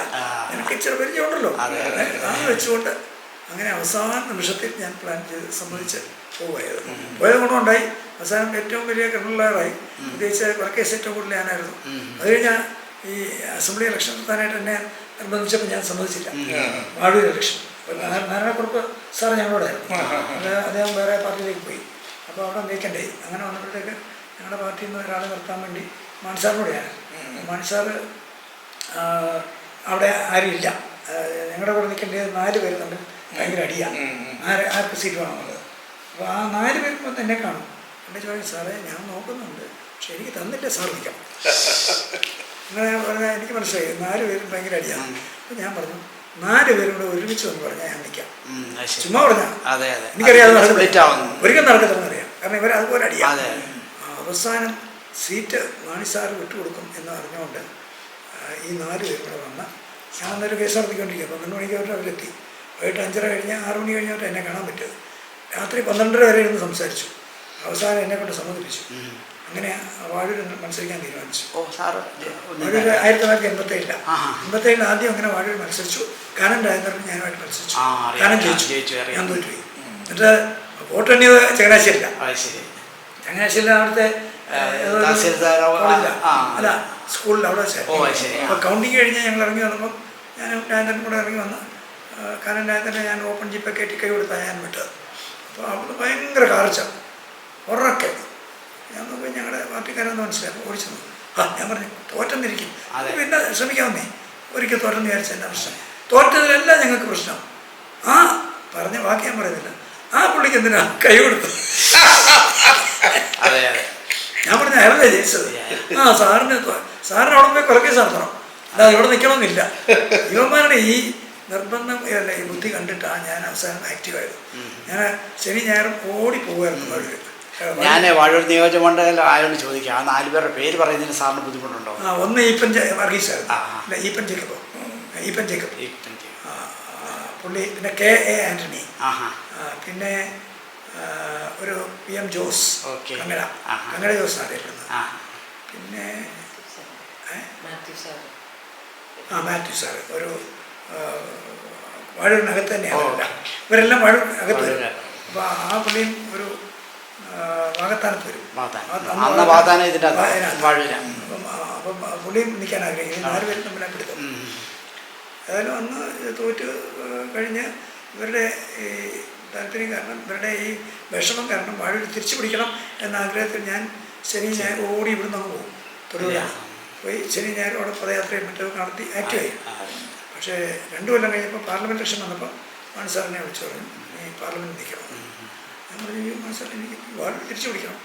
എനിക്ക് ഇച്ചിരി പരിചയമുണ്ടല്ലോ. അത് വെച്ചുകൊണ്ട് അങ്ങനെ അവസാന നിമിഷത്തിൽ ഞാൻ പ്ലാൻ ചെയ്ത് സമ്മതിച്ച് പോയത് ഗുണമുണ്ടായി. അവസാനം ഏറ്റവും വലിയ ക്രിമിനലായി, പ്രത്യേകിച്ച് കൊലക്കേസ് ഏറ്റവും കൂടുതൽ ഞാനായിരുന്നു. അത് കഴിഞ്ഞാൽ ഈ അസംബ്ലി ഇലക്ഷൻ നടത്താനായിട്ട് എന്നെ നിർബന്ധിച്ചപ്പോൾ ഞാൻ സമ്മതിച്ചില്ല. Vazhoor election Narayana Kurup sir ഞങ്ങളോടായിരുന്നു. അദ്ദേഹം വേറെ പാർട്ടിയിലേക്ക് പോയി. അപ്പോൾ അവിടെ വേക്കൻ്റായി. അങ്ങനെ വന്നപ്പോഴത്തേക്ക് ഞങ്ങളുടെ പാർട്ടിയിൽ നിന്ന് ഒരാളെ നിർത്താൻ വേണ്ടി മാണിസാറിനോടെയാണ്. മാണിസാർ അവിടെ ആരുമില്ല, ഞങ്ങളുടെ കൂടെ നിൽക്കേണ്ടത് 4 പേര് തമ്മിൽ ഭയങ്കര അടിയാണ്, ആർക്ക് സീറ്റ് വേണമെന്നുള്ളത്. അപ്പോൾ ആ 4 പേരും വന്ന് എന്നെ കാണും. എന്നെ ചോദിക്കും, സാറേ ഞാൻ നോക്കുന്നുണ്ട്, പക്ഷെ എനിക്ക് തന്നില്ല, സാർ നിൽക്കാം. അങ്ങനെ പറഞ്ഞാൽ എനിക്ക് മനസ്സിലായി 4 പേരും ഭയങ്കര അടിയാണ്. അപ്പോൾ ഞാൻ പറഞ്ഞു 4 പേരും കൂടെ ഒരുമിച്ച് വന്ന് പറഞ്ഞാൽ ഞാൻ നിൽക്കാം. ചുമ്മാ പറഞ്ഞാൽ എനിക്കറിയാം ഒരിക്കലും നടക്കത്തില്ലെന്നറിയാം, കാരണം ഇവർ അതുപോലെ അടിയാം. അവസാനം സീറ്റ് മാണിസാർ വിട്ടുകൊടുക്കും എന്ന് അറിഞ്ഞുകൊണ്ട് ഈ 4 പേരും കൂടെ വന്ന് ഞാൻ അന്നൊരു കേസ് നടത്തിക്കൊണ്ടിരിക്കുക. 12 മണിക്ക് അവരെത്തി. വൈകിട്ട് 5:30 കഴിഞ്ഞ് 6 മണി കഴിഞ്ഞിട്ട് എന്നെ കാണാൻ പറ്റും. രാത്രി 12:30 വരെ ഇരുന്ന് സംസാരിച്ചു. അവസാനം എന്നെ കൊണ്ട് സമ്മതിപ്പിച്ചു. അങ്ങനെ വാഴൂർ മത്സരിക്കാൻ തീരുമാനിച്ചു. വാഴൂർ 1987 ആദ്യം അങ്ങനെ വാഴൂർ മത്സരിച്ചു. കാനം രാജേന്ദ്രൻ ഞാനുമായിട്ട് മത്സരിച്ചു. കാനം ജയിച്ചു, ഞാൻ തോറ്റുപോയി. എന്നിട്ട് വോട്ട് എണ്ണിയത് ചങ്ങനാശ്ശേരിയില്ല. ചങ്ങനാശ്ശേരിയിൽ അവിടുത്തെ അല്ല സ്കൂളിൽ അവിടെ വെച്ചായിരുന്നു. അപ്പോൾ കൗണ്ടിങ് കഴിഞ്ഞ് ഞങ്ങൾ ഇറങ്ങി വന്നപ്പോൾ ഞാനും രാജേന്ദ്രനും കൂടെ ഇറങ്ങി വന്ന് കാനം രാജേന്ദ്രനെ ഞാൻ ഓപ്പൺ ജീപ്പ് കയറ്റി കൈ കൊടുത്താണ് ഞാൻ വിട്ടത്. അപ്പോൾ അവിടെ ഭയങ്കര കാർച്ച ഉറക്കെ. ഞാൻ നോക്കി ഞങ്ങളുടെ പാർട്ടിക്കാരെന്ന് മനസ്സിലാക്കി ഓടിച്ചു. ഞാൻ പറഞ്ഞു തോറ്റെന്നിരിക്കും, പിന്നെ ശ്രമിക്കാമെന്നേ. ഒരിക്കൽ തോറ്റെന്ന് വിചാരിച്ച എൻ്റെ പ്രശ്നം, തോറ്റതിലെല്ലാം ഞങ്ങൾക്ക് പ്രശ്നം. ആ പറഞ്ഞ വാക്ക് ഞാൻ പറയുന്നില്ല, ആ പുള്ളിക്ക് എന്തിനാ കൈ കൊടുത്തു. ഞാൻ പറഞ്ഞു അയാളല്ലേ ജയിച്ചത്. സാറിന് അവിടെ പോയി കൊലക്കേസ് നടത്തണം, അല്ലാതെ ഇവിടെ നിൽക്കണമെന്നില്ല. ഇവന്മാരുടെ ഈ നിർബന്ധം അല്ല, ഈ ബുദ്ധി കണ്ടിട്ടാണ് ഞാൻ അവസാനം ആക്റ്റീവായത്. ഞാൻ ശനി ഞായറും ഓടിപ്പോകുമായിരുന്നു വാഴൂർ. ഞാൻ വാഴൂർ നിയോജകമണ്ഡലം ആരോട് ചോദിക്കാം, ആ 4 പേരുടെ പേര് പറയുന്നതിന് സാറിന് ബുദ്ധിമുട്ടുണ്ടോ? ഒന്ന് ഈപ്പൻ വർഗീസായിരുന്നു, ഈപ്പൻ ജേക്കബ്, ഈപ്പൻ ജേക്കബ് പുള്ളി, പിന്നെ KA ആൻ്റണി, പിന്നെ ഒരു PM ജോസ്, കങ്ങട ജോസ് അറിയപ്പെടുന്നത്, പിന്നെ മാത്യു സാറ് ഒരു വാഴൂരിനകത്ത് തന്നെയാണ്. ഇവരെല്ലാം വാഴൂർ അകത്ത് വരും. അപ്പോൾ ആ പുള്ളിയും ഒരു വാകത്താനത്ത് വരും. അപ്പം പുള്ളിയും നിൽക്കാൻ ആഗ്രഹിക്കുന്നു. 4 പേരും തമ്മിൽ പിടുത്തം. ഏതായാലും അന്ന് തോറ്റ് കഴിഞ്ഞ് ഇവരുടെ ഈ താല്പര്യം കാരണം, ഇവരുടെ ഈ വിഷമം കാരണം വാഴൂർ തിരിച്ചു പിടിക്കണം എന്ന ആഗ്രഹത്തിൽ ഞാൻ ശനി ഞായർ ഓടി ഇവിടുന്ന് അങ്ങ് പോകും. തൊടുപുഴ പോയി ശനി ഞായർ അവിടെ പദയാത്രയും മറ്റൊക്കെ നടത്തി ആക്റ്റീവായി. പക്ഷേ 2 കൊല്ലം കഴിഞ്ഞപ്പോൾ പാർലമെൻറ്റ് ഇലക്ഷൻ വന്നപ്പോൾ മാണിസാറിനെ വിളിച്ചു പറഞ്ഞു, നീ പാർലമെൻറ്റ് നിൽക്കണം. ഞാൻ പറഞ്ഞു, മാണിസാർ എനിക്ക് വാഴൂർ തിരിച്ചു പിടിക്കണം.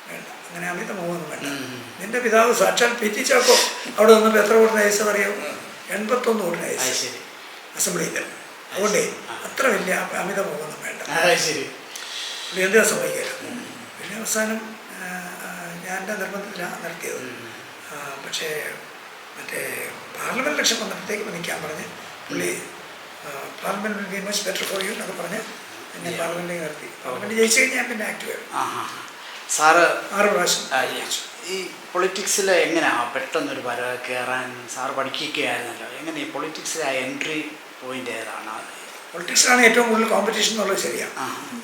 വേണ്ട, അങ്ങനെ അമിത മോഹമൊന്നും വേണ്ട. നിൻ്റെ പിതാവ് സാക്ഷാൽ PT ചാക്കോ അവിടെ നിന്നപ്പോൾ എത്ര വോട്ടിന് ജയിച്ചത് അറിയാമോ? 81 വോട്ടിന് അത് ജയിച്ചു ശരി. അസംബ്ലിയിൽ. അതുകൊണ്ടേ അത്ര വലിയ അമിത പോകുന്നു വേണ്ട. അത് ശരി. പുള്ളി എന്തിനാ സമ്മതിക്കില്ല. പിന്നെ അവസാനം ഞാൻ എൻ്റെ നിർബന്ധത്തിലാണ് നടത്തിയത്. പക്ഷേ മറ്റേ പാർലമെൻറ്റ് ഇലക്ഷൻ വന്നപ്പോഴത്തേക്ക് നിൽക്കാൻ പറഞ്ഞ് പുള്ളി parliament will be much better for you എന്നൊക്കെ പറഞ്ഞ് എന്നെ പാർലമെൻറ്റിലേക്ക് നിർത്തി. പാർലമെൻറ്റ് ജയിച്ചു കഴിഞ്ഞാൽ പിന്നെ ആക്റ്റീവ് ആയിരുന്നു. സാറ് 6 പ്രാവശ്യം. ഈ പൊളിറ്റിക്സിൽ എങ്ങനെയാണ് പെട്ടെന്നൊരു കയറാൻ സാറ് പഠിക്കുകയായിരുന്നല്ലോ, എങ്ങനെ ഈ പൊളിറ്റിക്സിലെ എൻട്രി പോയിന്റ് ഏതാണ്? പൊളിറ്റിക്സിലാണ് ഏറ്റവും കൂടുതൽ കോമ്പറ്റീഷൻ എന്നുള്ളത് ശരിയാണ്.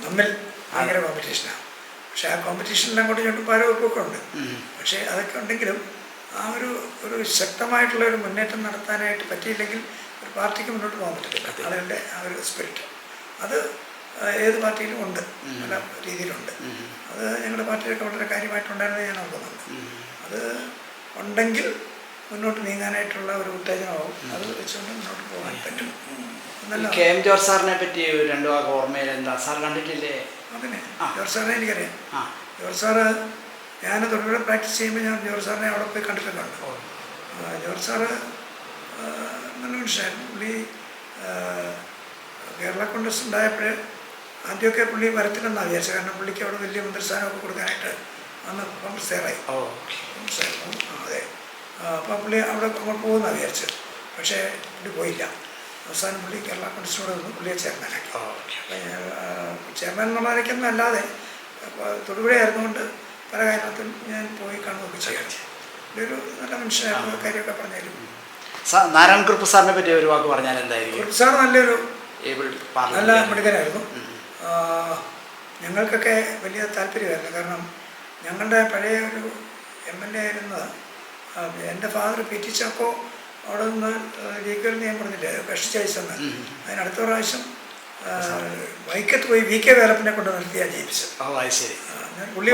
തമ്മിൽ ഭയങ്കര കോമ്പറ്റീഷനാണ്. പക്ഷേ ആ കോമ്പറ്റീഷനിൽ അങ്ങോട്ട് ചെല്ലുമ്പോൾ പലർക്കൊക്കെ ഉണ്ട്. പക്ഷേ അതൊക്കെ ഉണ്ടെങ്കിലും ആ ഒരു ശക്തമായിട്ടുള്ള ഒരു മുന്നേറ്റം നടത്താനായിട്ട് പറ്റിയില്ലെങ്കിൽ ഒരു പാർട്ടിക്ക് മുന്നോട്ട് പോകാൻ പറ്റത്തില്ല. ആളുകളുടെ ആ ഒരു സ്പിരിറ്റ് അത് ഏത് പാർട്ടിയിലും ഉണ്ട്, പല രീതിയിലുണ്ട്. അത് ഞങ്ങളുടെ പാർട്ടിയിലൊക്കെ വളരെ കാര്യമായിട്ടുണ്ടായിരുന്നത് ഞാൻ ഓർക്കുന്നുണ്ട്. അത് ഉണ്ടെങ്കിൽ മുന്നോട്ട് നീങ്ങാനായിട്ടുള്ള ഒരു ഉത്തേജനമാവും. അത് വെച്ചുകൊണ്ട് മുന്നോട്ട് പോകാൻ പറ്റും. നല്ല KM ജോർജ് സാറിനെ പറ്റി 2 വാക്ക് ഓർമ്മയിൽ എന്താ? സാർ കണ്ടിട്ടില്ലേ? അതിനെ ജോർജ് സാറിനെ എനിക്കറിയാം. ജോർജ് സാറ് ഞാൻ തൊഴിലുറപ്പ് പ്രാക്ടീസ് ചെയ്യുമ്പോൾ ഞാൻ ജോർജ് സാറിനെ അവിടെ പോയി കണ്ടിട്ടൊക്കെ ഉണ്ട്. ജോർജ് സാറ് നല്ല മനുഷ്യനായിരുന്നു. പുള്ളി കേരള കോൺഗ്രസ് ഉണ്ടായപ്പോൾ ആദ്യമൊക്കെ പുള്ളി വരത്തില്ലെന്നാണ് വിചാരിച്ചത്. കാരണം പുള്ളിക്ക് അവിടെ വലിയ മന്ത്രിസ്ഥാനമൊക്കെ കൊടുക്കാനായിട്ട് അന്ന് കോൺഗ്രസ് തയ്യാറായി. കോൺഗ്രസ്സായിരുന്നു. അതെ. അപ്പോൾ പുള്ളി അവിടെ അങ്ങോട്ട് പോകുമെന്നാണ് വിചാരിച്ചത്. പക്ഷേ പുള്ളി പോയില്ല. അവസാനം പുള്ളി കേരള കോൺഗ്രസിനോട് നിന്ന് പുള്ളിയെ ചെയർമാനാക്കി. ചെയർമാൻ എന്നുള്ളതിലേക്കൊന്നും അല്ലാതെ തൊടുപുഴയായിരുന്നുകൊണ്ട് പല കാര്യത്തിലും ഞാൻ പോയി കാണുകയൊക്കെ ചെയ്യാം. പുള്ളി ഒരു നല്ല മനുഷ്യനായിരുന്നു. കാര്യമൊക്കെ പറഞ്ഞാലും. നാരായണക്കുറുപ്പ് സാറിനെ പറ്റി 1 വാക്ക് പറഞ്ഞാൽ എന്തായിരിക്കും? കുറുപ്പ് സാർ നല്ലൊരു നല്ല മിടുക്കനായിരുന്നു. ഞങ്ങൾക്കൊക്കെ വലിയ താല്പര്യമായിരുന്നു. കാരണം ഞങ്ങളുടെ പഴയ ഒരു MLA ആയിരുന്നത് എൻ്റെ ഫാദർ PT ചാക്കോ അവിടെ നിന്ന് ലീഗൽ ഞാൻ പറഞ്ഞില്ലേ കഷ്ടിച്ചയച്ചെന്ന്. അതിനടുത്ത പ്രാവശ്യം വൈക്കത്ത് പോയി VK വേലപ്പിനെ കൊണ്ട് നിർത്തിയാണ് ജയിപ്പിച്ചത്. പുള്ളി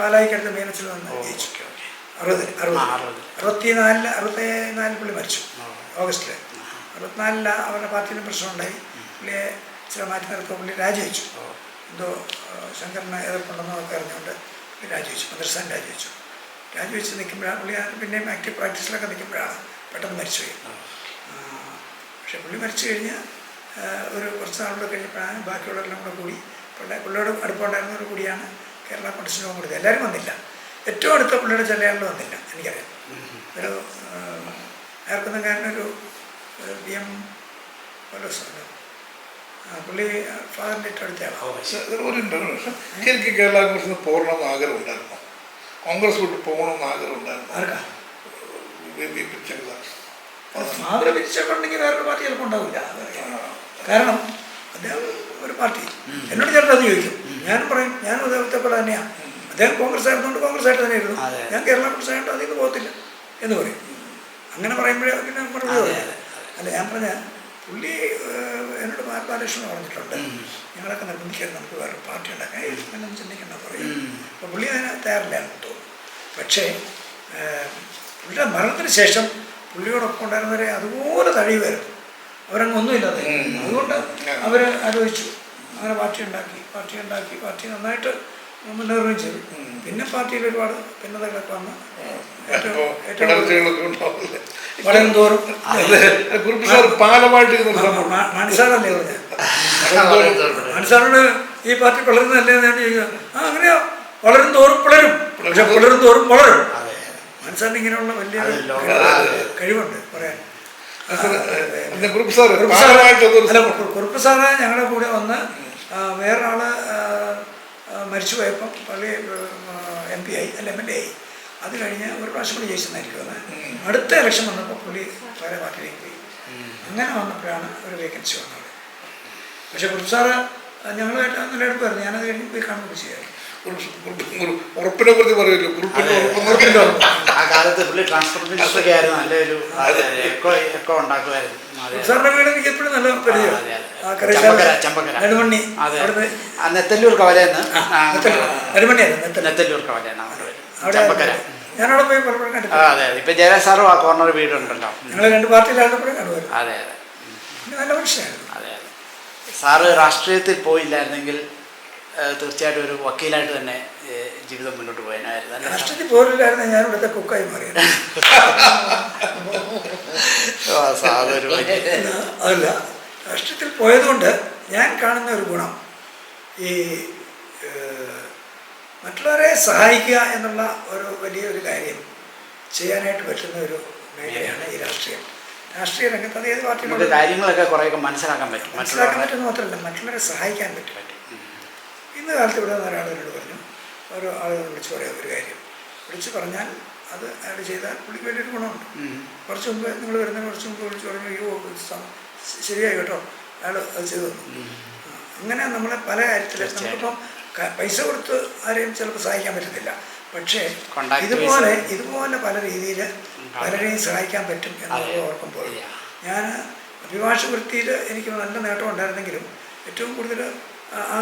പാലായിക്കടുത്ത് മീനച്ചിൽ വന്ന് ജയിച്ചു. 64 പുള്ളി മരിച്ചു ഓഗസ്റ്റിൽ. 64 അവരുടെ പാർട്ടിയിലും പ്രശ്നമുണ്ടായി. പുള്ളിയെ ചില മാറ്റി നിർത്തുമ്പോൾ പുള്ളി രാജിവെച്ചു. എന്തോ ശങ്കറിനെ എതിർപ്പുണ്ടെന്നൊക്കെ അറിഞ്ഞുകൊണ്ട് പുള്ളി രാജിവെച്ചു. മദ്രസാൻ രാജിവെച്ച് നിൽക്കുമ്പോഴാണ് പുള്ളി പിന്നെയും ആക്റ്റീവ് പ്രാക്ടീസിലൊക്കെ നിൽക്കുമ്പോഴാണ് പെട്ടെന്ന് മരിച്ചുപോയി. പക്ഷെ പുള്ളി മരിച്ചു കഴിഞ്ഞ് ഒരു കുറച്ച് നാളുകൂടെ കഴിഞ്ഞപ്പോഴാണ് ബാക്കിയുള്ളവരെല്ലാം കൂടെ കൂടി പുള്ളിയോട് അടുപ്പമുണ്ടായിരുന്നവർ കൂടിയാണ് കേരള കോൺഗ്രസിന് പോകാൻ കൊടുത്തത്. എല്ലാവരും വന്നില്ല. ഏറ്റവും അടുത്ത പുള്ളിയുടെ ചില ആളുകൾ വന്നില്ല. എനിക്കറിയാം. ഒരു ആർക്കുന്നക്കാരനൊരു BM പോലീസുണ്ട്. പുള്ളി ഫാദറിൻ്റെ ഏറ്റവും അടുത്തയാണ്. എനിക്ക് കേരള കോൺഗ്രസിന് പോകണമെന്ന് ആഗ്രഹം ഉണ്ടായിരുന്നു. കോൺഗ്രസ് വിട്ട് പോകണമെന്ന് ആഗ്രഹം ഉണ്ടായിരുന്നു. ആർക്കാ? ഫാദർ പിരിച്ചിട്ടുണ്ടെങ്കിൽ വേറൊരു പാർട്ടി ചിലപ്പോൾ ഉണ്ടാവില്ല. കാരണം അദ്ദേഹം ഒരു പാർട്ടി എന്നോട് ചേർത്ത് അത് ചോദിക്കും. ഞാനും പറയും ഞാനും അദ്ദേഹത്തെ പോലെ തന്നെയാണ്. അദ്ദേഹം കോൺഗ്രസ് ആയിരുന്നുകൊണ്ട് കോൺഗ്രസ് ആയിട്ട് തന്നെ ആയിരുന്നു. ഞാൻ കേരള കോൺഗ്രസ് ആയിട്ട് അതിൽ നിന്ന് പോകത്തില്ല എന്ന് പറയും. അങ്ങനെ പറയുമ്പോഴേ പിന്നെ മറുപടി പറയില്ല. അല്ല, ഞാൻ പറഞ്ഞ പുള്ളി എന്നോട് ബാലകൃഷ്ണൻ പറഞ്ഞിട്ടുണ്ട്, ഞങ്ങളൊക്കെ നിർബന്ധിക്കാതെ നമുക്ക് വേറെ പാർട്ടി ഉണ്ടാക്കാൻ എന്നും ചിന്തിക്കണ്ട പറയും. അപ്പോൾ പുള്ളി അതിന് തയ്യാറില്ലാന്ന് തോന്നുന്നു. പക്ഷേ പുള്ളിയുടെ മരണത്തിന് ശേഷം പുള്ളിയോടൊപ്പം ഉണ്ടായിരുന്നവരെ അതുപോലെ തഴിയുമായിരുന്നു. അവരങ്ങ് ഒന്നുമില്ലാതെ. അതുകൊണ്ട് അവർ ആലോചിച്ചു, അങ്ങനെ പാർട്ടി നന്നായിട്ട് മുന്നേറുകയും ചെയ്തു. പിന്നെ പാർട്ടിയിൽ ഒരുപാട് ഭിന്നതകളൊക്കെ വന്ന് വളരും തോറും മാണിസാറല്ലേ പറഞ്ഞ മാണിസാറോട് ഈ പാർട്ടി വളരുന്നതല്ലേ എന്ന് ചോദിക്കുക. അങ്ങനെയോ വളരും തോറും പിളരും, പക്ഷെ പിളരും തോറും വളരും. മാണിസാറിന് ഇങ്ങനെയുള്ള വലിയ കഴിവുണ്ട് പറയാൻ. കുറുപ്പ് സാറ് ഞങ്ങളുടെ കൂടെ വന്ന് വേറൊരാള് മരിച്ചു പോയപ്പം പള്ളി MP ആയി, അല്ല MLA ആയി. അത് കഴിഞ്ഞ് ഒരു പ്രാവശ്യം കൂടി ജയിച്ചെന്നായിരിക്കും. അടുത്ത ഇലക്ഷൻ വന്നപ്പോൾ പുള്ളി വേറെ പാർട്ടിയിലേക്ക് പോയി. അങ്ങനെ വന്നപ്പോഴാണ് ഒരു വേക്കൻസി വന്നത്. പക്ഷെ കുറുപ്പ് സാറ് ഞങ്ങളുമായിട്ട് നല്ല എടുപ്പായിരുന്നു. ഞാനത് കഴിഞ്ഞ് പോയി കാണുകയൊക്കെ ചെയ്യാമായിരുന്നു. ഉറപ്പിനെ കുറിച്ച് പറയുമല്ലോ. ആ കാലത്ത് പുള്ളി ട്രാൻസ്പോർട്ട് മിനിസ്റ്ററൊക്കെ ആയിരുന്നു. നല്ലൊരു എക്കോ ഉണ്ടാക്കുമായിരുന്നു. സാറിന്റെ വീട് എനിക്ക് എപ്പോഴും നല്ല പരിചയം. നെടുമണ്ണി, നെത്തല്ലൂർ കവലയെന്ന്. നെടുമണ്ണിയായിരുന്നു ഞാനവിടെ പോയി പലപ്പോഴും കണ്ടു. അതെ, ഇപ്പൊ ജയരാജ് സാറും ആ കോർണർ വീടുണ്ടല്ലോ. ഞങ്ങൾ 2 പാർട്ടിയിലായിരുന്നപ്പോഴും കണ്ടുപോയിരുന്നു. അതെ നല്ല മനുഷ്യനായിരുന്നു. അതെ. സാറ് രാഷ്ട്രീയത്തിൽ പോയില്ലായിരുന്നെങ്കിൽ തീർച്ചയായിട്ടും ഒരു വക്കീലായിട്ട് തന്നെ ജീവിതം മുന്നോട്ട് പോയനായിരുന്നു അല്ലേ സാർ? രാഷ്ട്രീയത്തിൽ പോരില്ലായിരുന്നു ഞാൻ ഇവിടുത്തെ കുക്കായി മാറിയത്. സാധൊരു അതല്ല, രാഷ്ട്രീയത്തിൽ പോയതുകൊണ്ട് ഞാൻ കാണുന്ന ഒരു ഗുണം ഈ മറ്റുള്ളവരെ സഹായിക്കുക എന്നുള്ള ഒരു വലിയൊരു കാര്യം ചെയ്യാനായിട്ട് പറ്റുന്ന ഒരു മേഖലയാണ് ഈ രാഷ്ട്രീയം. രാഷ്ട്രീയ രംഗത്ത് അത് ഏത് നമുക്ക് പാർട്ടികളും കാര്യങ്ങളൊക്കെ കുറേയൊക്കെ മനസ്സിലാക്കാൻ പറ്റും. മനസ്സിലാക്കാൻ പറ്റുന്ന മാത്രമല്ല, മറ്റുള്ളവരെ സഹായിക്കാൻ പറ്റും. ഇന്ന് കാലത്ത് ഇവിടെ നിന്ന് ഒരാൾ എന്നോട് പറഞ്ഞു, ഓരോ ആളുകൾ വിളിച്ച് പറയാം ഒരു കാര്യം വിളിച്ച് പറഞ്ഞാൽ അത് അയാൾ ചെയ്താൽ പുള്ളിക്ക് വലിയൊരു ഗുണമുണ്ട്. കുറച്ച് മുമ്പ് നിങ്ങൾ വരുന്നതിന് കുറച്ച് മുമ്പ് വിളിച്ച് പറഞ്ഞു, അയ്യോ ശരിയായി കേട്ടോ, അയാൾ അത് ചെയ്തു തന്നു. അങ്ങനെ നമ്മളെ പല കാര്യത്തിൽ നമുക്കിപ്പം പൈസ കൊടുത്ത് ആരെയും ചിലപ്പോൾ സഹായിക്കാൻ പറ്റത്തില്ല, പക്ഷേ ഇതുപോലെ പല രീതിയിൽ പലരെയും സഹായിക്കാൻ പറ്റും എന്നുള്ളത് ഓർക്കുമ്പോൾ ഞാൻ അഭിഭാഷക വൃത്തിയിൽ എനിക്ക് നല്ല നേട്ടം ഉണ്ടായിരുന്നെങ്കിലും ഏറ്റവും കൂടുതൽ ആ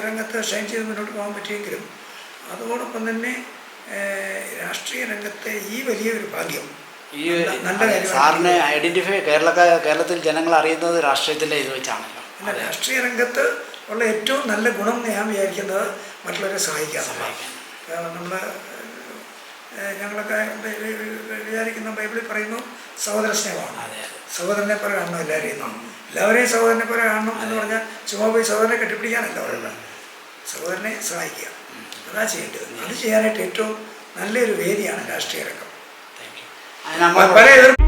രംഗത്ത് ഷൈൻ ചെയ്ത് മുന്നോട്ട് പോകാൻ പറ്റിയെങ്കിലും അതോടൊപ്പം തന്നെ രാഷ്ട്രീയ രംഗത്തെ ഈ വലിയൊരു ഭാഗ്യം ഈ സാറിനെ ഐഡന്റിഫൈ കേരളത്തിൽ ജനങ്ങൾ അറിയുന്നത് രാഷ്ട്രീയത്തിൻ്റെ ഇത് വെച്ചാണല്ലോ. അല്ല, രാഷ്ട്രീയ രംഗത്ത് ഉള്ള ഏറ്റവും നല്ല ഗുണം ഞാൻ വിചാരിക്കുന്നത് മറ്റുള്ളവരെ സഹായിക്കാമെന്നുള്ളതാണ്. കാരണം നമ്മൾ ഞങ്ങളൊക്കെ വിചാരിക്കുന്ന ബൈബിളിൽ പറയുന്നു സഹോദര സ്നേഹമാണ്. സഹോദരനെ പോലെ കാണണം എല്ലാവരെയും. എല്ലാവരെയും സഹോദരനെ പോലെ കാണണം എന്ന് പറഞ്ഞാൽ ചുമ്മാ പോയി സഹോദരനെ കെട്ടിപ്പിടിക്കാനല്ല പറയുന്നത്. സഹോദരനെ സഹായിക്കുക, അതാ ചെയ്യേണ്ടത്. അത് ചെയ്യാനായിട്ട് ഏറ്റവും നല്ലൊരു വേദിയാണ് രാഷ്ട്രീയ രംഗം. പല എതിർപ്പ്